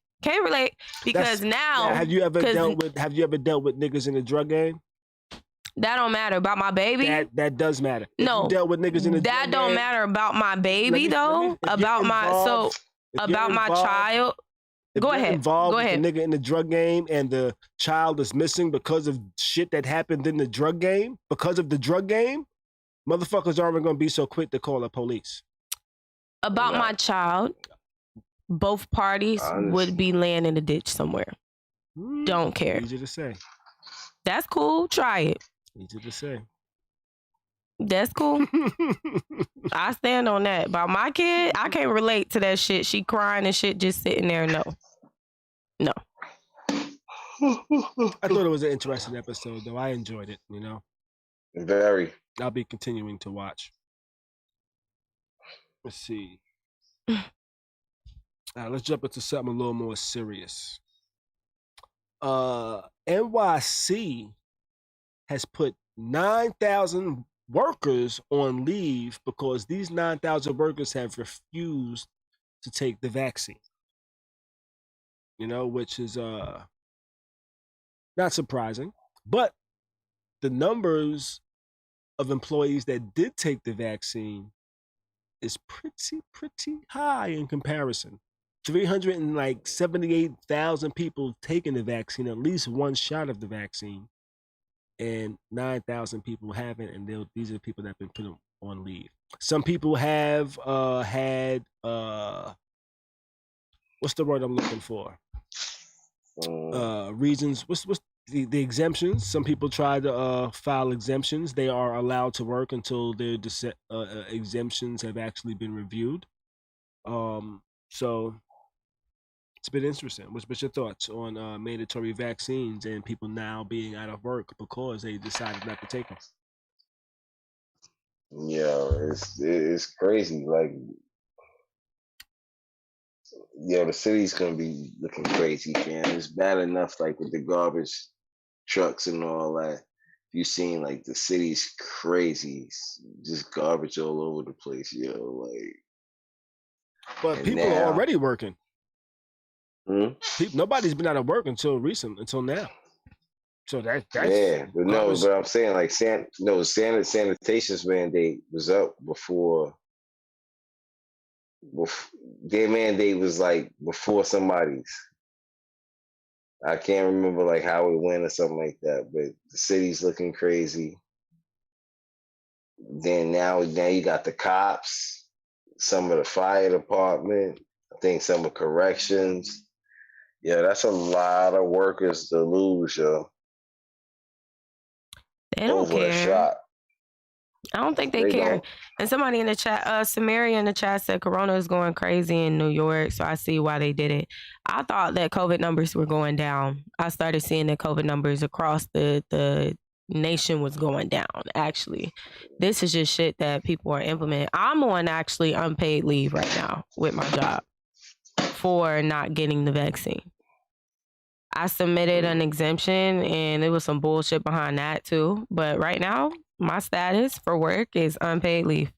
Because now have you ever dealt with niggas in the drug game? That don't matter about my baby. That does matter. No, you dealt with niggas in the that drug don't game, matter about my baby though. About my child. Go ahead. Involved with the nigga in the drug game and the child is missing because of shit that happened in the drug game. Because of the drug game, motherfuckers aren't going to be so quick to call the police. About my child, both parties would be laying in a ditch somewhere. Don't care. Easy to say. That's cool. Try it. Easy to say. That's cool. I stand on that. About my kid, I can't relate to that shit. She crying and shit just sitting there. No. I thought it was an interesting episode, though. I enjoyed it, you know? Very. I'll be continuing to watch. Let's see. Let's jump into something a little more serious. NYC has put 9,000 workers on leave because these 9,000 workers have refused to take the vaccine. You know, which is not surprising, but the numbers of employees that did take the vaccine is pretty high in comparison. 378,000 people taking the vaccine, at least one shot of the vaccine, and 9,000 people haven't, and these are the people that have been put on leave. Some people have had what's the word I'm looking for? Reasons. What's the exemptions? Some people try to file exemptions. They are allowed to work until their exemptions have actually been reviewed. So it's been interesting. What's your thoughts on mandatory vaccines and people now being out of work because they decided not to take them? Yeah, it's crazy. Like, the city's gonna be looking crazy, man. It's bad enough, like with the garbage trucks and all that. You seen like the city's crazy, just garbage all over the place, yo. Like, but people are already working. Nobody's been out of work until now. So that's yeah, but no, but I'm saying like sanitation's mandate was up before. Their mandate was like before somebody's. I can't remember like how it went or something like that, but the city's looking crazy. Then now you got the cops, some of the fire department, I think some of corrections. Yeah, that's a lot of workers to lose, yo. They don't over care. A shot. I don't think they care. Don't. And somebody in the chat, Samaria in the chat said Corona is going crazy in New York, so I see why they did it. I thought that COVID numbers were going down. I started seeing the COVID numbers across the nation was going down, actually. This is just shit that people are implementing. I'm on actually unpaid leave right now with my job for not getting the vaccine. I submitted an exemption and it was some bullshit behind that too. But right now, my status for work is unpaid leave.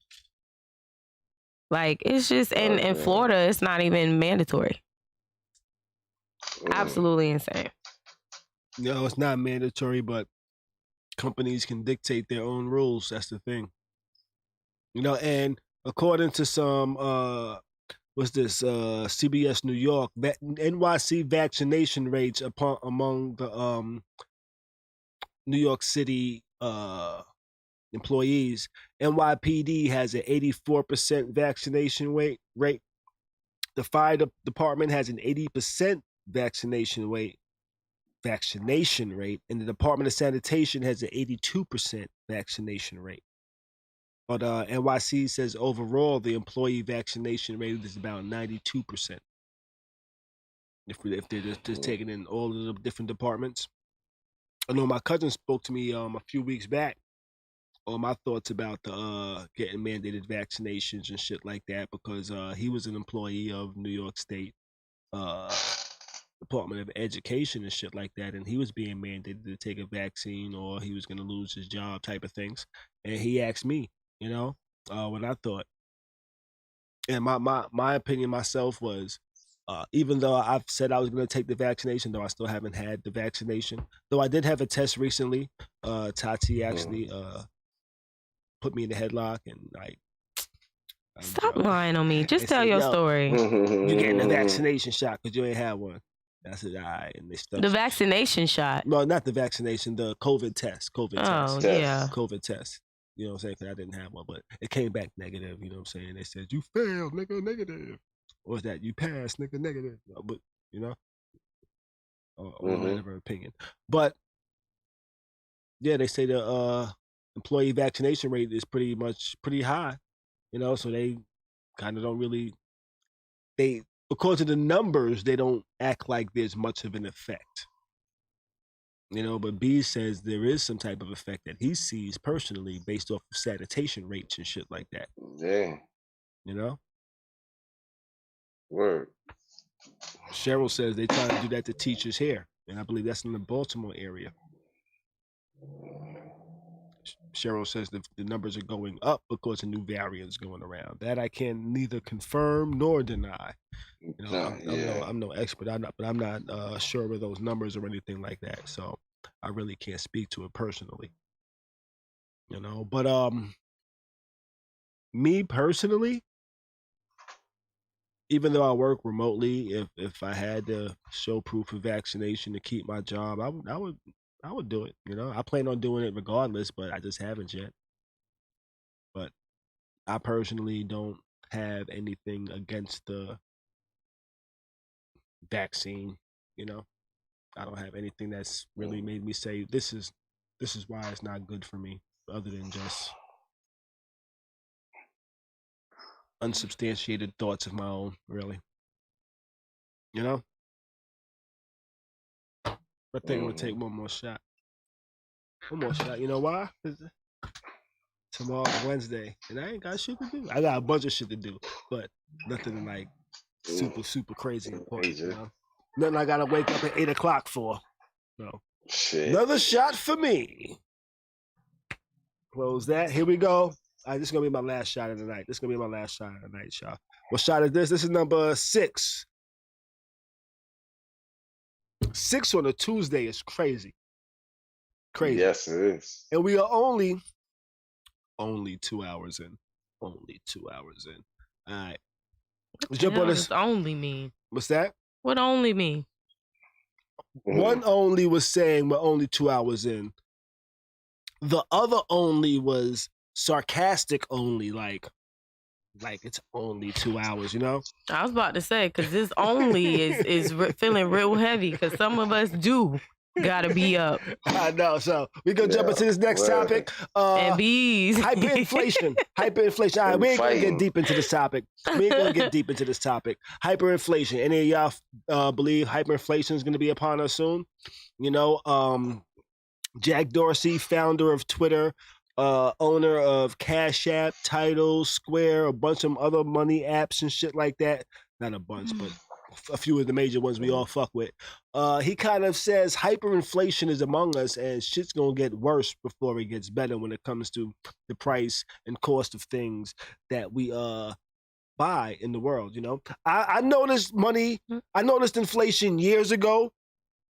Like, it's just in Florida, it's not even mandatory. Absolutely insane. No, it's not mandatory, but companies can dictate their own rules. That's the thing. You know, and according to some CBS New York, NYC vaccination rates among the New York City employees. NYPD has an 84% vaccination rate. The fire department has an 80% vaccination rate, and the Department of Sanitation has an 82% vaccination rate. But NYC says overall the employee vaccination rate is about 92%. If they're just taking in all of the different departments. I know my cousin spoke to me a few weeks back on my thoughts about the getting mandated vaccinations and shit like that, because he was an employee of New York State Department of Education and shit like that, and he was being mandated to take a vaccine or he was going to lose his job type of things. And he asked me, You know, what I thought. And my opinion myself was, even though I've said I was going to take the vaccination, though I still haven't had the vaccination. Though I did have a test recently. Tati actually put me in the headlock and like. Stop lying on me. Just tell your story. You're getting the vaccination shot because you ain't had one. I said, all right. And they stuck. The vaccination shot? No, not the vaccination. The COVID test. Yeah. COVID test. You know what I'm saying? Because I didn't have one, but it came back negative. You know what I'm saying? They said, you failed, nigga, negative. Or was that you passed, nigga, negative? But, you know? Or whatever opinion. But, yeah, they say the employee vaccination rate is pretty high. You know, so they kind of don't really, according to the numbers, they don't act like there's much of an effect. You know, but B says there is some type of effect that he sees personally based off of sanitation rates and shit like that. Yeah. You know? Word. Cheryl says they trying to do that to teachers here. And I believe that's in the Baltimore area. Cheryl says the numbers are going up because of new variants going around. That I can neither confirm nor deny. You know, I'm no expert, but I'm not sure of those numbers or anything like that. So I really can't speak to it personally. You know, but me personally, even though I work remotely, if I had to show proof of vaccination to keep my job, I would do it. You know, I plan on doing it regardless, but I just haven't yet. But I personally don't have anything against the vaccine. You know, I don't have anything that's really made me say this is why it's not good for me, other than just unsubstantiated thoughts of my own, really. You know? I think I'm gonna take one more shot. One more shot. You know why? Tomorrow's Wednesday, and I ain't got shit to do. I got a bunch of shit to do, but nothing like super crazy important. You know? Nothing I gotta wake up at 8 o'clock for. No. Shit. Another shot for me. Close that. Here we go. This is gonna be my last shot of the night. Y'all. What shot is this? This is number 6. 6 on a Tuesday is crazy. Crazy. Yes, it is. And we are only 2 hours in. All right. What does only mean? What's that? What only mean? One only was saying we're only 2 hours in. The other only was sarcastic only, like it's only 2 hours, you know? I was about to say, because this only is feeling real heavy, because some of us do gotta be up. I know. So we gonna jump into this next topic. And bees. Hyperinflation. All right, we ain't gonna get deep into this topic. Hyperinflation. Any of y'all believe hyperinflation is gonna be upon us soon? You know, Jack Dorsey, founder of Twitter, owner of Cash App, Tidal, Square, a bunch of other money apps and shit like that. Not a bunch, but a few of the major ones we all fuck with. He kind of says hyperinflation is among us and shit's gonna get worse before it gets better when it comes to the price and cost of things that we buy in the world. You know, I noticed inflation years ago.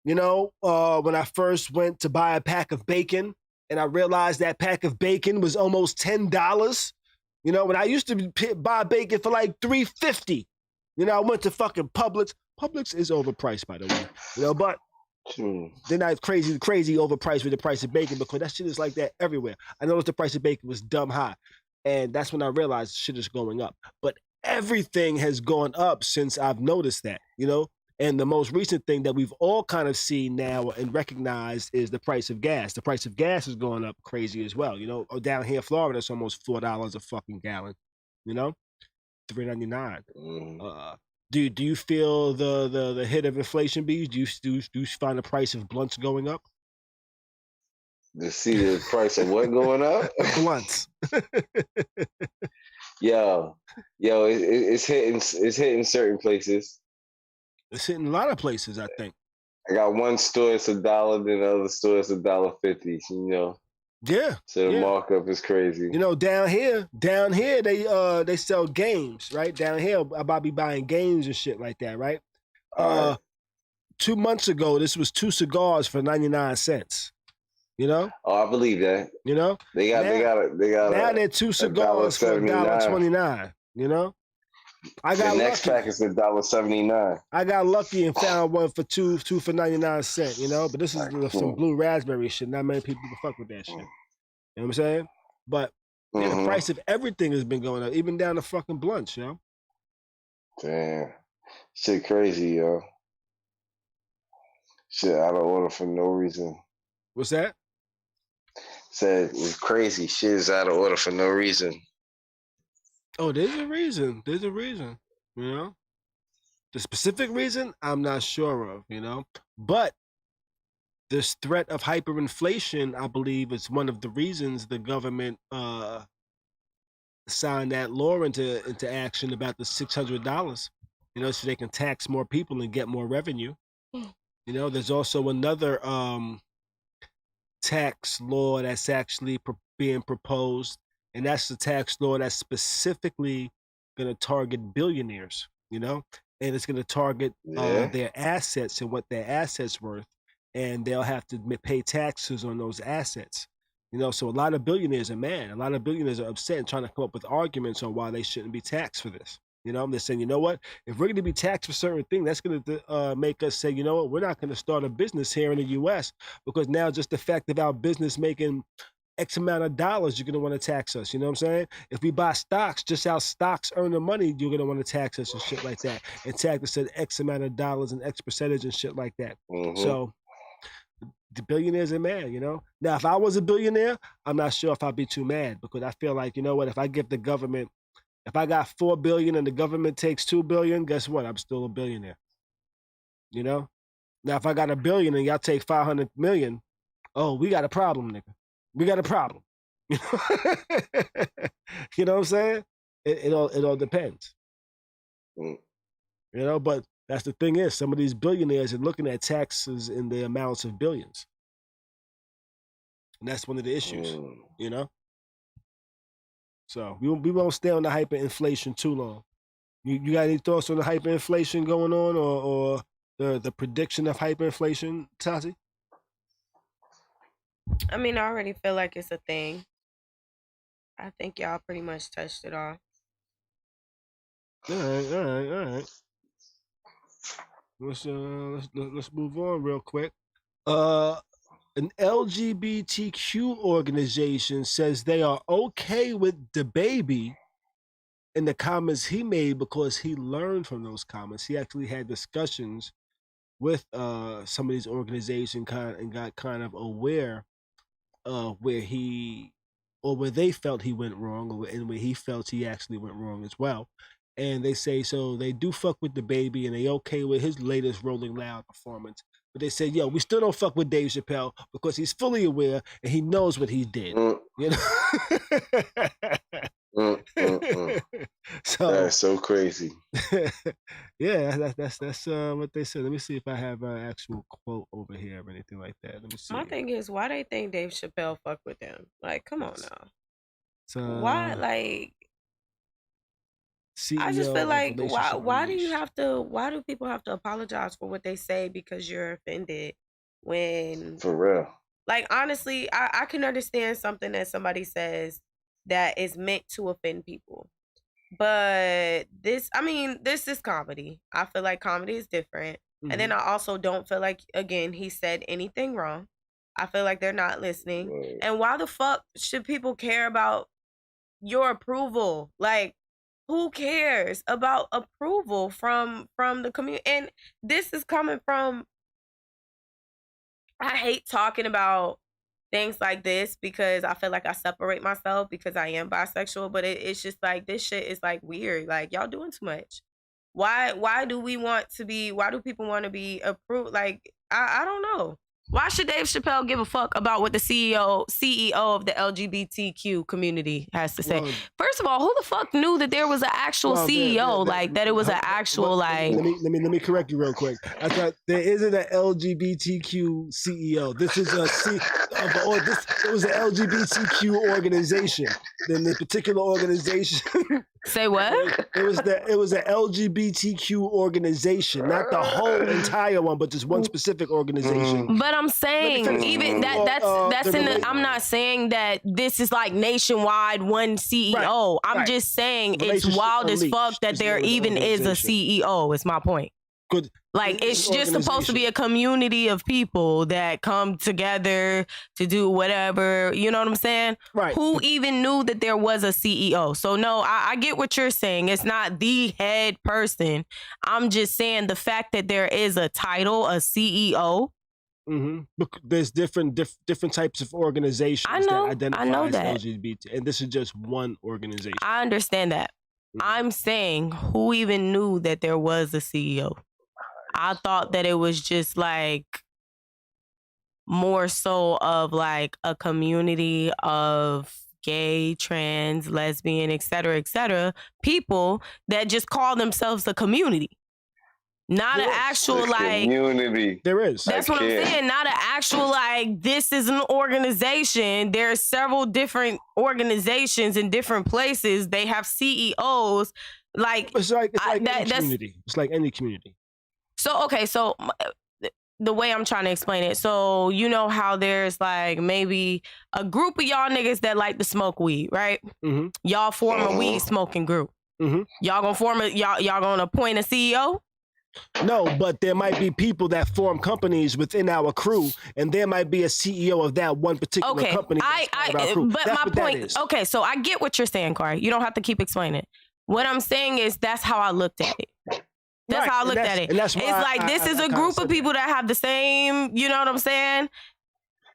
You know, when I first went to buy a pack of bacon, and I realized that pack of bacon was almost $10. You know, when I used to buy bacon for like $3.50. You know, I went to fucking Publix. Publix is overpriced, by the way. You know, but they're not crazy overpriced with the price of bacon, because that shit is like that everywhere. I noticed the price of bacon was dumb high, and that's when I realized shit is going up. But everything has gone up since I've noticed that, you know? And the most recent thing that we've all kind of seen now and recognized is the price of gas. The price of gas is going up crazy as well. You know, down here in Florida, it's almost $4 a fucking gallon. You know, $3.99. Do you feel the hit of inflation, bees? Do you find the price of blunts going up? To see the price of what going up? Blunts. Yo, it's hitting certain places. It's hitting a lot of places, I think. I got one store it's $1, then the other store it's $1.50. You know, Yeah. So the markup is crazy. You know, down here, they sell games, right? Down here, I'll be buying games and shit like that, right? 2 months ago, this was 2 cigars for 99 cents. You know? Oh, I believe that. You know? They got now they're 2 cigars for $1.29. You know? The next pack is $1.79. I got lucky and found one for two for 99 cents, you know? But this is some blue raspberry shit. Not many people fuck with that shit. You know what I'm saying? But the price of everything has been going up, even down to fucking blunts, you know? Damn. Shit crazy, yo. Shit out of order for no reason. What's that? Said it's crazy. Shit is out of order for no reason. Oh, there's a reason. There's a reason, you know? The specific reason, I'm not sure of, you know? But this threat of hyperinflation, I believe, is one of the reasons the government signed that law into action about the $600, you know, so they can tax more people and get more revenue. You know, there's also another tax law that's actually being proposed, and that's the tax law that's specifically going to target billionaires, you know, and it's going to target their assets and what their assets worth, and they'll have to pay taxes on those assets. You know, so a lot of billionaires are mad. A lot of billionaires are upset and trying to come up with arguments on why they shouldn't be taxed for this. You know, they're saying, you know what, if we're going to be taxed for certain things, that's going to make us say, you know what, we're not going to start a business here in the U.S. because now just the fact of our business making X amount of dollars, you're going to want to tax us. You know what I'm saying? If we buy stocks, just our stocks earn the money, you're going to want to tax us and shit like that. And tax us at X amount of dollars and X percentage and shit like that. So the billionaires are mad, you know? Now, if I was a billionaire, I'm not sure if I'd be too mad because I feel like, you know what, if I give the government, if I got $4 billion and the government takes $2 billion, guess what? I'm still a billionaire. You know? Now, if I got $1 billion and y'all take 500 million, oh, we got a problem, nigga. We got a problem. You know what I'm saying? It all depends. You know, but that's the thing is, some of these billionaires are looking at taxes in the amounts of billions. And that's one of the issues, you know? So we won't stay on the hyperinflation too long. You got any thoughts on the hyperinflation going on or the prediction of hyperinflation, Tati? I mean, I already feel like it's a thing. I think y'all pretty much touched it all. All right. Let's move on real quick. An LGBTQ organization says they are okay with DaBaby in the comments he made because he learned from those comments. He actually had discussions with some of these organizations and got kind of aware of where they felt he went wrong, and where he felt he actually went wrong as well. And they say so they do fuck with DaBaby and they okay with his latest Rolling Loud performance. But they say, yo, we still don't fuck with Dave Chappelle because he's fully aware and he knows what he did. You know? So that's so crazy. Yeah, that's what they said. Let me see if I have an actual quote over here or anything like that. Let me see. My thing is, why they think Dave Chappelle fuck with them? Like, come on now. So why, like? CEO I just feel like why do people have to apologize for what they say because you're offended when for real? Like, honestly, I can understand something that somebody says that is meant to offend people. But this is comedy. I feel like comedy is different. And then I also don't feel like, again, he said anything wrong. I feel like they're not listening. Right. And why the fuck should people care about your approval? Like, who cares about approval from the community? And this is coming from, I hate talking about things like this because I feel like I separate myself because I am bisexual, but it's just like, this shit is like weird. Like, y'all doing too much. Why do people want to be approved? Like, I don't know. Why should Dave Chappelle give a fuck about what the CEO of the LGBTQ community has to say? First of all, who the fuck knew that there was an actual CEO, that it was an actual Let me correct you real quick. I thought there isn't an LGBTQ CEO. This is it was an LGBTQ organization. Then the particular organization. Say what? It was an LGBTQ organization, not the whole entire one, but just one specific organization. But I'm saying even that's in the. I'm not saying that this is like nationwide one CEO. Right. I'm just saying it's wild as fuck that there even is a CEO. Is my point. Good. Like it's just supposed to be a community of people that come together to do whatever. You know what I'm saying? Right. Who even knew that there was a CEO? So no, I get what you're saying. It's not the head person. I'm just saying the fact that there is a title, a CEO. Mm-hmm. There's different types of organizations that identify as LGBT, and this is just one organization. I understand that. Mm-hmm. I'm saying who even knew that there was a CEO? I thought that it was just like more so of like a community of gay, trans, lesbian, et cetera, people that just call themselves a community. Not an actual like community. There is. That's what I'm saying. Not an actual like this is an organization. There are several different organizations in different places. They have CEOs. Like it's like any community. It's like any community. So okay, so the way I'm trying to explain it, so you know how there's like maybe a group of y'all niggas that like to smoke weed, right? Mm-hmm. Y'all form a weed smoking group. Mm-hmm. Y'all gonna appoint a CEO? No, but there might be people that form companies within our crew, and there might be a CEO of that one particular company. But my point. Okay, so I get what you're saying, Khary. You don't have to keep explaining it. What I'm saying is that's how I looked at it. That's how I looked at it. It's like this is a group of people that have the same, you know what I'm saying?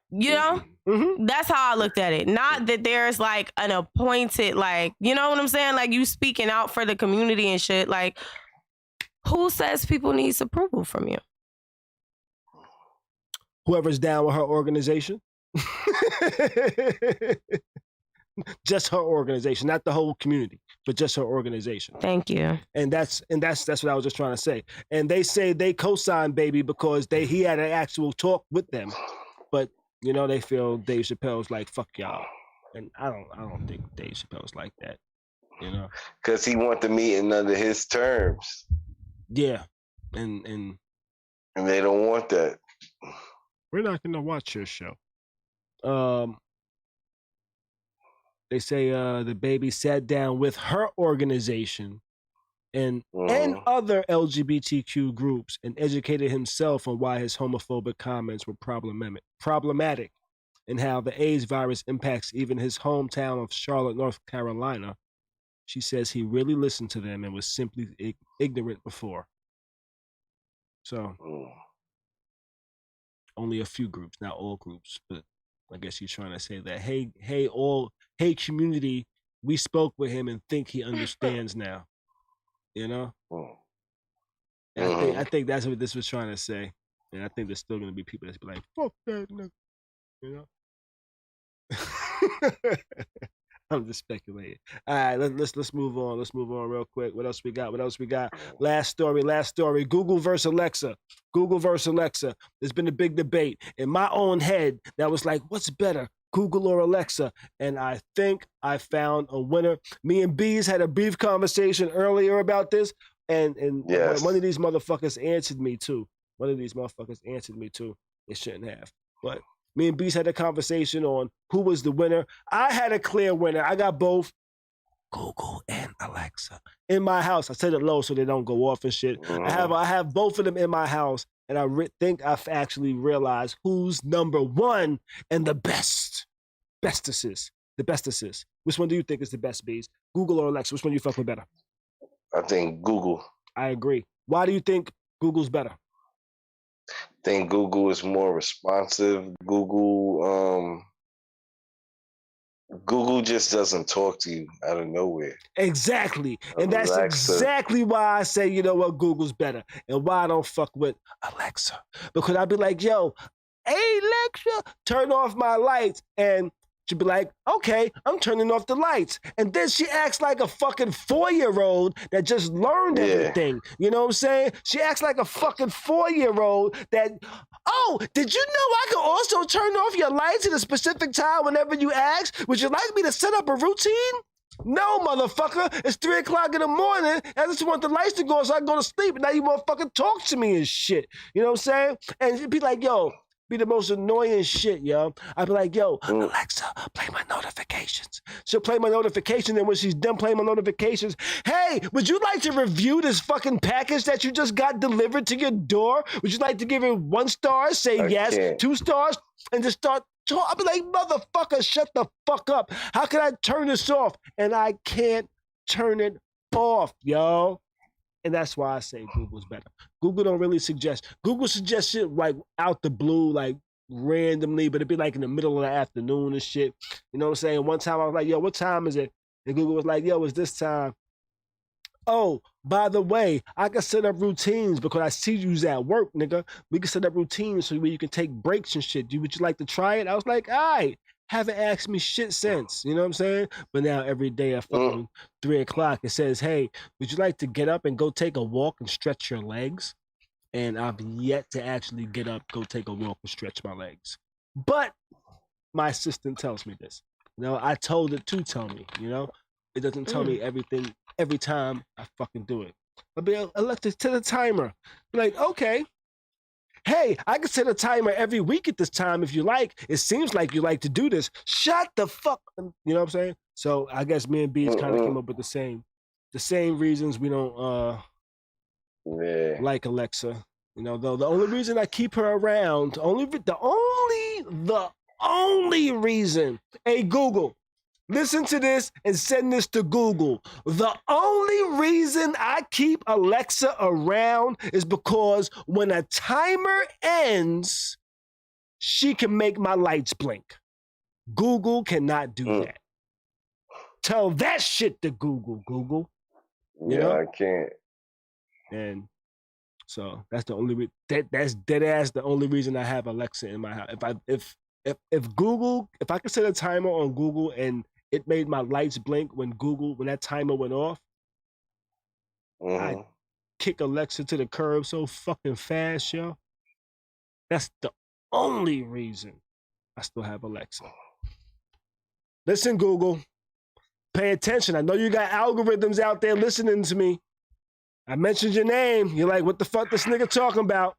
You know? Mm-hmm. That's how I looked at it. Not that there's like an appointed, like, you know what I'm saying? Like you speaking out for the community and shit. Like, who says people needs approval from you? Whoever's down with her organization. Just her organization, not the whole community, but just her organization. Thank you. And that's what I was just trying to say. And they say they co-signed Baby because he had an actual talk with them, but you know they feel Dave Chappelle's like fuck y'all, and I don't think Dave Chappelle's like that, you know, because he want the meeting under his terms. Yeah, and they don't want that. We're not gonna watch your show. They say the Baby sat down with her organization and other LGBTQ groups and educated himself on why his homophobic comments were problematic and how the AIDS virus impacts even his hometown of Charlotte, North Carolina. She says he really listened to them and was simply ignorant before. So only a few groups, not all groups, but I guess he's trying to say that, hey community, we spoke with him and think he understands now, you know? And I think that's what this was trying to say. And I think there's still going to be people that's be like, fuck that nigga, you know? I'm just speculating. All right, let's move on. Let's move on real quick. What else we got? Last story. Google versus Alexa. There's been a big debate. In my own head, that was like, what's better, Google or Alexa? And I think I found a winner. Me and Bees had a brief conversation earlier about this, and yes. One of these motherfuckers answered me too. They shouldn't have, but me and Beast had a conversation on who was the winner. I had a clear winner. I got both Google and Alexa in my house. I said it low so they don't go off and shit. I have both of them in my house, and I think I've actually realized who's number one and the bestest. Which one do you think is the best, Beast? Google or Alexa? Which one do you fuck with better? I think Google. I agree. Why do you think Google's better? I think Google is more responsive. Google just doesn't talk to you out of nowhere. Exactly. And that's exactly why I say, you know what, Google's better. And why I don't fuck with Alexa. Because I'd be like, yo, Alexa, turn off my lights. And she'd be like, okay, I'm turning off the lights. And then she acts like a fucking 4-year-old that just learned everything. You know what I'm saying? She acts like a fucking 4-year-old that, oh, did you know I can also turn off your lights at a specific time whenever you ask? Would you like me to set up a routine? No, motherfucker. It's 3 o'clock in the morning. I just want the lights to go so I can go to sleep. And now you motherfucking talk to me and shit. You know what I'm saying? And she'd be like, yo, be the most annoying shit, yo. I'd be like, yo, Alexa, play my notifications. She'll play my notifications, and when she's done playing my notifications, hey, would you like to review this fucking package that you just got delivered to your door? Would you like to give it 1 star, say yes, 2 stars, and just start talking? I'd be like, motherfucker, shut the fuck up. How can I turn this off? And I can't turn it off, yo. And that's why I say Google's better. Google don't really suggest. Google suggests shit like out the blue, like randomly, but it'd be like in the middle of the afternoon and shit. You know what I'm saying? One time I was like, yo, what time is it? And Google was like, yo, it's this time. Oh, by the way, I can set up routines because I see you's at work, nigga. We can set up routines so where you can take breaks and shit. Would you like to try it? I was like, all right. Haven't asked me shit since, you know what I'm saying? But now every day at fucking 3 o'clock, it says, hey, would you like to get up and go take a walk and stretch your legs? And I've yet to actually get up, go take a walk and stretch my legs. But my assistant tells me this. You know, I told it to tell me, you know? It doesn't tell me everything every time I fucking do it. I'll be elected to the timer. Be like, okay. Hey, I can set a timer every week at this time if you like. It seems like you like to do this. Shut the fuck. You know what I'm saying? So I guess me and Beats kind of came up with the same reasons we don't like Alexa. You know, though the only reason I keep her around, the only reason, hey Google, listen to this and send this to Google. The only reason I keep Alexa around is because when a timer ends, she can make my lights blink. Google cannot do that. Tell that shit to Google. You know? I can't. And so that's the only that's dead ass the only reason I have Alexa in my house. If I could set a timer on Google and it made my lights blink when that timer went off, I kick Alexa to the curb so fucking fast, yo. That's the only reason I still have Alexa. Listen, Google, pay attention. I know you got algorithms out there listening to me. I mentioned your name. You're like, what the fuck this nigga talking about?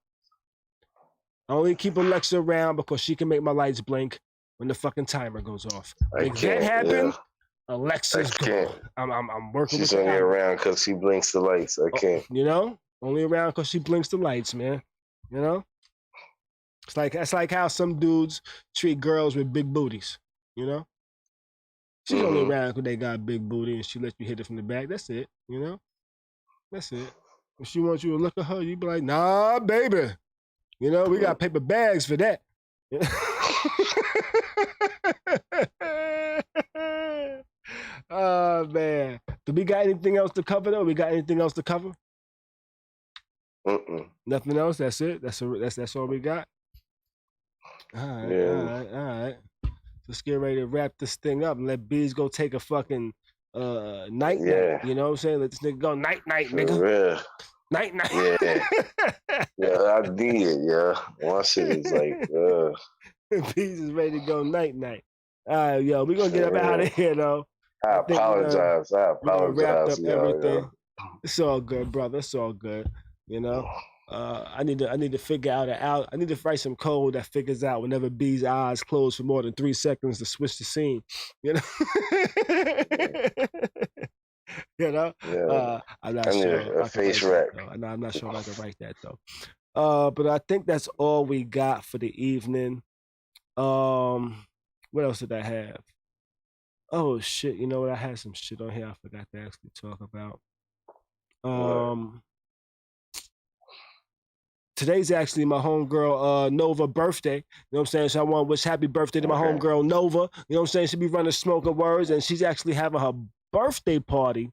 I only keep Alexa around because she can make my lights blink when the fucking timer goes off. If that happen, Alexa's gone. I'm working with her. She's only around because she blinks the lights. I can't. You know? Only around because she blinks the lights, man. You know? That's like how some dudes treat girls with big booties. You know? She's only around because they got big booty and she lets you hit it from the back. That's it. You know? That's it. If she wants you to look at her, you be like, nah, baby. You know, we got paper bags for that. Oh man. Do we got anything else to cover though? We got anything else to cover? Nothing else? That's it? That's all we got? All right. Let's get ready to wrap this thing up and let Bees go take a fucking night. You know what I'm saying? Let this nigga go night, nigga. Night. Yeah, I did, yeah. One shit is like, Bees is ready to go night. All right, yo, we're gonna get up out of here though. I apologize. Wrapped up everything. It's all good, brother. It's all good. You know, I need to figure out I need to write some code that figures out whenever B's eyes close for more than 3 seconds to switch the scene. You know. You know. Yeah. I'm not sure. A face rack. I'm not sure if I can write that though. But I think that's all we got for the evening. What else did I have? Oh shit! You know what? I had some shit on here I forgot to actually talk about. Today's actually my homegirl Nova birthday. You know what I'm saying? So I want to wish happy birthday to my homegirl Nova. You know what I'm saying? She'll be running Smoking Words, and she's actually having her birthday party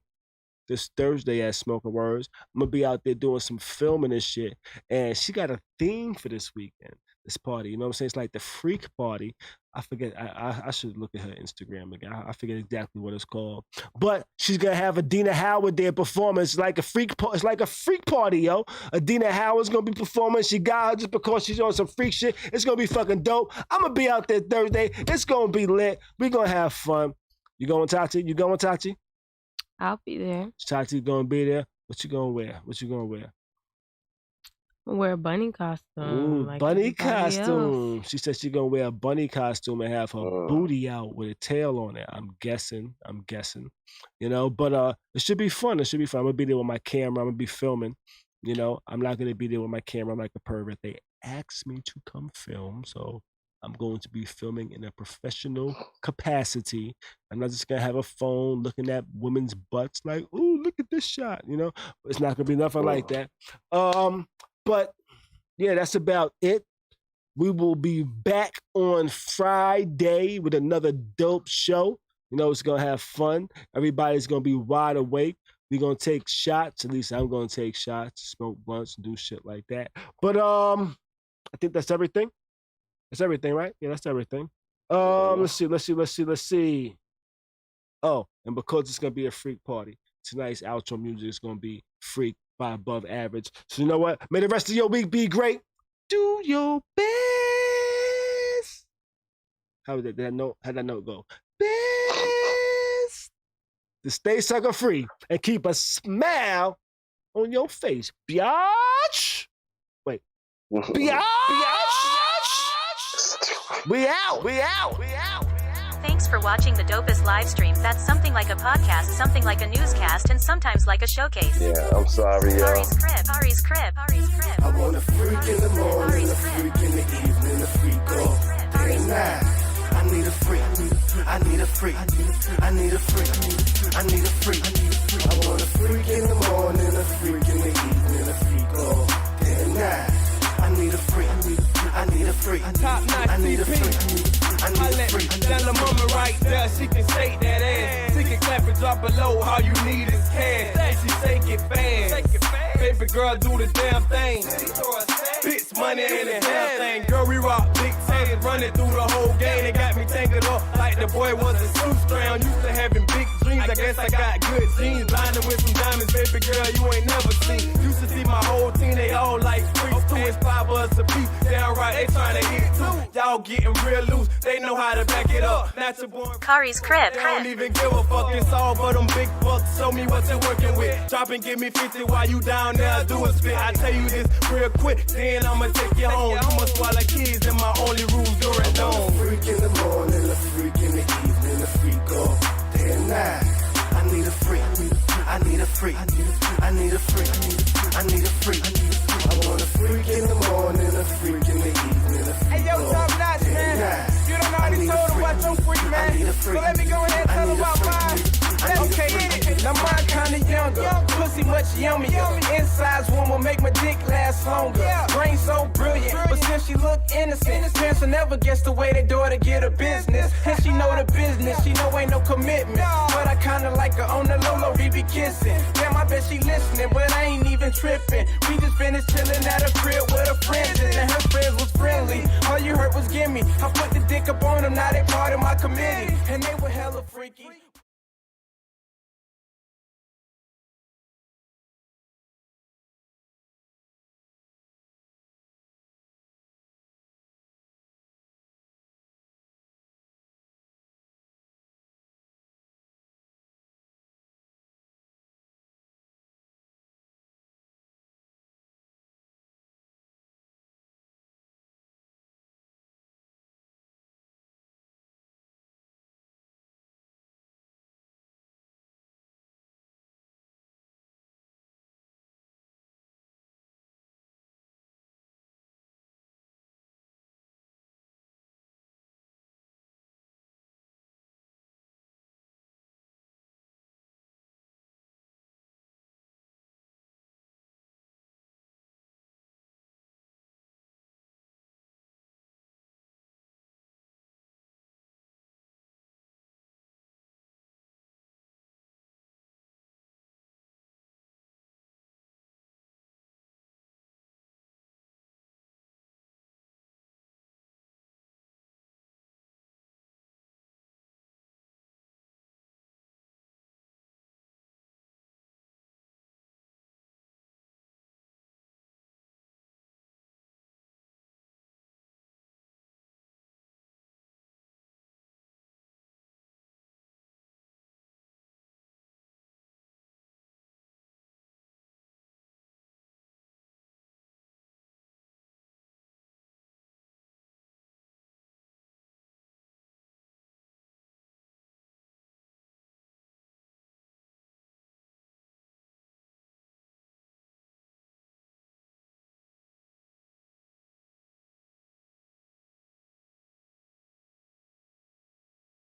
this Thursday at Smoking Words. I'm gonna be out there doing some filming and shit. And she got a theme for this weekend. This party. You know what I'm saying? It's like the freak party. I forget. I should look at her Instagram again. I forget exactly what it's called. But she's gonna have Adina Howard there performing. It's like a freak. It's like a freak party, yo. Adina Howard's gonna be performing. She got her just because she's on some freak shit. It's gonna be fucking dope. I'm gonna be out there Thursday. It's gonna be lit. We're gonna have fun. You going, Tati? You going, Tati? I'll be there. Tati gonna be there. What you gonna wear? What you gonna wear? Wear a bunny costume. Ooh, like bunny costume. Else. She said she's gonna wear a bunny costume and have her booty out with a tail on it. I'm guessing. You know, but it should be fun. I'm gonna be there with my camera. I'm gonna be filming. You know, I'm not gonna be there with my camera. I'm like a pervert. They asked me to come film, so I'm going to be filming in a professional capacity. I'm not just gonna have a phone looking at women's butts like, ooh, look at this shot. You know, it's not gonna be nothing like that. But yeah, that's about it. We will be back on Friday with another dope show. You know, it's gonna have fun. Everybody's gonna be wide awake. We're gonna take shots. At least I'm gonna take shots, smoke blunts, and do shit like that. But I think that's everything. That's everything, right? Yeah, that's everything. Let's see. Oh, and because it's gonna be a freak party, tonight's outro music is gonna be freak by above average. So you know what? May the rest of your week be great. Do your best. How'd that note go? Best to stay sucker free and keep a smile on your face. Biatch. Wait. Biatch. We out. Thanks for watching the dopest live stream. That's something like a podcast, something like a newscast, and sometimes like a showcase. Yeah, I'm sorry, y'all. Khari's crib. I want a freak in the morning, a freak in the evening, a freak all day and night. I need a freak. I need a freak. I need a freak. I need a freak. I want a freak in the morning, a freak in the evening, a freak all day and night. I need a freak. I need a freak. Top notch I need a CP. freak. I need a freak. Tell the mama right there, she can shake that ass. She can clap and drop below, all you need is cash. And she shake it fast. Baby girl, do the damn thing. Bitch, money ain't a damn thing. Girl, we rock big tanks, running through the whole game. They got me tangled up like the boy was a shoestring. Used to having big dreams, I guess I got good genes. Blinded with some diamonds, baby girl, you ain't never seen. Used to see my whole team, they all like freaks. 2 and 5 of us a piece. Damn right, they tryna hit too. Y'all getting real loose, they know how to back it up. Natural born. Khari's crib. They don't even give a fuck, it's all but them big bucks. Show me what you're working with. Drop and give me 50 while you down there doing spit. I tell you this real quick, then I'ma take you home. You must swallow kids in my only room during dawn. A freak in the morning, a freak in the evening, a freak all day and night. I need a freak. I need a freak. I need a freak. I need a freak. I want a freak in the morning, a freak in the evening, a freak Hey yo, all top notch, day man. and night. You don't already told them about your freak, man. So let me go ahead and tell them about mine. Okay, now mine kinda younger, pussy much yummier. Insides one will make my dick last longer. Brain so brilliant, but since she look innocent, parents will never guess the way they daughter get a business. And she know the business, she know ain't no commitment. But I kinda like her on the low, we be kissing. Damn, I bet she listening, but I ain't even tripping. We just finished chilling at a crib with her friends, and her friends was friendly. All you heard was gimme. I put the dick up on them, now they part of my committee, and they were hella freaky.